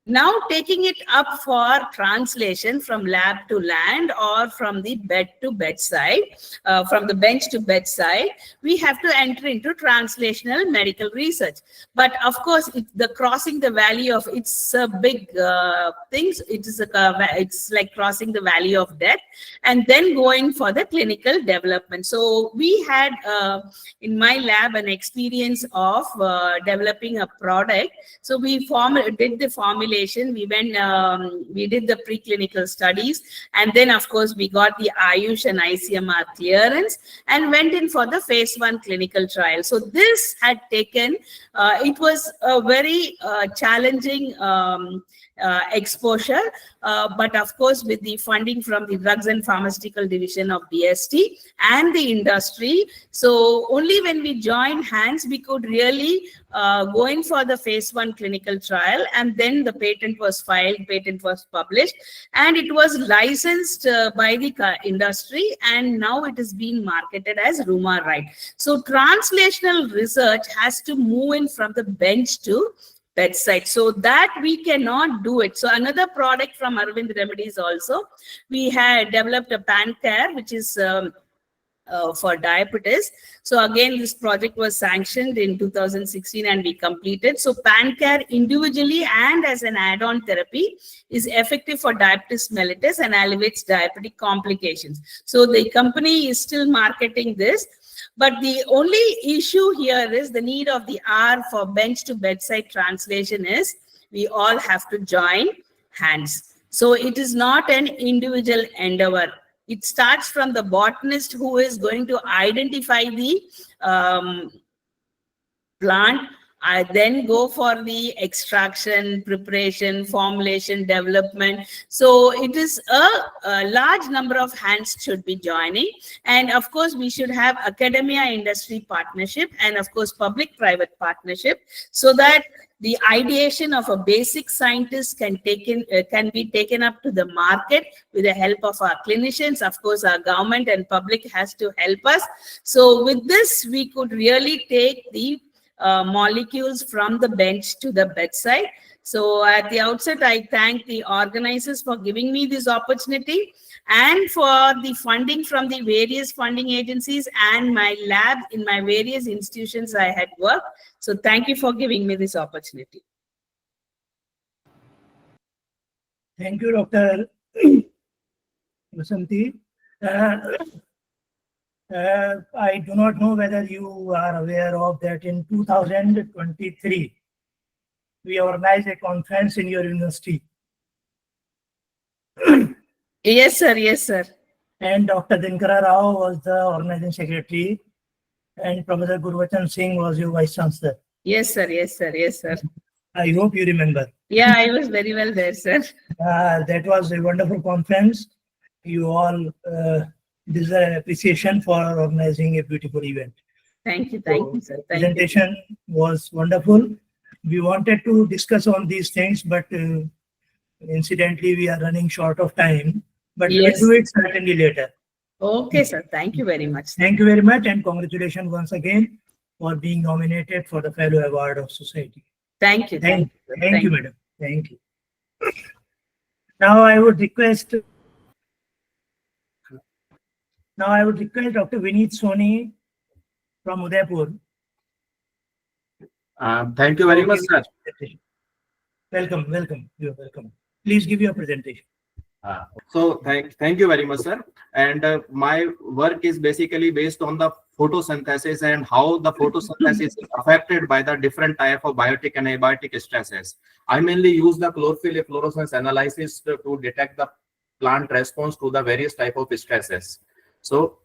Now taking it up for translation from lab to land or from the bed to bedside, from the bench to bedside, we have to enter into translational medical research. But of course, the crossing the valley of, it's a big things. It's like crossing the valley of death and then going for the clinical development. So we had in my lab an experience of developing a product. So we did the formulation. We went, we did the preclinical studies, and then of course we got the Ayush and ICMR clearance and went in for the phase 1 clinical trial. So this had taken, it was a very challenging exposure, but of course with the funding from the Drugs and Pharmaceutical Division of BST and the industry. So only when we joined hands, we could really go in for the phase 1 clinical trial, and then the patent was filed, patent was published, and it was licensed by the industry, and now it is being marketed as Rumaride. So translational research has to move in from the bench to bedside, so that we cannot do it. So another product from Arvind Remedies also, we had developed a Pancare, which is for diabetes. So again, this project was sanctioned in 2016 and we completed. So Pancare individually and as an add-on therapy is effective for diabetes mellitus and alleviates diabetic complications. So the company is still marketing this. But the only issue here is the need of the R for bench to bedside translation is we all have to join hands. So it is not an individual endeavor. It starts from the botanist who is going to identify the plant. I then go for the extraction, preparation, formulation, development. So it is a large number of hands should be joining. And of course, we should have academia industry partnership and of course, public-private partnership so that the ideation of a basic scientist can be taken up to the market with the help of our clinicians. Of course, our government and public has to help us. So with this, we could really take the molecules from the bench to the bedside. So at the outset, I thank the organizers for giving me this opportunity and for the funding from the various funding agencies and my lab in my various institutions I had worked. So thank you for giving me this opportunity. Thank you, Dr. Vasanti. I do not know whether you are aware of that in 2023, we organized a conference in your university. Yes, sir. Yes, sir. and Dr. Dinkara Rao was the organizing secretary, and Professor Gurvachan Singh was your vice chancellor. Yes, sir. Yes, sir. Yes, sir. I hope you remember. Yeah, I was very well there, sir. That was a wonderful conference. You all deserve appreciation for organizing a beautiful event. Thank you, sir. Thank you. Presentation was wonderful. We wanted to discuss on these things, but incidentally, we are running short of time. But Yes. we'll do it certainly later. Okay, sir. Thank you very much. Thank you very much, and congratulations once again for being nominated for the Fellow Award of Society. Thank you. Thank sir. you, madam. Thank you. Now I would request Dr. Vineet Soni from Udaipur. Thank you very much, sir. Welcome. You're welcome. Please give your presentation. So thank you very much, sir. And my work is basically based on the photosynthesis and how the photosynthesis is affected by the different type of biotic and abiotic stresses. I mainly use the chlorophyll efflorescence analysis to detect the plant response to the various type of stresses. So,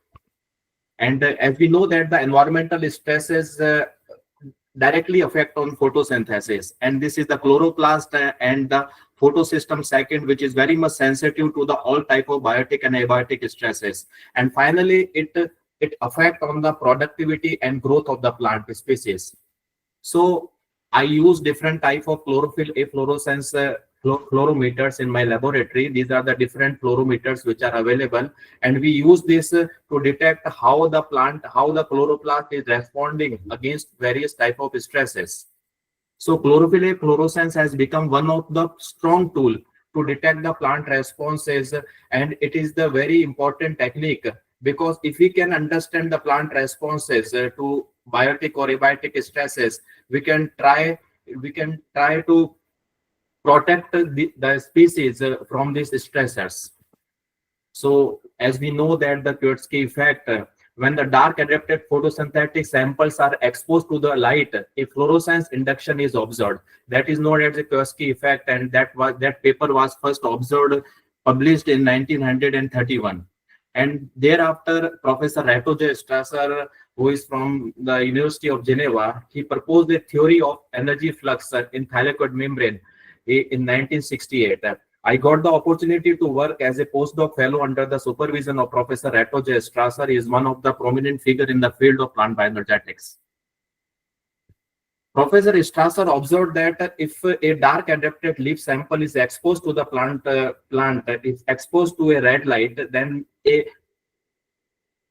and as we know that the environmental stresses directly affect on photosynthesis, and this is the chloroplast and the photosystem second, which is very much sensitive to the all type of biotic and abiotic stresses. And finally, it affect on the productivity and growth of the plant species. So I use different type of chlorophyll efflorescence fluorometers in my laboratory. These are the different fluorometers which are available, and we use this to detect how the chloroplast is responding against various type of stresses. So chlorophyll efflorescence has become one of the strong tool to detect the plant responses, and it is the very important technique, because if we can understand the plant responses to biotic or abiotic stresses, we can try to protect the species from these stressors. So as we know that the Kurzgesky effect, when the dark adapted photosynthetic samples are exposed to the light, a fluorescence induction is observed. That is known as the Kurzgesky effect, and that paper was first observed, published in 1931. And thereafter, Professor Ratoje Strasser, who is from the University of Geneva, he proposed a theory of energy flux in thylakoid membrane in 1968. I got the opportunity to work as a postdoc fellow under the supervision of Professor Ratoje Strasser. He is one of the prominent figure in the field of plant bioenergetics. Professor Strasser observed that if a dark adapted leaf sample is exposed to the plant is exposed to a red light, then a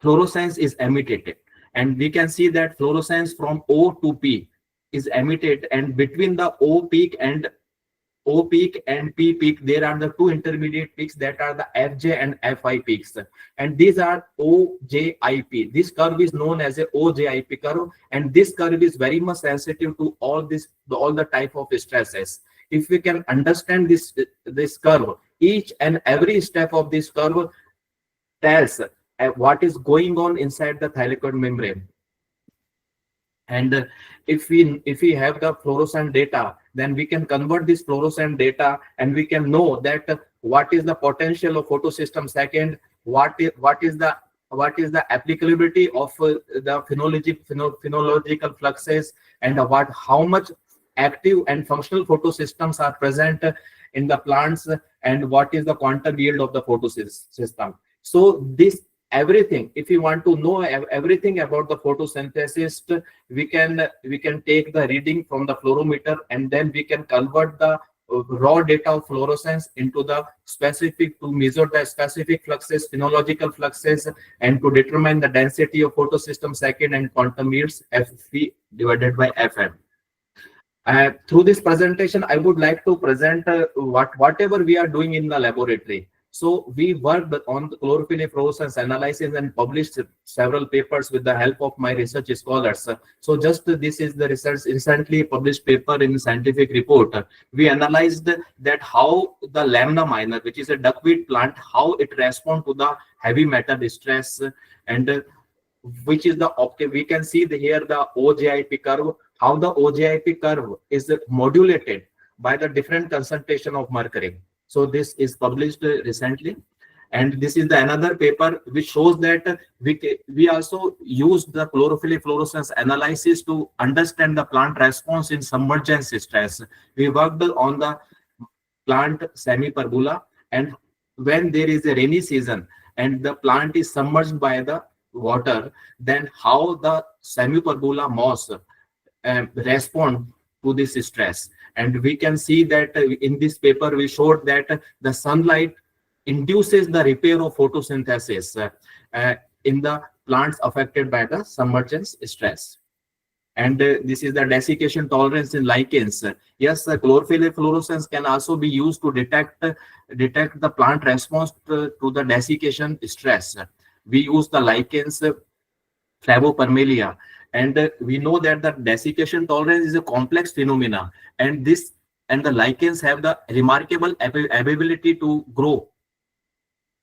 fluorescence is emitted, and we can see that fluorescence from O to P is emitted, and between the O peak and P peak, there are the two intermediate peaks that are the Fj and Fi peaks, and these are OJIP. This curve is known as a OJIP curve, and this curve is very much sensitive to all the type of stresses. If we can understand this curve, each and every step of this curve tells what is going on inside the thylakoid membrane. And if we have the fluorescent data, then we can convert this fluorescent data, and we can know that what is the potential of photosystem second, what is the applicability of the phenological fluxes, and how much active and functional photosystems are present in the plants, and what is the quantum yield of the photosystem. So this everything, if you want to know everything about the photosynthesis, we can take the reading from the fluorometer, and then we can convert the raw data of fluorescence into the specific, to measure the specific fluxes, phenological fluxes, and to determine the density of photosystem second and quantum yields Fv divided by Fm. Through this presentation, I would like to present whatever we are doing in the laboratory. So we worked on the chlorophyll efflorescence analysis and published several papers with the help of my research scholars. So just this is the research recently published paper in scientific report. We analyzed that how the lamina minor, which is a duckweed plant, how it responds to the heavy metal stress, and which is the we can see here the OJIP curve, how the OJIP curve is modulated by the different concentration of mercury. So this is published recently. And this is the another paper which shows that we also used the chlorophyll fluorescence analysis to understand the plant response in submergence stress. We worked on the plant semi-pergola, and when there is a rainy season and the plant is submerged by the water, then how the semi-pergola moss respond to this stress. And we can see that in this paper we showed that the sunlight induces the repair of photosynthesis in the plants affected by the submergence stress. And this is the desiccation tolerance in lichens. Yes, chlorophyll fluorescence can also be used to detect the plant response to the desiccation stress. We use the lichens flavoparmelia, and we know that the desiccation tolerance is a complex phenomena, and the lichens have the remarkable ability to grow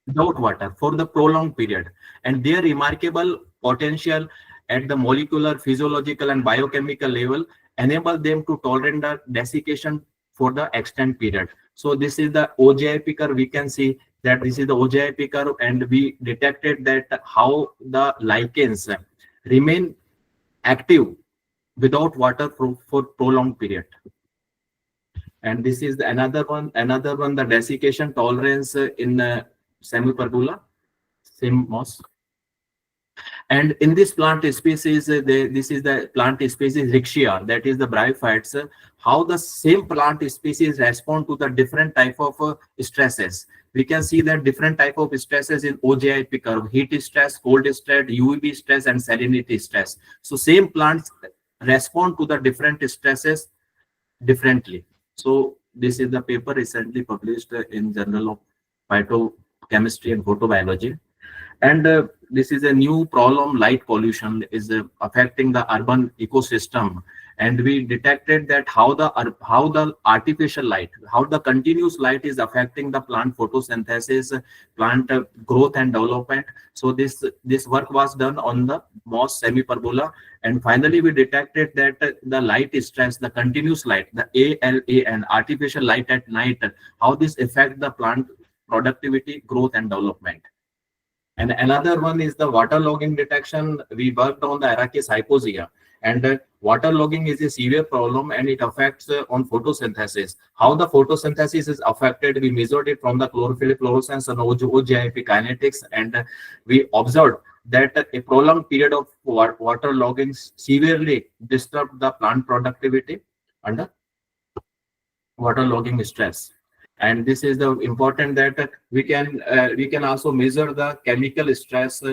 without water for the prolonged period, and their remarkable potential at the molecular, physiological, and biochemical level enable them to tolerate the desiccation for the extended period. So this is the OJIP curve. We can see that this is the OJIP curve, and we detected that how the lichens remain active without water for prolonged period. And this is another one, the desiccation tolerance in semi-pergola, same moss. And in this plant species, this is the plant species Rixia, that is the bryophytes, how the same plant species respond to the different type of stresses. We can see that different type of stresses in OJIP curve: heat stress, cold stress, UV stress, and salinity stress. So same plants respond to the different stresses differently. So this is the paper recently published in Journal of Phytochemistry and Photobiology. And this is a new problem: light pollution is affecting the urban ecosystem. And we detected that how the artificial light, how the continuous light is affecting the plant photosynthesis, plant growth and development. So this work was done on the moss semi-pergola, and finally we detected that the light stress, the continuous light, the ALA, and artificial light at night, how this affect the plant productivity, growth, and development. And another one is the waterlogging detection. We worked on the Arachis hypoxia, and waterlogging is a severe problem, and it affects on photosynthesis. How the photosynthesis is affected, we measured it from the chlorophyll fluorescence and OJIP kinetics, and we observed that a prolonged period of waterlogging severely disturbed the plant productivity under waterlogging stress. And this is the important that we can also measure the chemical stress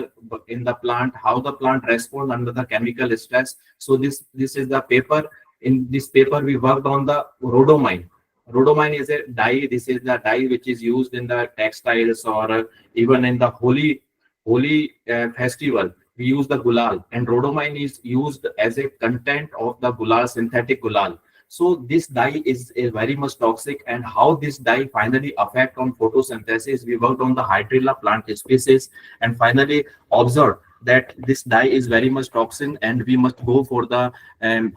in the plant, how the plant responds under the chemical stress. So this is the paper. In this paper we worked on the rhodomine. Rhodomine is a dye. This is the dye which is used in the textiles, or even in the holy festival. We use the gulal, and rhodomine is used as a content of the gulal, synthetic gulal. So this dye is very much toxic, and how this dye finally affect on photosynthesis. We worked on the Hydrilla plant species, and finally observed that this dye is very much toxic, and we must go for the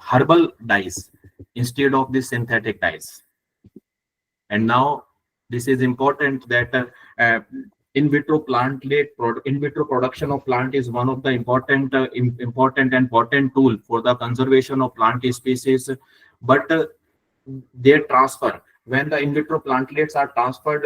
herbal dyes instead of the synthetic dyes. And now this is important that in vitro production of plant is one of the important and potent tool for the conservation of plant species. But their transfer, when the in vitro plantlets are transferred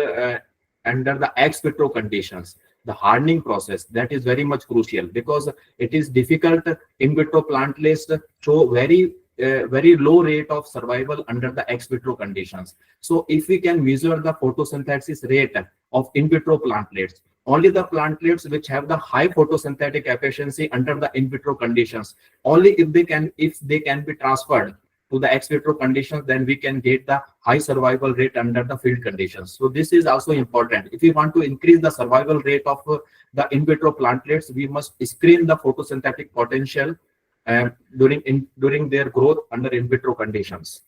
under the ex vitro conditions, the hardening process, that is very much crucial, because it is difficult. In vitro plantlets show very low rate of survival under the ex vitro conditions. So if we can measure the photosynthesis rate of in vitro plantlets, only the plantlets which have the high photosynthetic efficiency under the in vitro conditions, only if they can be transferred to the ex vitro conditions, then we can get the high survival rate under the field conditions. So this is also important. If we want to increase the survival rate of the in vitro plantlets, we must screen the photosynthetic potential during their growth under in vitro conditions.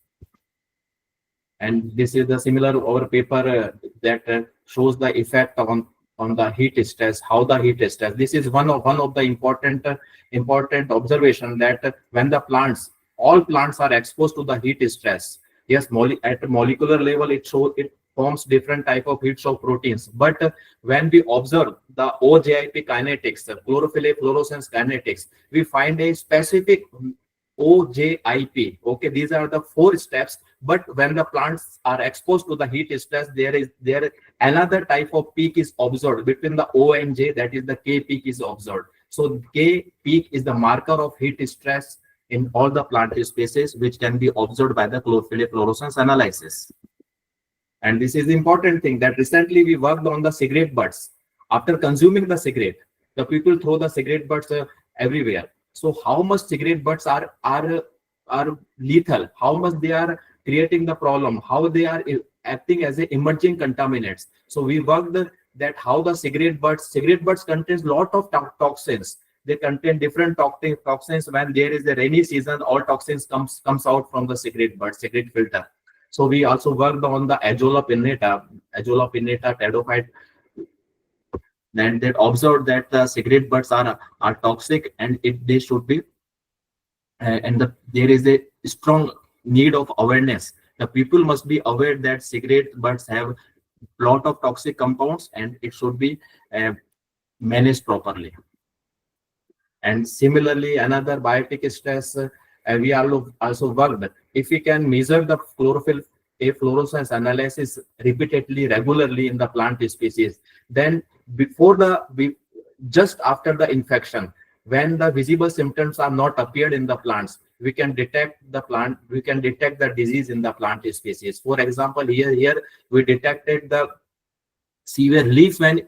And this is the similar our paper that shows the effect on the heat stress, how the heat stress. This is one of the important observation, that when the all plants are exposed to the heat stress, yes, at molecular level it forms different type of heat shock proteins. But when we observe the OJIP kinetics, the chlorophyll fluorescence kinetics, we find a specific OJIP. Okay, these are the 4 steps. But when the plants are exposed to the heat stress, there another type of peak is observed between the O and J. That is the K peak is observed. So K peak is the marker of heat stress in all the plant species, which can be observed by the chlorophyll fluorescence analysis. And this is the important thing that recently we worked on the cigarette butts. After consuming the cigarette, the people throw the cigarette butts everywhere. So how much cigarette butts are lethal? How much they are creating the problem? How they are acting as a emerging contaminants? So we worked that how the cigarette butts contains lot of toxins. They contain different toxins. When there is a rainy season, all toxins comes out from the cigarette butt, cigarette filter. So we also worked on the Azolla pinnata, pteridophyte. Then they observed that the cigarette butts are toxic, and they should be, there is a strong need of awareness. The people must be aware that cigarette butts have lot of toxic compounds, and it should be managed properly. And similarly, another biotic stress, we also worked. If we can measure the chlorophyll fluorescence analysis repeatedly, regularly in the plant species, then just after the infection, when the visible symptoms are not appeared in the plants, we can detect the disease in the plant species. For example, here we detected the severe leaf vein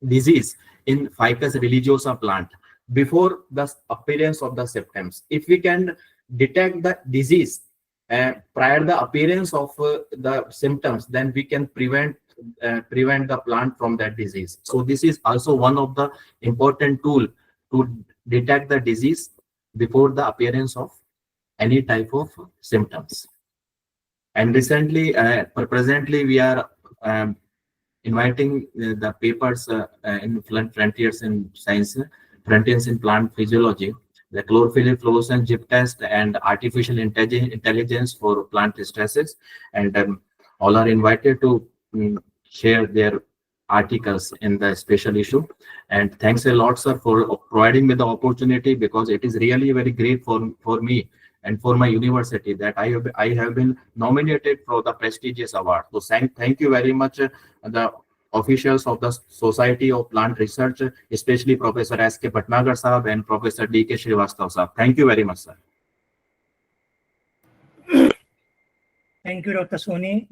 disease in Ficus religiosa plant before the appearance of the symptoms. If we can detect the disease prior the appearance of the symptoms, then we can prevent the plant from that disease. So this is also one of the important tool to detect the disease before the appearance of any type of symptoms. And recently, presently, we are inviting the papers in frontiers in science, frontiers in plant physiology, the chlorophyll fluorescence GIP test, and artificial intelligence for plant stresses. And all are invited to share their articles in the special issue. And thanks a lot, sir, for providing me the opportunity, because it is really very great for me and for my university that I have been nominated for the prestigious award. So thank you very much, the officials of the Society of Plant Research, especially Professor S.K. Bhatnagar Sahab and Professor D.K. Srivastav Sahab. Thank you very much, sir. Thank you, Dr. Soni,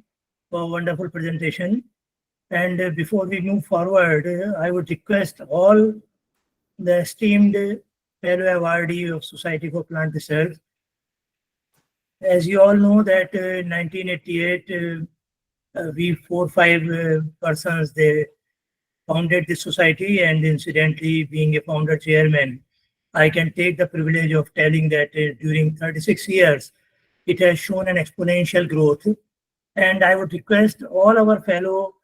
for a wonderful presentation. And before we move forward, I would request all the esteemed fellow awardee of Society for Plant Research. As you all know that in 1988, we 4-5 persons, they founded the society, and incidentally, being a founder chairman, I can take the privilege of telling that during 36 years, it has shown an exponential growth. And I would request all our fellow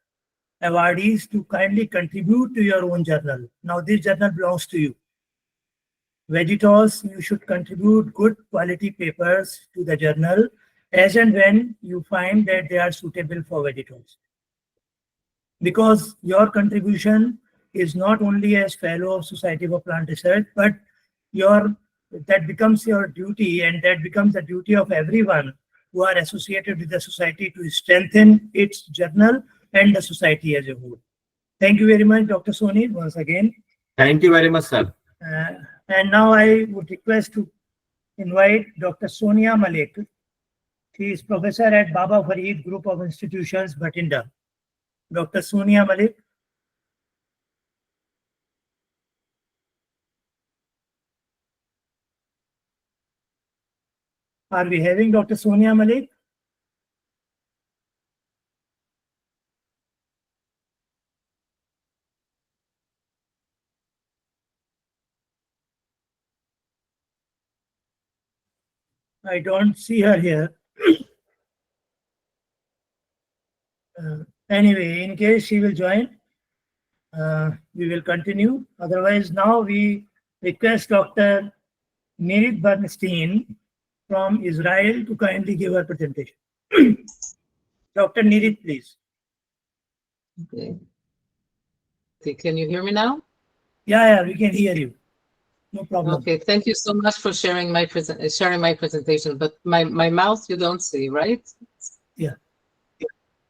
awardees to kindly contribute to your own journal. Now, this journal belongs to you. Vegetors, you should contribute good quality papers to the journal as and when you find that they are suitable for vegetors. Because your contribution is not only as fellow of Society for Plant Research, but that becomes your duty, and that becomes the duty of everyone who are associated with the society to strengthen its journal and the society as a whole. Thank you very much, Dr. Soni, once again. Thank you very much, sir. And now I would request to invite Dr. Sonia Malik. She is professor at Baba Farid Group of Institutions, Bhatinda. Dr. Sonia Malik. Are we having Dr. Sonia Malik? I don't see her here. Anyway, in case she will join, we will continue. Otherwise, now we request Dr. Nirit Bernstein from Israel to kindly give her presentation. Dr. Nirit, please. Okay. Can you hear me now? Yeah, we can hear you. No problem. Okay, thank you so much for sharing my presentation. But my mouth you don't see, right? Yeah.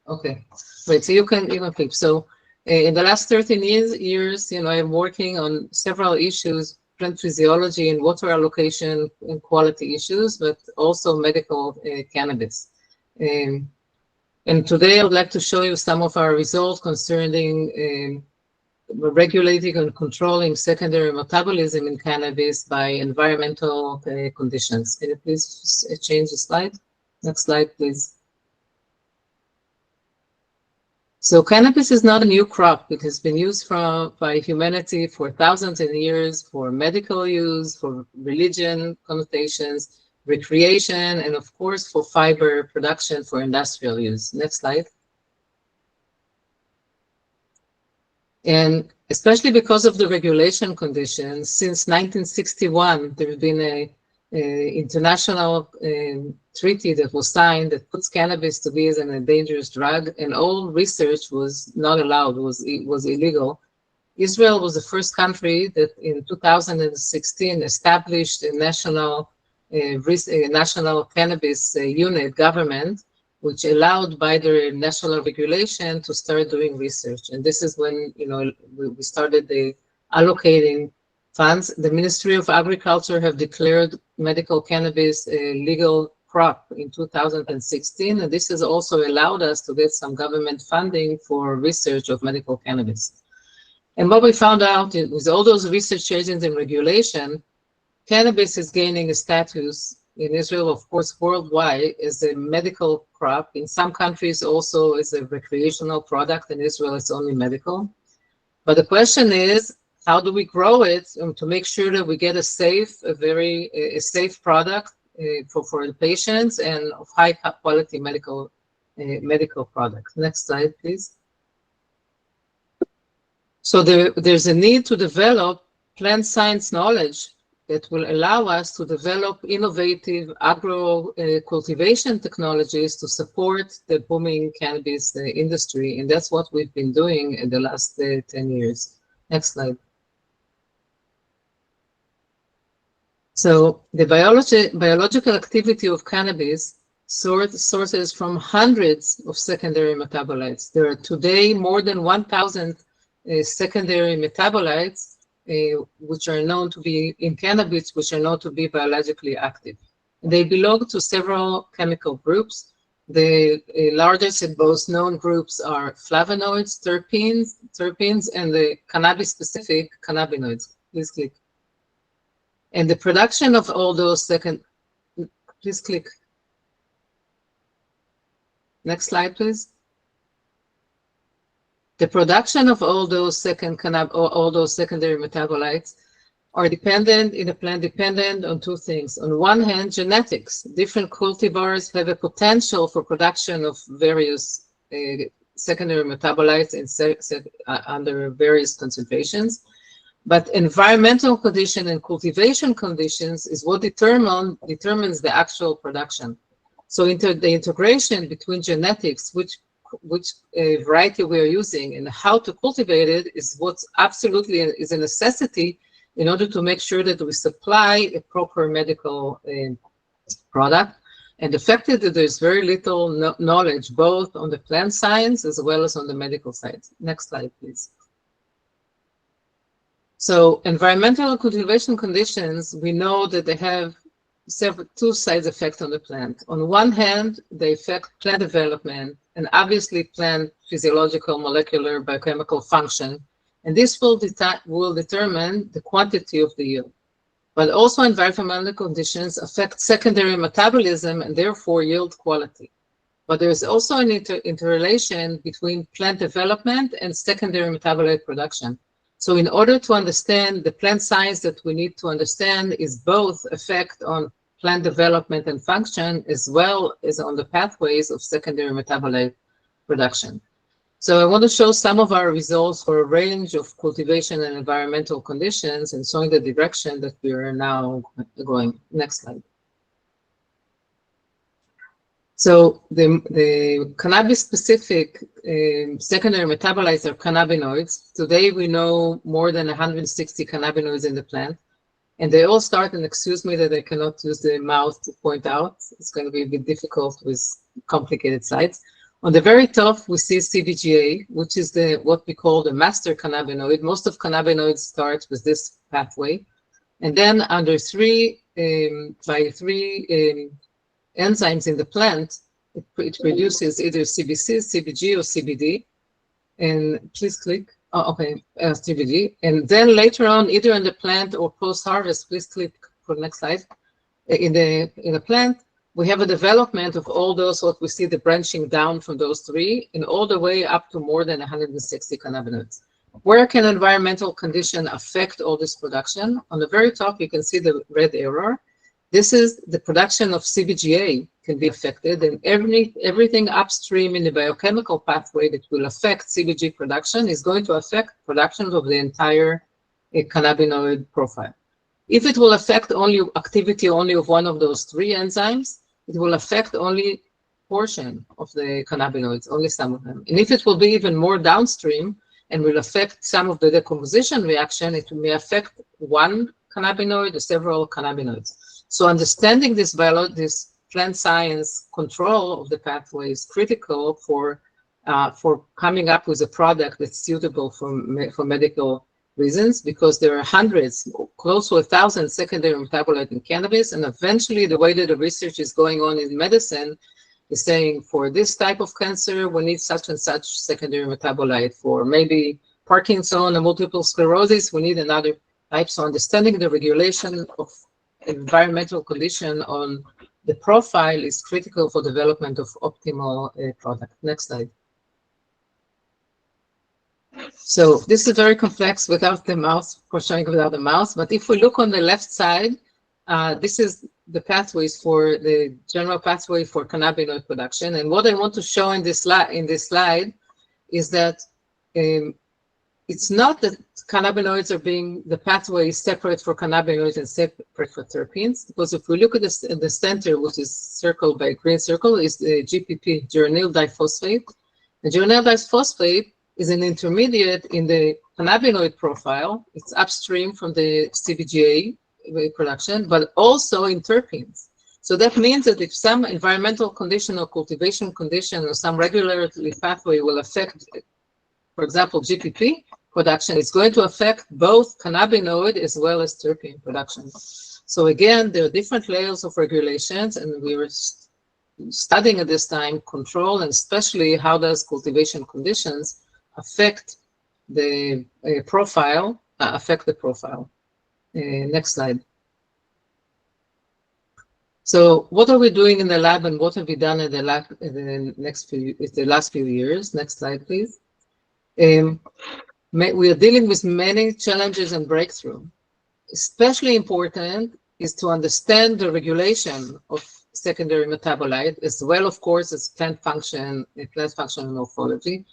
Okay, great. So you can click. So in the last 13 years, I'm working on several issues, plant physiology and water allocation and quality issues, but also medical cannabis. And today I would like to show you some of our results concerning regulating and controlling secondary metabolism in cannabis by environmental conditions. Can you please change the slide? Next slide, please. So cannabis is not a new crop. It has been used by humanity for thousands of years for medical use, for religion connotations, recreation, and of course for fiber production for industrial use. Next slide. And especially because of the regulation conditions, since 1961, there has been a international treaty that was signed that puts cannabis to be as an dangerous drug, and all research was not allowed, it was illegal. Israel was the first country that in 2016 established a national cannabis unit government, which allowed by the national regulation to start doing research. And this is when we started allocating funds. The Ministry of Agriculture have declared medical cannabis a legal crop in 2016, and this has also allowed us to get some government funding for research of medical cannabis. And what we found out with all those research changes and regulation, cannabis is gaining a status in Israel, of course, worldwide, as a medical crop. In some countries also as a recreational product. In Israel, it's only medical. But the question is, how do we grow it to make sure that we get a safe product for the patients and of high quality medical products? Next slide, please. So there's a need to develop plant science knowledge that will allow us to develop innovative agro cultivation technologies to support the booming cannabis industry. And that's what we've been doing in the last 10 years. Next slide. So the biological activity of cannabis sources from hundreds of secondary metabolites. There are today more than 1,000 secondary metabolites which are known to be in cannabis, which are known to be biologically active. They belong to several chemical groups. The largest and most known groups are flavonoids, terpenes, and the cannabis-specific cannabinoids. Please click. And the production of all those please click. Next slide, please. The production of all those secondary metabolites are dependent in a plant on two things. On one hand, genetics. Different cultivars have a potential for production of various secondary metabolites under various concentrations. But environmental condition and cultivation conditions is what determines the actual production. So the integration between genetics, which variety we are using and how to cultivate it is what's absolutely is a necessity in order to make sure that we supply a proper medical product. And the fact is that there's very little knowledge both on the plant science as well as on the medical side. Next slide, please. So environmental cultivation conditions, we know that they have two side effects on the plant. On one hand, they affect plant development and obviously plant physiological, molecular, biochemical function. And this will determine the quantity of the yield. But also environmental conditions affect secondary metabolism and therefore yield quality. But there's also an interrelation between plant development and secondary metabolite production. So in order to understand the plant science that we need to understand is both effect on plant development and function as well as on the pathways of secondary metabolite production. So I want to show some of our results for a range of cultivation and environmental conditions and showing the direction that we are now going. Next slide. So the cannabis-specific secondary metabolites are cannabinoids. Today we know more than 160 cannabinoids in the plant, and they all start, and excuse me that I cannot use the mouse to point out. It's going to be a bit difficult with complicated slides. On the very top, we see CBGA, which is what we call the master cannabinoid. Most of cannabinoids start with this pathway. And then under by three enzymes in the plant, it produces either CBC, CBG, or CBD. And please click. Oh, okay, CBD. And then later on, either in the plant or post-harvest, please click for the next slide. In the plant, we have a development of all those, what we see the branching down from those three, and all the way up to more than 160 cannabinoids. Where can environmental condition affect all this production? On the very top, you can see the red arrow. This is the production of CBGA can be affected, and everything upstream in the biochemical pathway that will affect CBG production is going to affect production of the entire cannabinoid profile. If it will affect activity only of one of those three enzymes, it will affect only portion of the cannabinoids, only some of them. And if it will be even more downstream and will affect some of the decomposition reaction, it may affect one cannabinoid or several cannabinoids. So understanding this plant science control of the pathway is critical for coming up with a product that's suitable for medical reasons, because there are hundreds, close to 1,000 secondary metabolites in cannabis, and eventually the way that the research is going on in medicine is saying for this type of cancer, we need such and such secondary metabolite. For maybe Parkinson and multiple sclerosis, we need another type. So understanding the regulation of environmental condition on the profile is critical for development of optimal product. Next slide. So this is very complex without the mouse, for showing without the mouse. But if we look on the left side, this is the pathways for the general pathway for cannabinoid production. And what I want to show in this slide is that it's not that cannabinoids are the pathway is separate for cannabinoids and separate for terpenes. Because if we look at this in the center, which is circled by a green circle, is the GPP, geranyl diphosphate. The geranyl diphosphate is an intermediate in the cannabinoid profile. It's upstream from the CBGA production, but also in terpenes. So that means that if some environmental condition or cultivation condition or some regulatory pathway will affect, for example, GPP production, it's going to affect both cannabinoid as well as terpene production. So again, there are different layers of regulations, and we were studying at this time control, and especially how does cultivation conditions affect the profile. Next slide. So what are we doing in the lab, and what have we done in the last few years? Next slide, please. We are dealing with many challenges and breakthrough. Especially important is to understand the regulation of secondary metabolite, as well, of course, as plant function and morphology.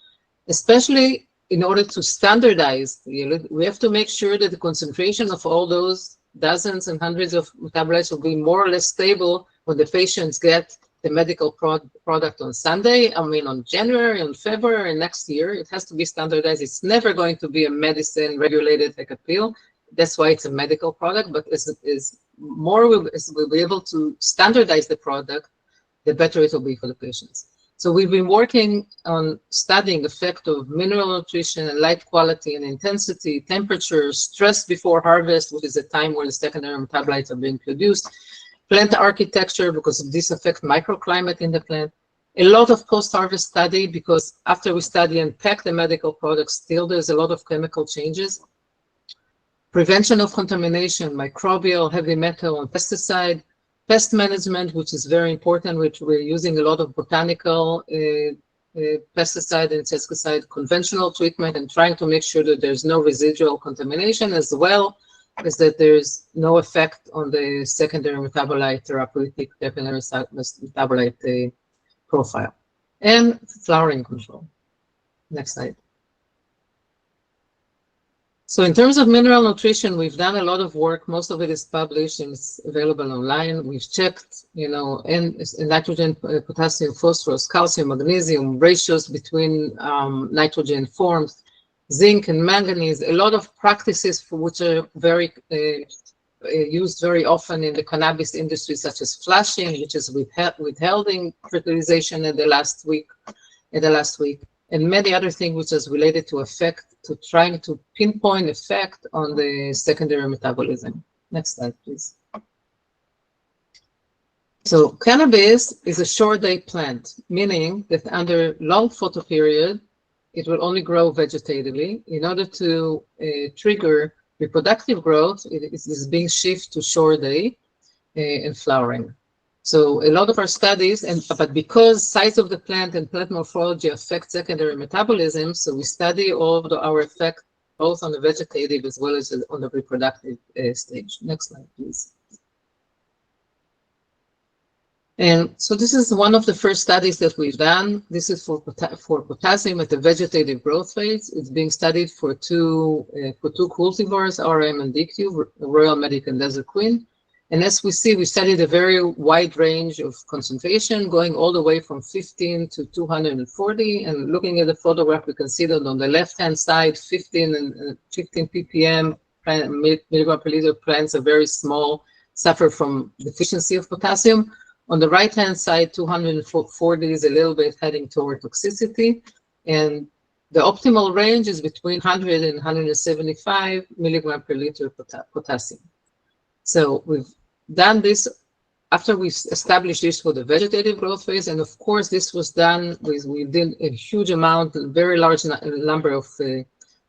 Especially in order to standardize, we have to make sure that the concentration of all those dozens and hundreds of metabolites will be more or less stable when the patients get the medical product on Sunday, on January, on February, next year. It has to be standardized. It's never going to be a medicine regulated like a pill. That's why it's a medical product, but as we'll be able to standardize the product, the better it will be for the patients. So we've been working on studying the effect of mineral nutrition and light quality and intensity, temperature, stress before harvest, which is a time where the secondary metabolites are being produced, plant architecture, because this affects microclimate in the plant, a lot of post-harvest study, because after we study and pack the medical products, still there's a lot of chemical changes, prevention of contamination, microbial, heavy metal, and pesticide, pest management, which is very important, which we're using a lot of botanical pesticide and insecticide, conventional treatment, and trying to make sure that there's no residual contamination, as well as that there's no effect on the secondary metabolite, therapeutic metabolite profile, and flowering control. Next slide. So in terms of mineral nutrition, we've done a lot of work. Most of it is published and it's available online. We've checked, and nitrogen, potassium, phosphorus, calcium, magnesium, ratios between nitrogen forms, zinc and manganese, a lot of practices for which are very used very often in the cannabis industry, such as flashing, which is withholding fertilization in the last week, and many other things which is related to trying to pinpoint effect on the secondary metabolism. Next slide, please. So cannabis is a short day plant, meaning that under long photoperiod, it will only grow vegetatively. In order to trigger reproductive growth, it is being shifted to short day and flowering. So a lot of our studies, but because size of the plant and plant morphology affect secondary metabolism, so we study all of our effect both on the vegetative as well as on the reproductive stage. Next slide, please. And so this is one of the first studies that we've done. This is for potassium at the vegetative growth phase. It's being studied for two cultivars, RM and DQ, Royal Medic and Desert Queen. And as we see, we studied a very wide range of concentration, going all the way from 15 to 240. And looking at the photograph, we can see that on the left-hand side, 15 ppm milligram per liter plants are very small, suffer from deficiency of potassium. On the right-hand side, 240 is a little bit heading toward toxicity. And the optimal range is between 100 and 175 milligram per liter potassium. So we've done this after we established this for the vegetative growth phase. And of course, this was done we did a huge amount, a very large number of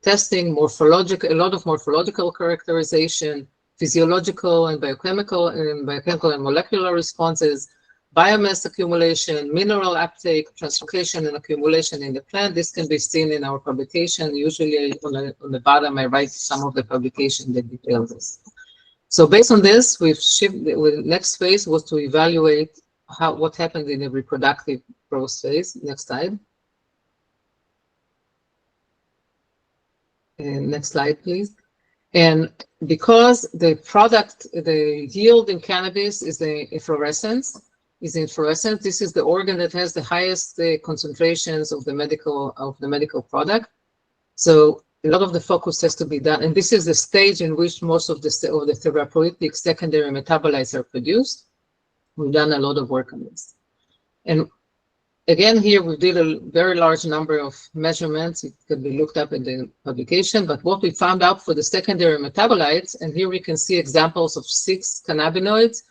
testing, a lot of morphological characterization, physiological and biochemical and molecular responses, biomass accumulation, mineral uptake, translocation and accumulation in the plant. This can be seen in our publication. Usually on the bottom, I write some of the publication that details this. So based on this, the next phase was to evaluate what happened in the reproductive growth phase. Next slide. And next slide, please. And because the yield in cannabis is the inflorescence, this is the organ that has the highest concentrations of the medical product. So a lot of the focus has to be done, and this is the stage in which most of the therapeutic secondary metabolites are produced. We've done a lot of work on this. And again, here we did a very large number of measurements. It can be looked up in the publication, but what we found out for the secondary metabolites, and here we can see examples of 6 cannabinoids.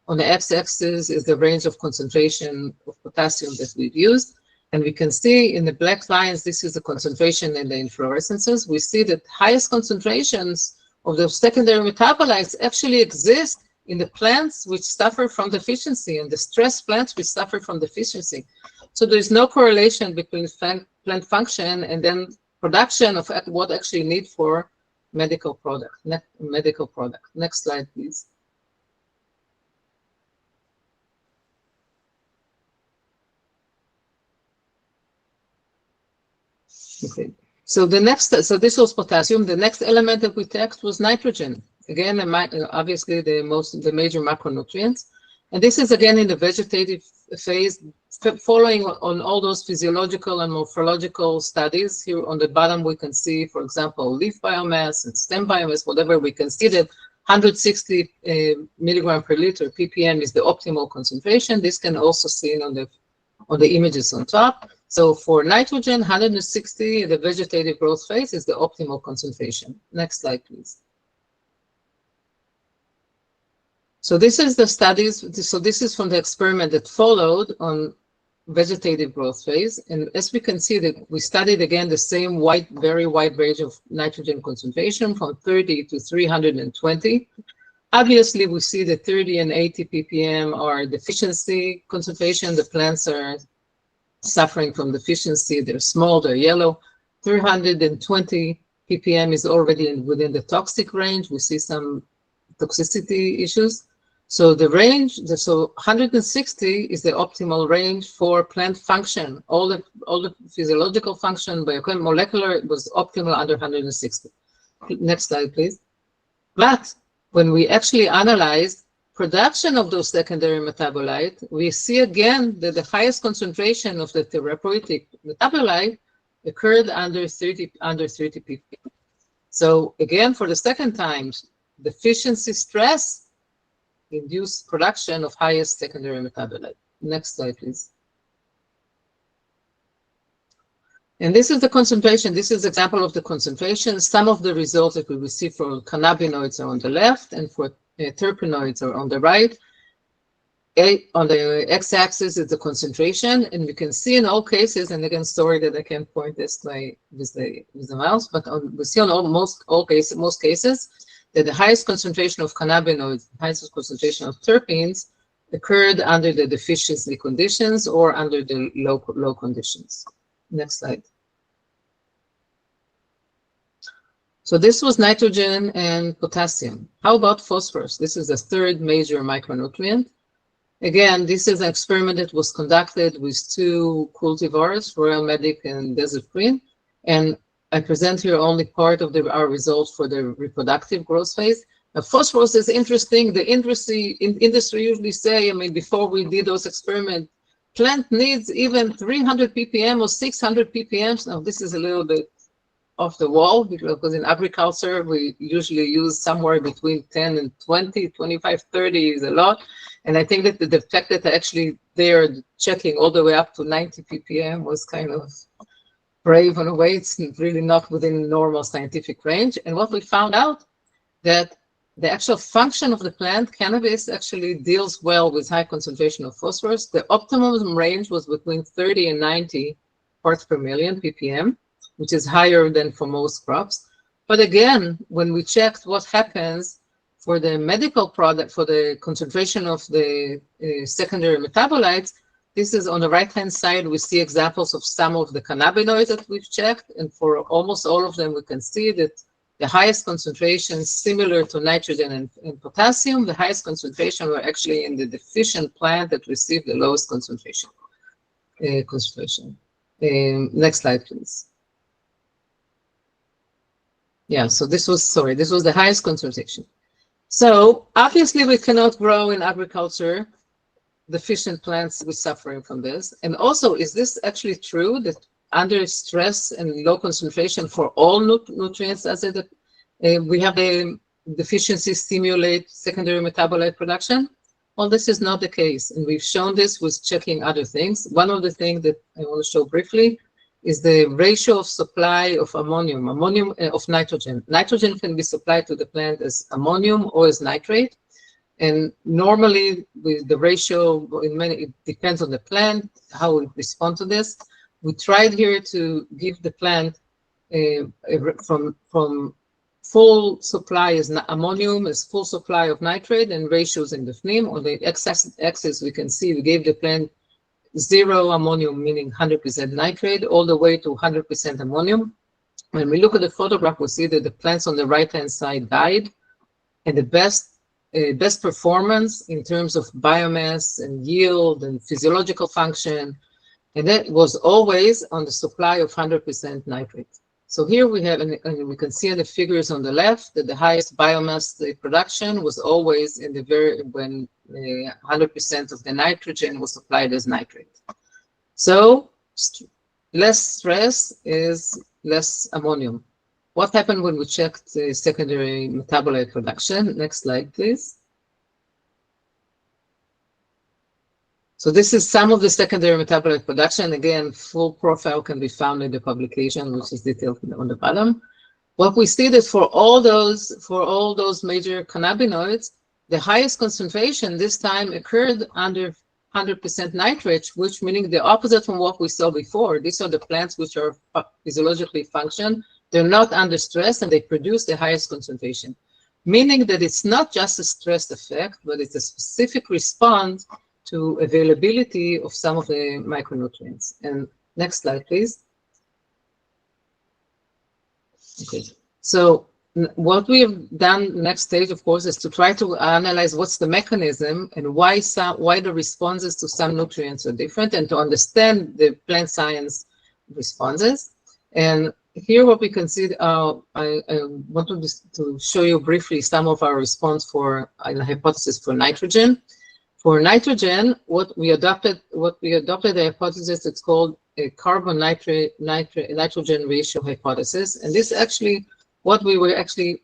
On the x-axis is the range of concentration of potassium that we've used. And we can see in the black lines, this is the concentration in the inflorescences. We see that highest concentrations of the secondary metabolites actually exist in the plants which suffer from deficiency and the stress plants which suffer from deficiency. So there's no correlation between plant function and then production of what actually need for medical product. Next slide, please. Okay. So this was potassium. The next element that we checked was nitrogen. Again, obviously the major macronutrients. And this is again in the vegetative phase, following on all those physiological and morphological studies. Here on the bottom, we can see, for example, leaf biomass and stem biomass, whatever. We can see that 160 milligram per liter ppm is the optimal concentration. This can also seen on the images on top. So for nitrogen, 160 in the vegetative growth phase is the optimal concentration. Next slide, please. So this is the studies. So this is from the experiment that followed on vegetative growth phase. And as we can see that we studied again the same very wide range of nitrogen concentration from 30 to 320. Obviously, we see that 30 and 80 ppm are deficiency concentration. The plants are suffering from deficiency. They're small, they're yellow. 320 ppm is already within the toxic range. We see some toxicity issues. So the range, so 160 is the optimal range for plant function. All the physiological function, biochemical, molecular, was optimal under 160. Next slide, please. But when we actually analyze production of those secondary metabolites, we see again that the highest concentration of the therapeutic metabolite occurred under 30 ppm. So again, for the second time, deficiency stress induced production of highest secondary metabolite. Next slide, please. And this is the concentration. This is an example of the concentration. Some of the results that we receive for cannabinoids are on the left, and for terpenoids are on the right. On the x-axis is the concentration, and you can see in all cases, and again, sorry that I can't point this with the mouse, but we see on most cases that the highest concentration of cannabinoids, highest concentration of terpenes occurred under the deficiency conditions or under the low conditions. Next slide. So this was nitrogen and potassium. How about phosphorus? This is the third major micronutrient. Again, this is an experiment that was conducted with two cultivars, Royal Medic and Desert Green, and I present here only part of our results for the reproductive growth phase. Now, phosphorus is interesting. The industry usually say, I mean, before we did those experiments, plant needs even 300 ppm or 600 ppm. Now, this is a little bit off the wall because in agriculture, we usually use somewhere between 10 and 20, 25, 30 is a lot. And I think that the fact that actually they're checking all the way up to 90 ppm was kind of brave in a way. It's really not within normal scientific range. And what we found out that the actual function of the plant, cannabis, actually deals well with high concentration of phosphorus. The optimum range was between 30 and 90 parts per million ppm, which is higher than for most crops. But again, when we checked what happens for the medical product, for the concentration of the secondary metabolites, this is on the right-hand side, we see examples of some of the cannabinoids that we've checked, and for almost all of them, we can see that the highest concentration, similar to nitrogen and potassium, the highest concentration were actually in the deficient plant that received the lowest concentration. Next slide, please. Yeah, so this was the highest concentration. So obviously we cannot grow in agriculture deficient plants with suffering from this. And also, is this actually true that under stress and low concentration for all nutrients, as we have a deficiency stimulate secondary metabolite production? Well, this is not the case. And we've shown this with checking other things. One of the things that I want to show briefly is the ratio of supply of ammonium of nitrogen. Nitrogen can be supplied to the plant as ammonium or as nitrate. And normally with the ratio, it depends on the plant, how it responds to this. We tried here to give the plant from full supply as ammonium as full supply of nitrate and ratios in the FNIM. On the x-axis, we can see we gave the plant 0 ammonium, meaning 100% nitrate, all the way to 100% ammonium. When we look at the photograph, we see that the plants on the right-hand side died, and the best performance in terms of biomass and yield and physiological function, and that was always on the supply of 100% nitrate. So here we have, and we can see in the figures on the left that the highest biomass production was always in the when 100% of the nitrogen was supplied as nitrate. So less stress is less ammonium. What happened when we checked the secondary metabolite production? Next slide, please. So this is some of the secondary metabolite production. Again, full profile can be found in the publication, which is detailed on the bottom. What we see that for all those major cannabinoids, the highest concentration this time occurred under 100% nitrate, which meaning the opposite from what we saw before. These are the plants which are physiologically function. They're not under stress and they produce the highest concentration, meaning that it's not just a stress effect, but it's a specific response to availability of some of the micronutrients. And next slide, please. Okay, so what we have done next stage, of course, is to try to analyze what's the mechanism and why the responses to some nutrients are different, and to understand the plant science responses. And here what we can see, I wanted to show you briefly some of our response for the hypothesis for nitrogen. For nitrogen, what we adopted the hypothesis, it's called a carbon nitrogen ratio hypothesis. And this actually, what we were actually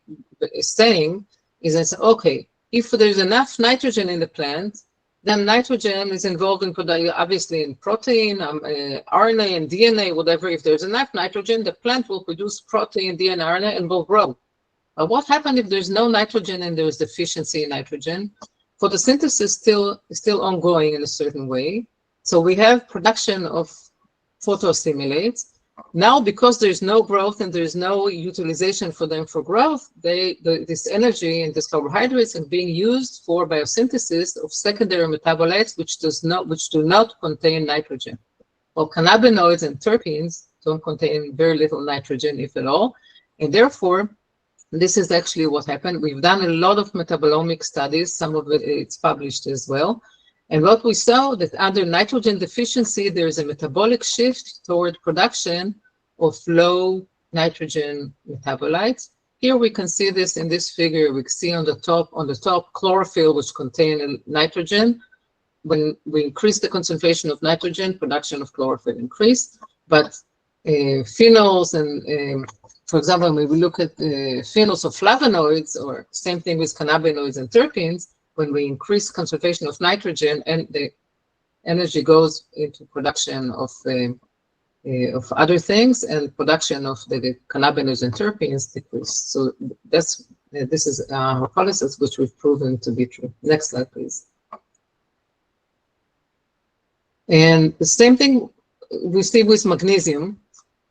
saying is that, okay, if there's enough nitrogen in the plant, then nitrogen is involved in, obviously, in protein, RNA and DNA, whatever. If there's enough nitrogen, the plant will produce protein, DNA, RNA, and will grow. But what happens if there's no nitrogen and there's deficiency in nitrogen? Photosynthesis is still ongoing in a certain way. So we have production of photostimulates. Now, because there's no growth and there's no utilization for them for growth, this energy and these carbohydrates are being used for biosynthesis of secondary metabolites which do not contain nitrogen. Well, cannabinoids and terpenes don't contain very little nitrogen, if at all, and therefore this is actually what happened. We've done a lot of metabolomic studies, some of it's published as well. And what we saw that under nitrogen deficiency, there is a metabolic shift toward production of low nitrogen metabolites. Here we can see this in this figure. We can see on the top chlorophyll, which contains nitrogen. When we increase the concentration of nitrogen, production of chlorophyll increased. But phenols and, for example, when we look at phenols or flavonoids, or same thing with cannabinoids and terpenes, when we increase concentration of nitrogen, and the energy goes into production of other things, and production of the cannabinoids and terpenes decrease. So this is a hypothesis which we've proven to be true. Next slide, please. And the same thing we see with magnesium.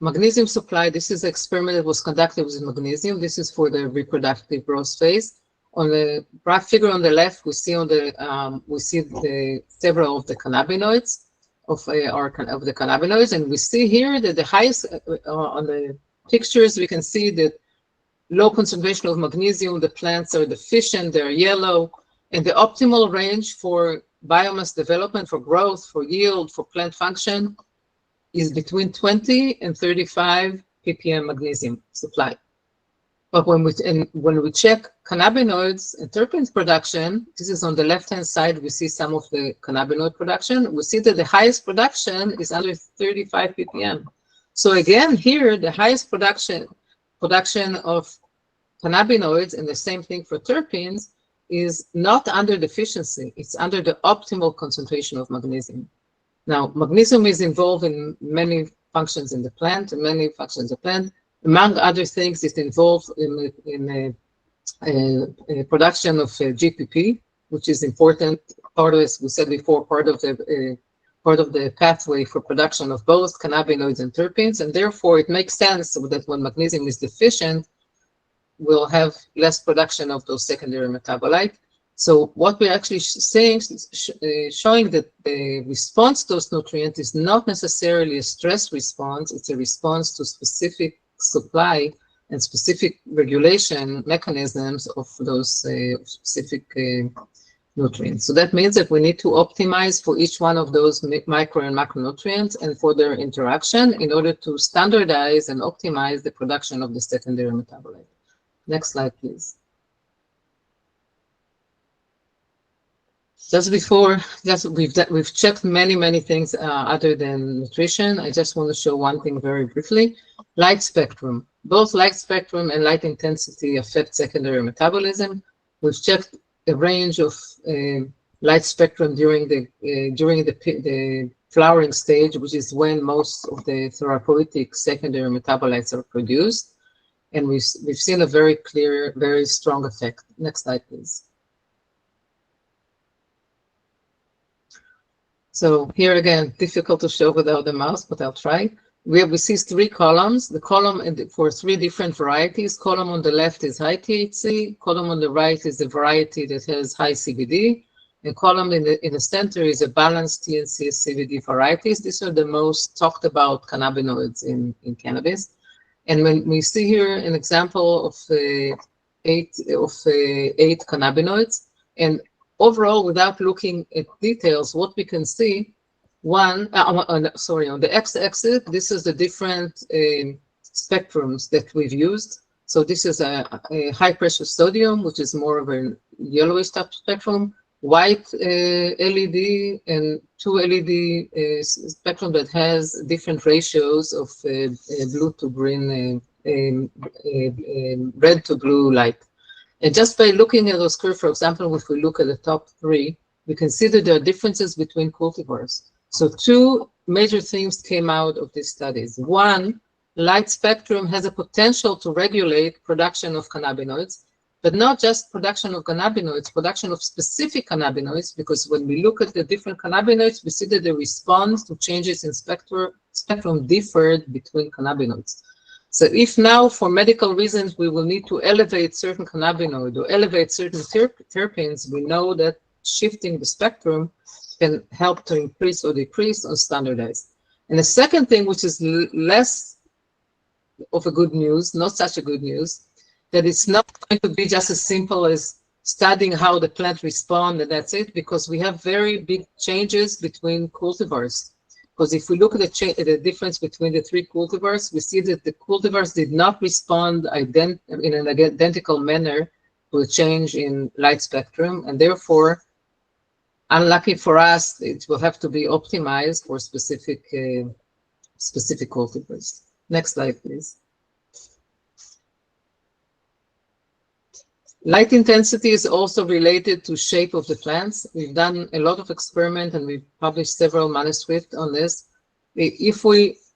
Magnesium supply, this is an experiment that was conducted with magnesium. This is for the reproductive growth phase. On the graph figure on the left, we see several of the cannabinoids of the cannabinoids, and we see here that the highest on the pictures we can see that low concentration of magnesium. The plants are deficient; they're yellow, and the optimal range for biomass development, for growth, for yield, for plant function is between 20 and 35 ppm magnesium supply. But when we check cannabinoids and terpenes production, this is on the left-hand side, we see some of the cannabinoid production. We see that the highest production is under 35 ppm. So again, here, the highest production of cannabinoids, and the same thing for terpenes, is not under deficiency. It's under the optimal concentration of magnesium. Now, magnesium is involved in many functions in the plant, Among other things, it's involved in production of GPP, which is important part of, as we said before, part of the pathway for production of both cannabinoids and terpenes, and therefore it makes sense that when magnesium is deficient, we'll have less production of those secondary metabolites. So what we're actually saying, showing that the response to those nutrients is not necessarily a stress response, it's a response to specific supply and specific regulation mechanisms of those specific nutrients. So that means that we need to optimize for each one of those micro and macronutrients and for their interaction in order to standardize and optimize the production of the secondary metabolite. Next slide, please. We've checked many things other than nutrition. I just want to show one thing very briefly. Light spectrum. Both light spectrum and light intensity affect secondary metabolism. We've checked a range of light spectrum during the flowering stage, which is when most of the therapeutic secondary metabolites are produced. And we've seen a very clear, very strong effect. Next slide, please. So here again, difficult to show without the mouse, but I'll try. We see three columns. The column for three different varieties. Column on the left is high THC. Column on the right is the variety that has high CBD. And column in the center is a balanced TNC CBD varieties. These are the most talked about cannabinoids in cannabis. And when we see here an example of eight cannabinoids, and overall, without looking at details, what we can see, on the x-axis, this is the different spectrums that we've used. So this is a high pressure sodium, which is more of a yellowish type spectrum, white LED, and 2 LED spectrum that has different ratios of blue to green, red to blue light. And just by looking at those curves, for example, if we look at the top 3, we can see that there are differences between cultivars. So 2 major themes came out of these studies. One, light spectrum has a potential to regulate production of cannabinoids, but not just production of cannabinoids, production of specific cannabinoids, because when we look at the different cannabinoids, we see that the response to changes in spectrum differed between cannabinoids. So if now, for medical reasons, we will need to elevate certain cannabinoid or elevate certain terpenes, we know that shifting the spectrum can help to increase or decrease or standardize. And the second thing, which is less of a good news, not such a good news, that it's not going to be just as simple as studying how the plant responds and that's it, because we have very big changes between cultivars. Because if we look at the difference between the 3 cultivars, we see that the cultivars did not respond in an identical manner to a change in light spectrum, and therefore, unlucky for us, it will have to be optimized for specific cultivars. Next slide, please. Light intensity is also related to shape of the plants. We've done a lot of experiment and we've published several manuscripts on this.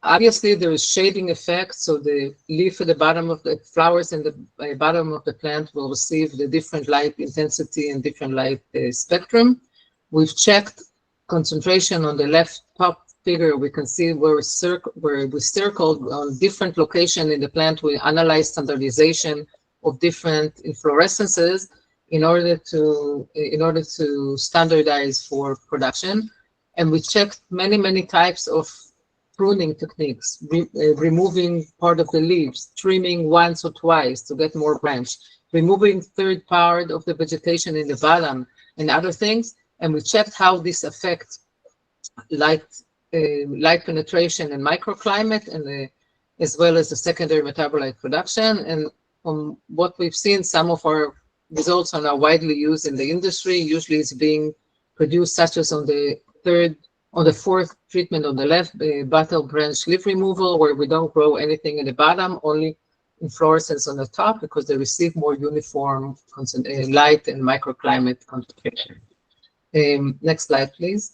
Obviously there is shading effect, so the leaf at the bottom of the flowers and the bottom of the plant will receive the different light intensity and different light spectrum. We've checked concentration on the left top figure. We can see where we circled on different location in the plant. We analyzed standardization of different inflorescences in order to standardize for production. And we checked many types of pruning techniques, removing part of the leaves, trimming once or twice to get more branch, removing third part of the vegetation in the bottom and other things. And we checked how this affects light penetration and microclimate, and as well as the secondary metabolite production. And from what we've seen, some of our results are now widely used in the industry. Usually it's being produced such as on the 4th treatment on the left, bottle branch leaf removal, where we don't grow anything in the bottom, only inflorescence on the top, because they receive more uniform light and microclimate concentration. Next slide, please.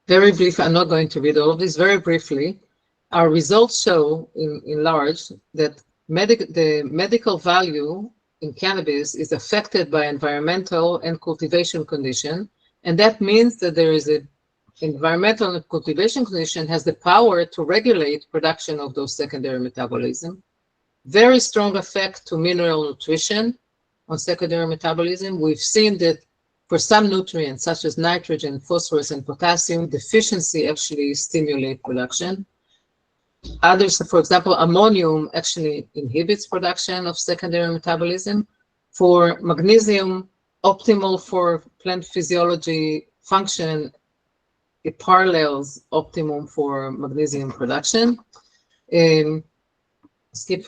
Very briefly, I'm not going to read all of this, very briefly. Our results show in large that the medical value in cannabis is affected by environmental and cultivation condition. And that means that there is an environmental and cultivation condition has the power to regulate production of those secondary metabolism. Very strong effect to mineral nutrition on secondary metabolism. We've seen that for some nutrients, such as nitrogen, phosphorus, and potassium, deficiency actually stimulate production. Others, for example, ammonium actually inhibits production of secondary metabolism. For magnesium, optimal for plant physiology function, it parallels optimum for magnesium production.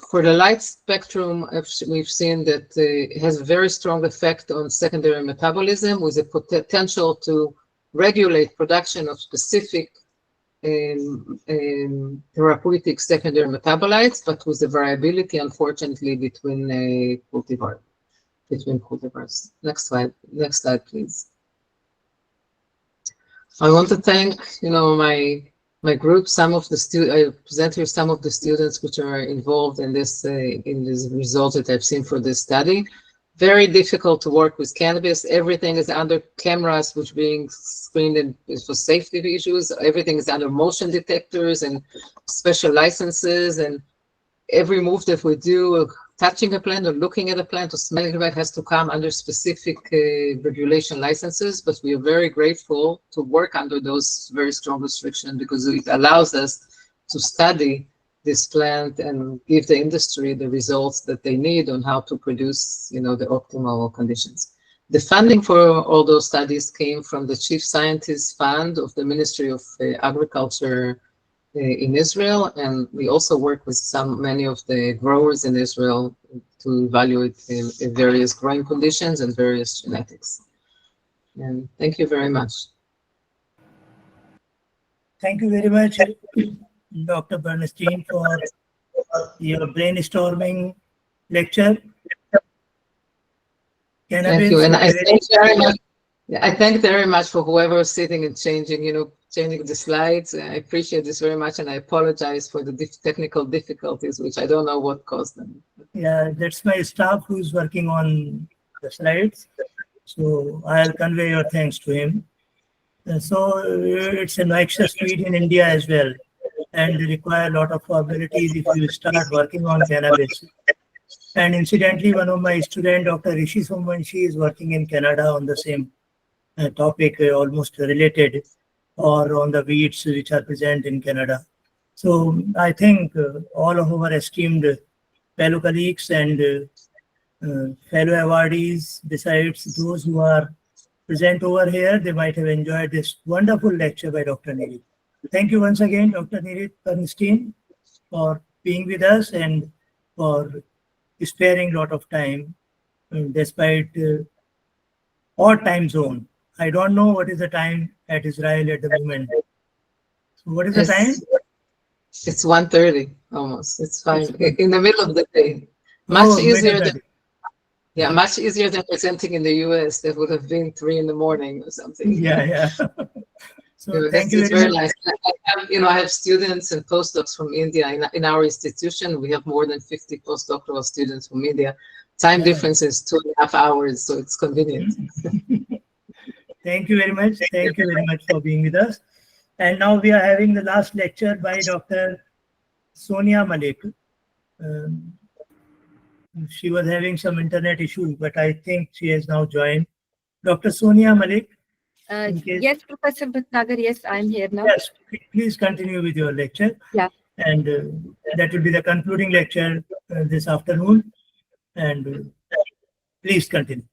For the light spectrum, we've seen that it has a very strong effect on secondary metabolism with a potential to regulate production of specific therapeutic secondary metabolites, but with the variability, unfortunately, between cultivars. Next slide, please. I want to thank, my group, some of the I present here some of the students which are involved in this results that I've seen for this study. Very difficult to work with cannabis. Everything is under cameras which being screened and for safety issues. Everything is under motion detectors and special licenses, and every move that we do, touching a plant or looking at a plant or smelling it has to come under specific regulation licenses. But we are very grateful to work under those very strong restrictions, because it allows us to study this plant and give the industry the results that they need on how to produce, the optimal conditions. The funding for all those studies came from the Chief Scientist Fund of the Ministry of Agriculture in Israel, and we also work with many of the growers in Israel to evaluate in various growing conditions and various genetics. And thank you very much. Thank you very much, Dr. Bernstein, for your brainstorming lecture. Thank you, and I thank very much. I thank very much for whoever is sitting and changing the slides. I appreciate this very much, and I apologize for the technical difficulties, which I don't know what caused them. Yeah, that's my staff who's working on the slides. So I'll convey your thanks to him. It's a noxious weed in India as well, and they require a lot of abilities if you start working on cannabis. And incidentally, one of my students, Dr. Rishi Somanshi, is working in Canada on the same topic, almost related, or on the weeds which are present in Canada. So I think all of our esteemed fellow colleagues and fellow awardees, besides those who are present over here, they might have enjoyed this wonderful lecture by Dr. Nirit. Thank you once again, Dr. Nirit Bernstein, for being with us and for sparing a lot of time despite odd time zone. I don't know what is the time at Israel at the moment. So what is the time? It's 1:30 almost. It's fine. In the middle of the day. Much easier than presenting in the US. That would have been 3 in the morning or something. Yeah. So thank you very nice. I have students and postdocs from India in our institution. We have more than 50 postdoctoral students from India. Time difference is 2.5 hours, so it's convenient. Thank you very much. Thank you very much for being with us. And now we are having the last lecture by Dr. Sonia Malik. She was having some internet issue, but I think she has now joined. Dr. Sonia Malik. Yes, Professor Bhatnagar, yes, I'm here now. Yes, please continue with your lecture. Yeah. And that will be the concluding lecture this afternoon. And please continue.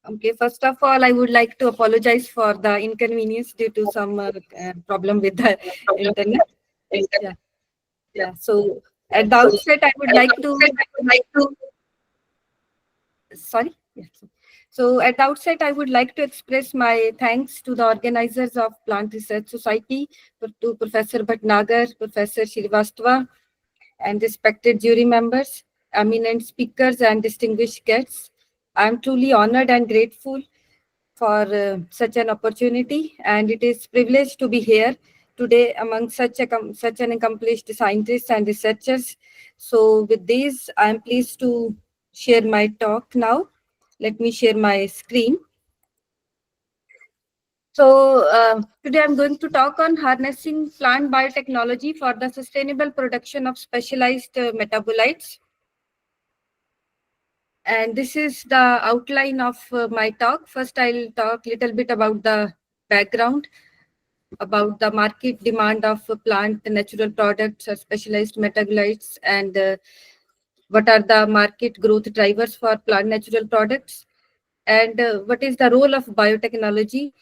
Okay, first of all, I would like to apologize for the inconvenience due to some problem with the internet. Yeah. So at the outset, I would like to. Sorry. Yes. So at the outset, I would like to express my thanks to the organizers of Plant Research Society, to Professor Bhatnagar, Professor Srivastava, and respected jury members, eminent speakers, and distinguished guests. I am truly honored and grateful for such an opportunity, and it is a privilege to be here today among such an accomplished scientists and researchers. So with these, I am pleased to share my talk now. Let me share my screen. So today I'm going to talk on harnessing plant biotechnology for the sustainable production of specialized metabolites. And this is the outline of my talk. First, I'll talk a little bit about the background, about the market demand of plant natural products or specialized metabolites, and what are the market growth drivers for plant natural products, and what is the role of biotechnology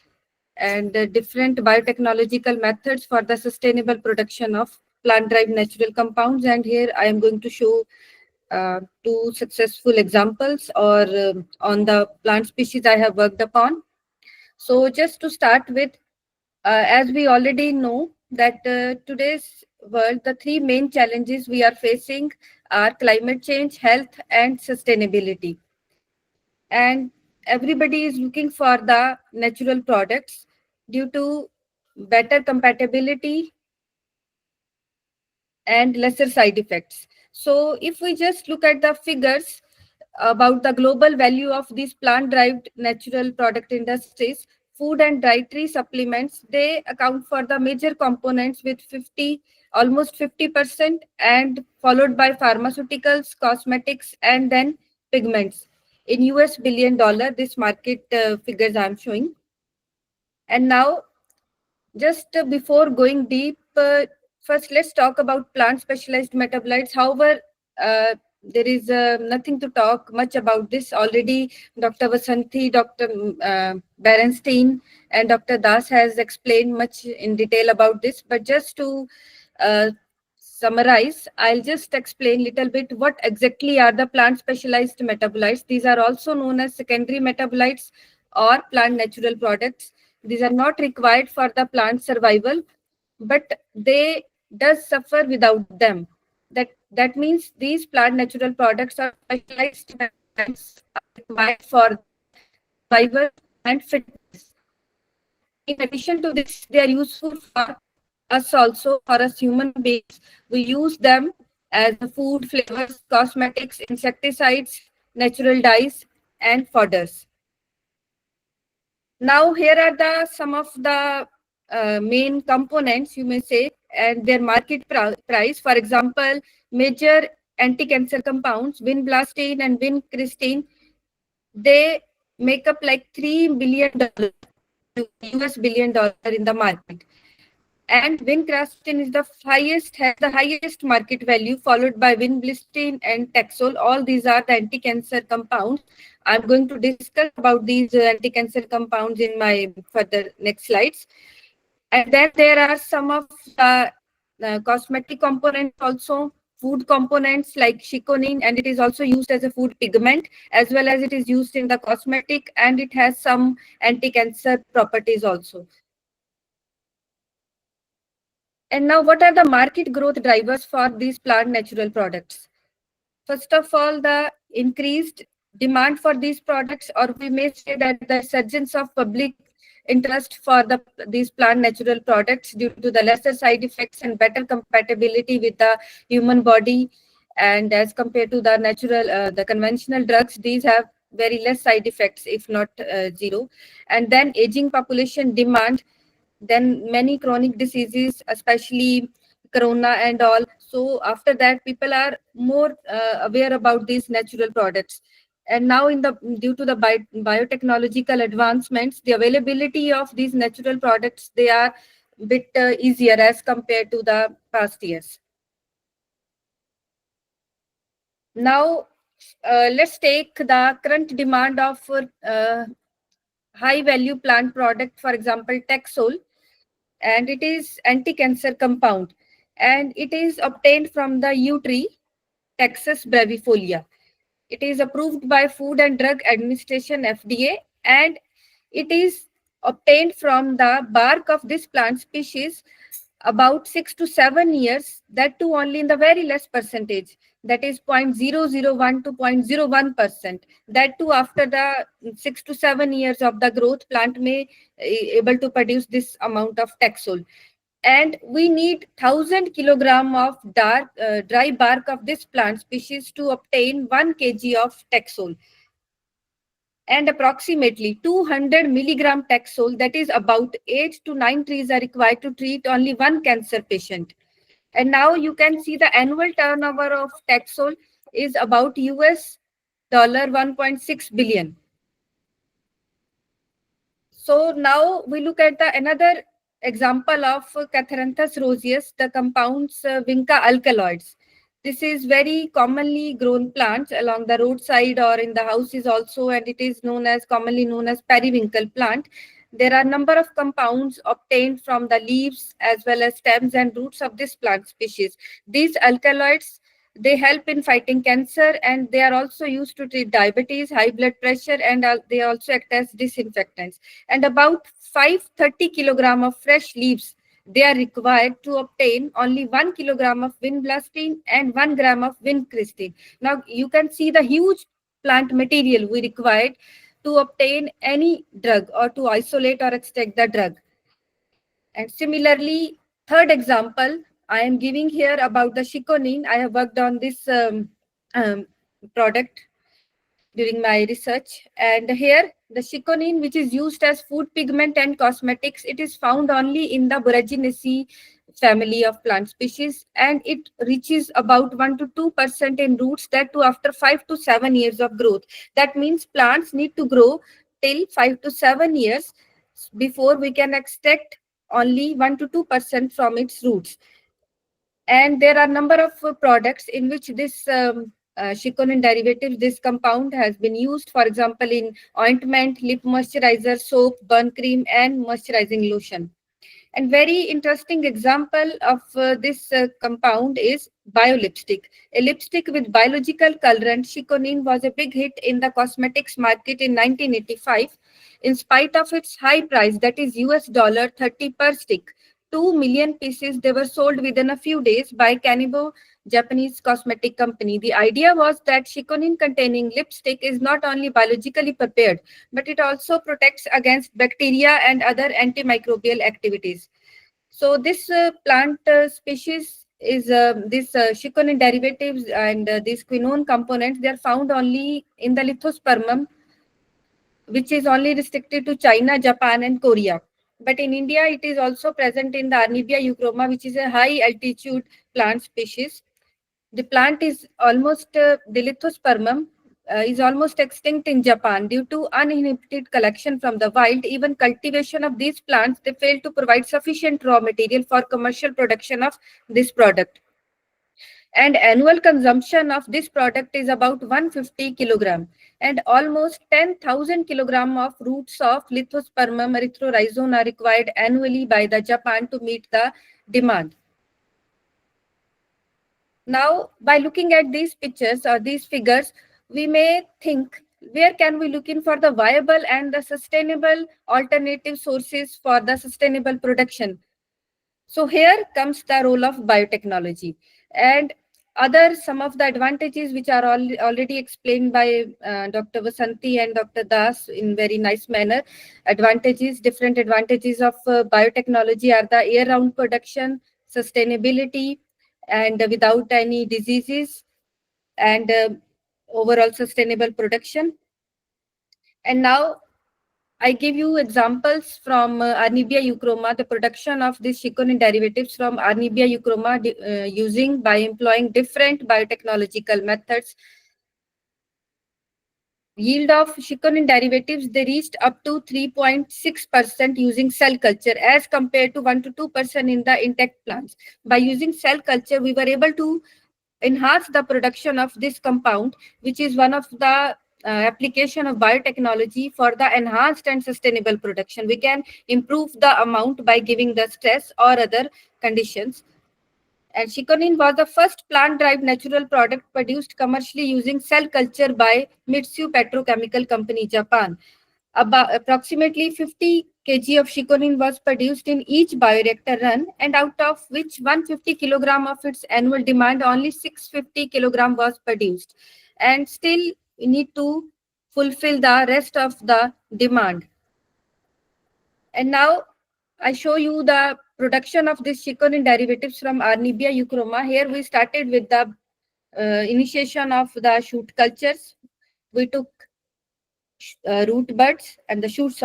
and different biotechnological methods for the sustainable production of plant-derived natural compounds. And here I am going to show 2 successful examples on the plant species I have worked upon. So just to start with, as we already know that today's world, the 3 main challenges we are facing are climate change, health, and sustainability. And everybody is looking for the natural products due to better compatibility and lesser side effects. So if we just look at the figures about the global value of these plant-derived natural product industries, food and dietary supplements, they account for the major components with almost 50%, and followed by pharmaceuticals, cosmetics, and then pigments. In US $1 billion, this market figures I'm showing. And now, just before going deep, first let's talk about plant specialized metabolites. However, there is nothing to talk much about this. Already Dr. Vasanthi, Dr. Berenstein, and Dr. Das has explained much in detail about this. But just to summarize, I'll just explain little bit what exactly are the plant specialized metabolites. These are also known as secondary metabolites or plant natural products. These are not required for the plant survival, but they does suffer without them. That means these plant natural products are specialized metabolites required for survival and fitness. In addition to this, they are useful for us also, for us human beings. We use them as food, flavors, cosmetics, insecticides, natural dyes, and fodders. Now, here are the some of the main components, you may say, and their market price. For example, major anti-cancer compounds, vinblastine and vincristine, they make up like $3 billion, US billion dollar in the market. And vincristine is the highest, has the highest market value, followed by vinblastine and taxol. All these are the anti-cancer compounds. I'm going to discuss about these anti-cancer compounds in my further next slides. And then there are some of the cosmetic components also, food components like chiconin, and it is also used as a food pigment, as well as it is used in the cosmetic, and it has some anti-cancer properties also. And now, what are the market growth drivers for these plant natural products? First of all, the increased demand for these products, or we may say that the surgence of public interest for these plant natural products due to the lesser side effects and better compatibility with the human body. And as compared to the natural, the conventional drugs, these have very less side effects, if not zero. And then aging population demand, then many chronic diseases, especially corona and all. So after that, people are more aware about these natural products. And now, due to the biotechnological advancements, the availability of these natural products, they are a bit easier as compared to the past years. Now, let's take the current demand of high value plant product, for example, taxol. And it is anti-cancer compound, and it is obtained from the yew tree, Taxus brevifolia. It is approved by Food and Drug Administration, FDA, and it is obtained from the bark of this plant species about 6 to 7 years, that too only in the very less percentage, that is 0.001 to 0.01%. That too after the 6 to 7 years of the growth, plant may able to produce this amount of taxol. And we need 1,000 kilogram of dry bark of this plant species to obtain 1 kg of taxol. And approximately 200 milligram taxol, that is about 8 to 9 trees, are required to treat only one cancer patient. And now you can see the annual turnover of taxol is about US dollar 1.6 billion. So now we look at another example of Catharanthus roseus, the compounds vinca alkaloids. This is very commonly grown plants along the roadside or in the houses also, and it is commonly known as periwinkle plant. There are a number of compounds obtained from the leaves as well as stems and roots of this plant species. These alkaloids, they help in fighting cancer, and they are also used to treat diabetes, high blood pressure, and they also act as disinfectants. And about 530 kilogram of fresh leaves, they are required to obtain only 1 kilogram of vinblastine and 1 gram of vincristine. Now you can see the huge plant material we required to obtain any drug or to isolate or extract the drug. And similarly, third example I am giving here about the chiconin. I have worked on this product during my research. And here, the chiconin, which is used as food pigment and cosmetics, it is found only in the Boraginaceae family of plant species, and it reaches about 1 to 2% in roots, that too after 5 to 7 years of growth. That means plants need to grow till 5 to 7 years before we can extract only 1 to 2% from its roots. And there are a number of products in which this chiconin derivative, this compound has been used, for example, in ointment, lip moisturizer, soap, burn cream, and moisturizing lotion. And very interesting example of this compound is biolipstick. A lipstick with biological colorant chiconin was a big hit in the cosmetics market in 1985. In spite of its high price, that is $30 per stick, 2 million pieces, they were sold within a few days by Canibo, Japanese cosmetic company. The idea was that chiconin containing lipstick is not only biologically prepared, but it also protects against bacteria and other antimicrobial activities. So this plant species is this chiconin derivatives and these quinone components, they are found only in the lithospermum, which is only restricted to China, Japan, and Korea. But in India, it is also present in the Arnibia euchroma, which is a high altitude plant species. The plant is almost, the lithospermum is almost extinct in Japan due to uninhibited collection from the wild. Even cultivation of these plants, they fail to provide sufficient raw material for commercial production of this product. And annual consumption of this product is about 150 kilogram, and almost 10,000 kilogram of roots of Lithospermum erythrorhizome are required annually by the Japan to meet the demand. Now, by looking at these pictures or these figures, we may think, where can we look in for the viable and the sustainable alternative sources for the sustainable production? So here comes the role of biotechnology and some of the advantages which are already explained by Dr. Vasanti and Dr. Das in very nice manner. Different advantages of biotechnology are the year-round production, sustainability, and without any diseases, and overall sustainable production. And now I give you examples from Arnibia euchroma, the production of these chiconin derivatives from Arnibia euchroma by employing different biotechnological methods. Yield of chiconin derivatives, they reached up to 3.6% using cell culture as compared to 1 to 2% in the intact plants. By using cell culture, we were able to enhance the production of this compound, which is one of the application of biotechnology for the enhanced and sustainable production. We can improve the amount by giving the stress or other conditions. And chiconin was the first plant-derived natural product produced commercially using cell culture by Mitsui Petrochemical Company, Japan. Approximately 50 kg of chiconin was produced in each bioreactor run, and out of which 150 kilogram of its annual demand, only 650 kilogram was produced. And still, we need to fulfill the rest of the demand. And now I show you the production of this chiconin derivatives from Arnibia euchroma. Here we started with the initiation of the shoot cultures. We took root buds and the shoot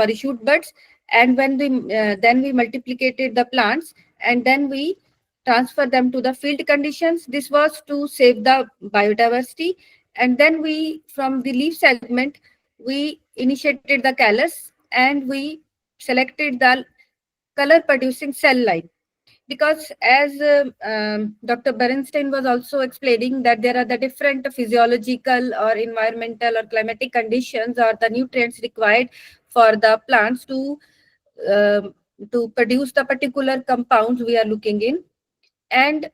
buds, and when then we multiplicated the plants, and then we transfer them to the field conditions. This was to save the biodiversity. And then we, from the leaf segment, we initiated the callus and we selected the color producing cell line, because as Dr. Berenstein was also explaining, that there are the different physiological or environmental or climatic conditions or the nutrients required for the plants to produce the particular compounds we are looking in. And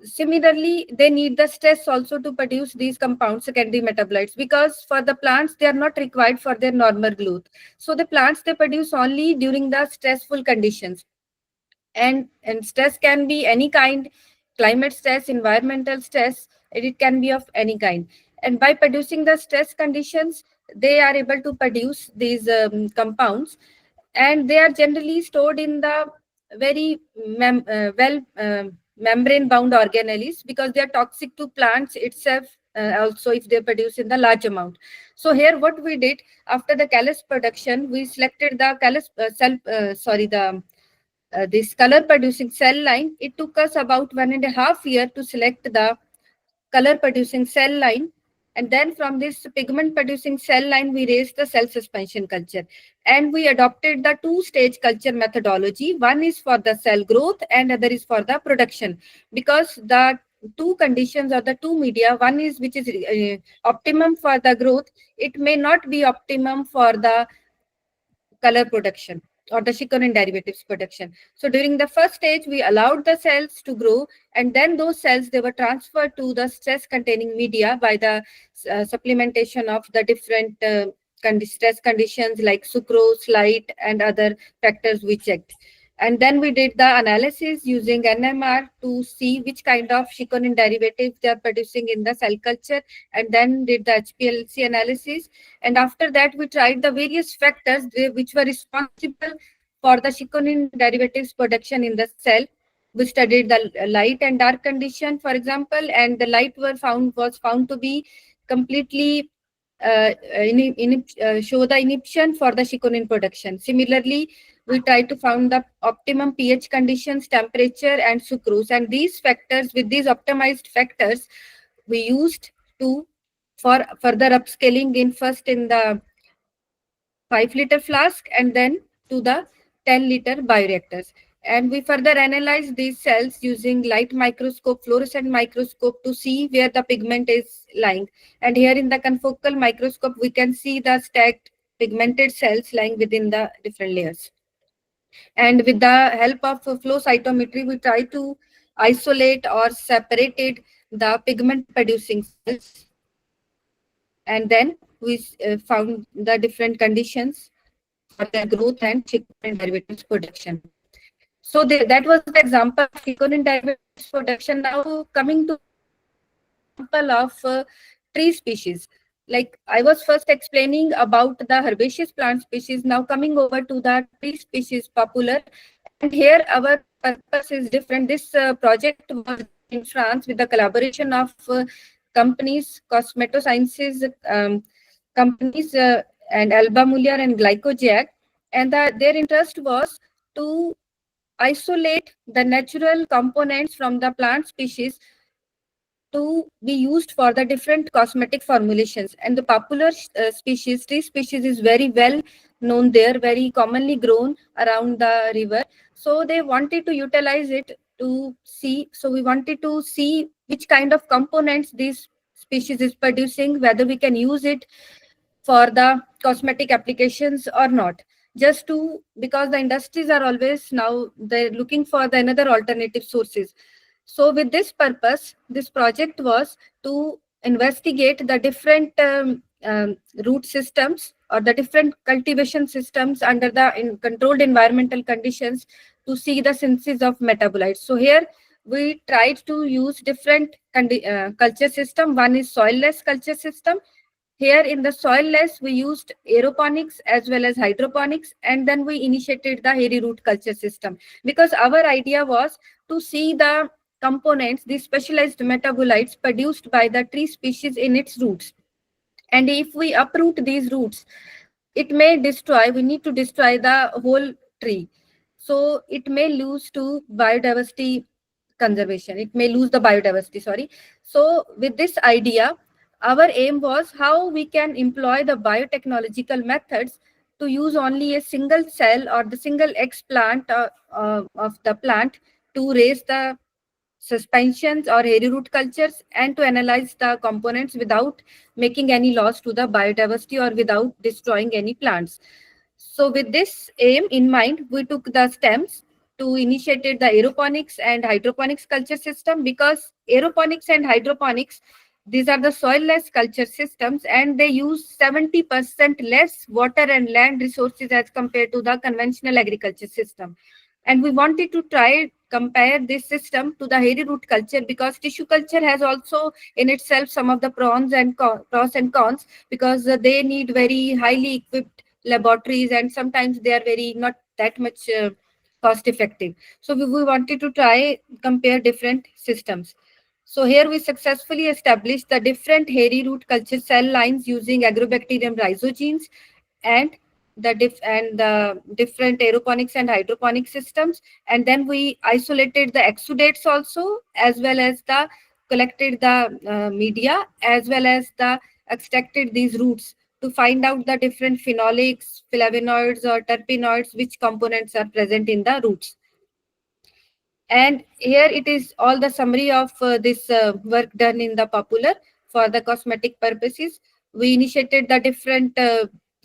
similarly, they need the stress also to produce these compounds, secondary metabolites, because for the plants, they are not required for their normal growth. So the plants, they produce only during the stressful conditions. And stress can be any kind, climate stress, environmental stress, it can be of any kind. And by producing the stress conditions, they are able to produce these compounds, and they are generally stored in the very membrane bound organelles, because they are toxic to plants itself, also if they produce in the large amount. So here what we did, after the callus production, we selected the callus this color producing cell line. It took us about 1.5 years to select the color producing cell line. And then from this pigment producing cell line, we raised the cell suspension culture. And we adopted the 2-stage culture methodology. One is for the cell growth and other is for the production. Because the two conditions or the two media, one is which is optimum for the growth, it may not be optimum for the color production. or the chiconin derivatives production. So during the first stage, we allowed the cells to grow, and then those cells, they were transferred to the stress containing media by the supplementation of the different stress conditions like sucrose, light, and other factors we checked. And then we did the analysis using NMR to see which kind of chiconin derivatives they are producing in the cell culture, and then did the HPLC analysis. And after that, we tried the various factors which were responsible for the chiconin derivatives production in the cell. We studied the light and dark condition, for example, and the light was found to be completely show the inhibition for the chiconin production. Similarly, we try to find the optimum pH conditions, temperature, and sucrose. And these factors, with these optimized factors, we used to for further upscaling in first in the 5-liter flask and then to the 10-liter bioreactors. And we further analyzed these cells using light microscope, fluorescent microscope to see where the pigment is lying. And here in the confocal microscope, we can see the stacked pigmented cells lying within the different layers. And with the help of flow cytometry, we try to isolate or separated the pigment producing cells. And then we found the different conditions for their growth and chiconin derivatives production. So that was the example of chiconin derivatives production. Now coming to example of tree species. Like I was first explaining about the herbaceous plant species, now coming over to the tree species popular. And here our purpose is different. This project was in France with the collaboration of companies, cosmetosciences companies, and Alba Muller and Glycojac. And their interest was to isolate the natural components from the plant species to be used for the different cosmetic formulations. And the popular species, tree species, is very well known there, very commonly grown around the river. So they wanted to utilize it to see. So we wanted to see which kind of components this species is producing, whether we can use it for the cosmetic applications or not. Just to, because the industries are always now they're looking for the another alternative sources. So with this purpose, this project was to investigate the different root systems or the different cultivation systems under the controlled environmental conditions to see the synthesis of metabolites. So here we tried to use different culture system. One is soil-less culture system. Here in the soil-less, we used aeroponics as well as hydroponics, and then we initiated the hairy root culture system, because our idea was to see the components, these specialized metabolites produced by the tree species in its roots. And if we uproot these roots, it may destroy, we need to destroy the whole tree. So it may lose to biodiversity conservation. It may lose the biodiversity, sorry. So with this idea, our aim was how we can employ the biotechnological methods to use only a single cell or the single X plant of the plant to raise the suspensions or hairy root cultures and to analyze the components without making any loss to the biodiversity or without destroying any plants. So with this aim in mind, we took the stems to initiated the aeroponics and hydroponics culture system, because aeroponics and hydroponics, these are the soil-less culture systems, and they use 70% less water and land resources as compared to the conventional agriculture system. And we wanted to try compare this system to the hairy root culture, because tissue culture has also in itself some of the pros and cons, because they need very highly equipped laboratories, and sometimes they are very not that much cost effective. So we wanted to try compare different systems. So here we successfully established the different hairy root culture cell lines using agrobacterium rhizogenes and the different aeroponics and hydroponic systems. And then we isolated the exudates also, as well as the collected the media, as well as the extracted these roots to find out the different phenolics, flavonoids or terpenoids, which components are present in the roots. And here it is all the summary of this work done in the popular for the cosmetic purposes. We initiated the different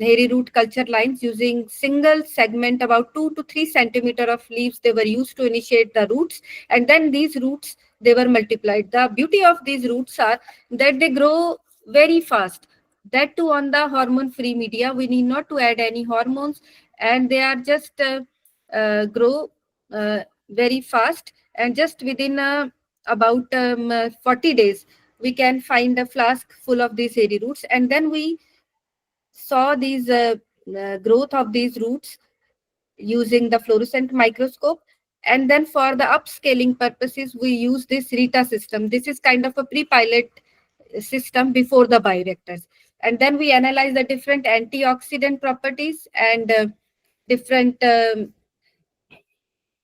hairy root culture lines using single segment about 2 to 3 centimeter of leaves. They were used to initiate the roots, and then these roots, they were multiplied. The beauty of these roots are that they grow very fast. That too on the hormone-free media. We need not to add any hormones, and they are just grow very fast, and just within about 40 days we can find a flask full of these hairy roots. And then we saw these growth of these roots using the fluorescent microscope. And then for the upscaling purposes, we use this Rita system. This is kind of a pre-pilot system before the bioreactors. And then we analyze the different antioxidant properties and different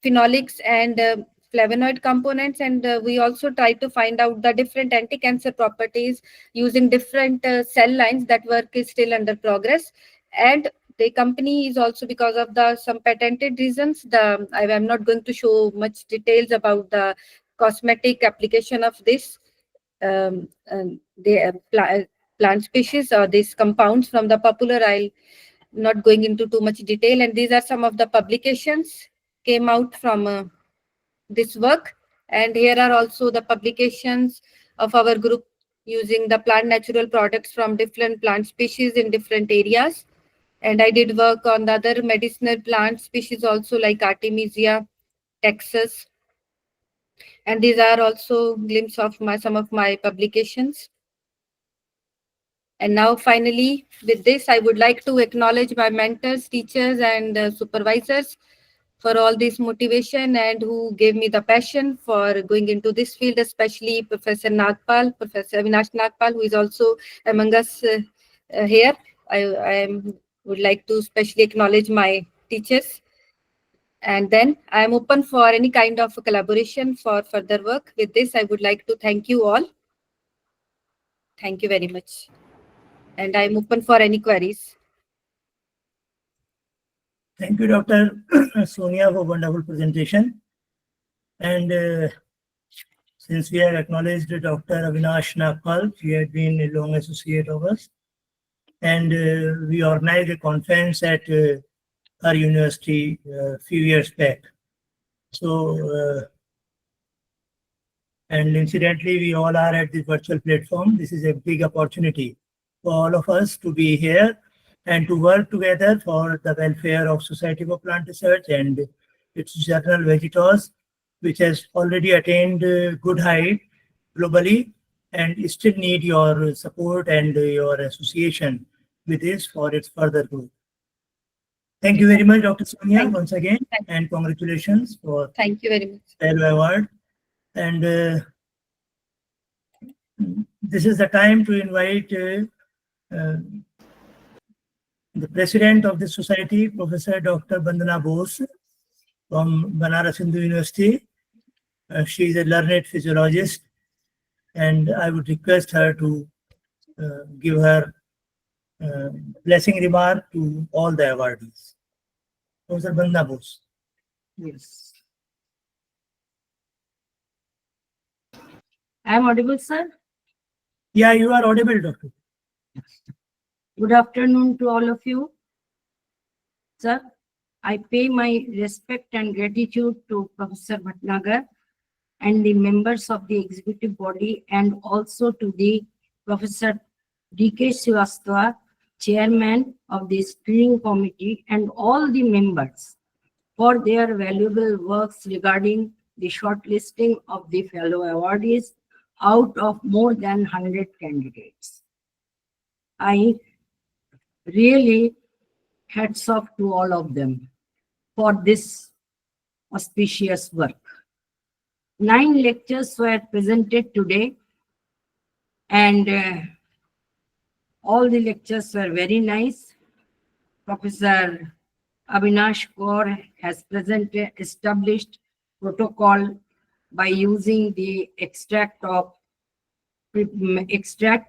phenolics and flavonoid components. And we also try to find out the different anti-cancer properties using different cell lines. That work is still under progress. And the company is also, because of the some patented reasons, I'm not going to show much details about the cosmetic application of this plant species or these compounds from the popular. I'll not going into too much detail. And these are some of the publications came out from this work. And here are also the publications of our group using the plant natural products from different plant species in different areas. And I did work on the other medicinal plant species also, like Artemisia, Texas. And these are also glimpse of some of my publications. And now finally, with this, I would like to acknowledge my mentors, teachers, and supervisors for all this motivation and who gave me the passion for going into this field, especially Professor Nagpal, Professor Avinash Nagpal, who is also among us here. I would like to especially acknowledge my teachers. And then I am open for any kind of collaboration for further work. With this, I would like to thank you all. Thank you very much. And I'm open for any queries. Thank you, Dr. Sonia, for wonderful presentation. And since we have acknowledged Dr. Avinash Nagpal, she had been a long associate of us. And we organized a conference at our university a few years back. So, and incidentally, we all are at this virtual platform. This is a big opportunity for all of us to be here and to work together for the welfare of Society for Plant Research and its journal Vegetos, which has already attained good height globally and still need your support and your association with this for its further growth. Thank you very much, Dr. Sonia, once again, and congratulations for Thank you very much. Fellow Award. And this is the time to invite the president of the society, Professor Dr. Vandana Bose from Banaras Hindu University. She is a learned physiologist, and I would request her to give her blessing remark to all the awardees. Professor Vandana Bose. Yes. I am audible, sir? Yeah, you are audible, Doctor. Good afternoon to all of you. Sir, I pay my respect and gratitude to Professor Bhatnagar and the members of the executive body, and also to the Professor D.K. Srivastava, chairman of the screening committee, and all the members for their valuable works regarding the shortlisting of the fellow awardees out of more than 100 candidates. I really hats off to all of them for this auspicious work. 9 lectures were presented today, and all the lectures were very nice. Professor Avinash Kaur has established protocol by using the extract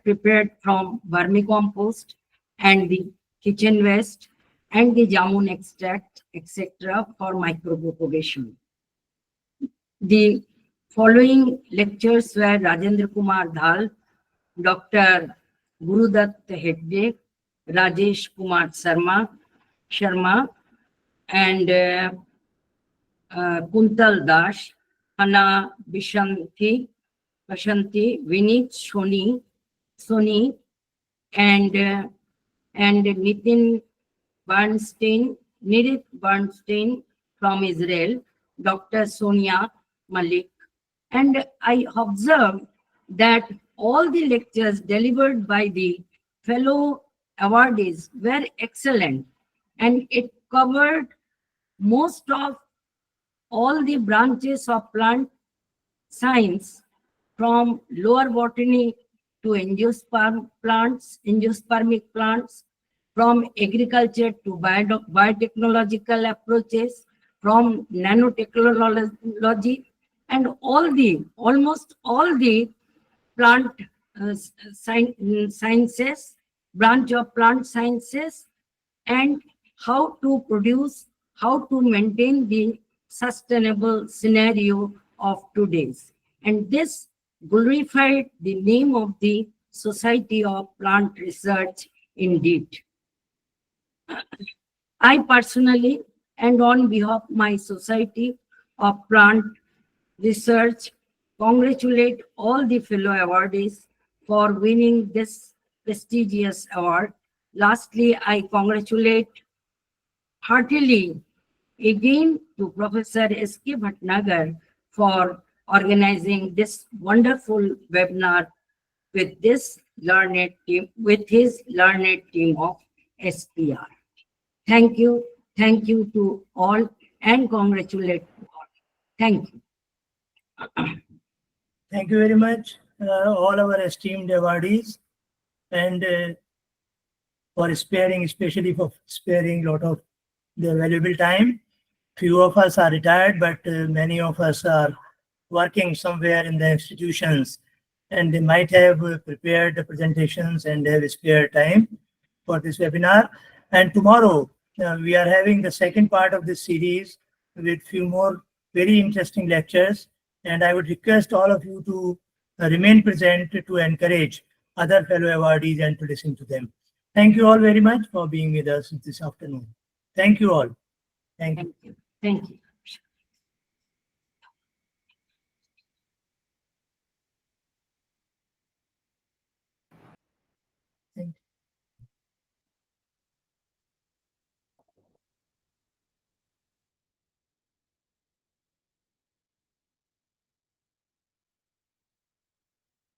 prepared from vermicompost and the kitchen waste and the jamun extract, etc., for micropropagation. The following lectures were Rajendra Kumar Dhal, Dr. Gurudat Hegde, Rajesh Kumar Sharma, and Kuntal Dash, Hana Bishanti, Vinit Soni, and Nitin Nirit Bernstein from Israel, Dr. Sonia Malik. And I observed that all the lectures delivered by the fellow awardees were excellent, and it covered most of all the branches of plant science, from lower botany to angiospermic plants, from agriculture to biotechnological approaches, from nanotechnology, and almost all the plant sciences, branch of plant sciences, and how to maintain the sustainable scenario of today's. And this glorified the name of the Society of Plant Research indeed. I personally, and on behalf of my Society of Plant Research, congratulate all the fellow awardees for winning this prestigious award. Lastly, I congratulate heartily again to Professor S.K. Bhatnagar for organizing this wonderful webinar with his learned team of SPR. Thank you to all, and congratulate to all. Thank you. Thank you very much, all our esteemed awardees, and especially for sparing a lot of their valuable time. Few of us are retired, but many of us are working somewhere in the institutions, and they might have prepared the presentations and have spare time for this webinar. And tomorrow, we are having the second part of this series with few more very interesting lectures. And I would request all of you to remain present to encourage other fellow awardees and to listen to them. Thank you all very much for being with us this afternoon. Thank you all. Thank you. Thank you.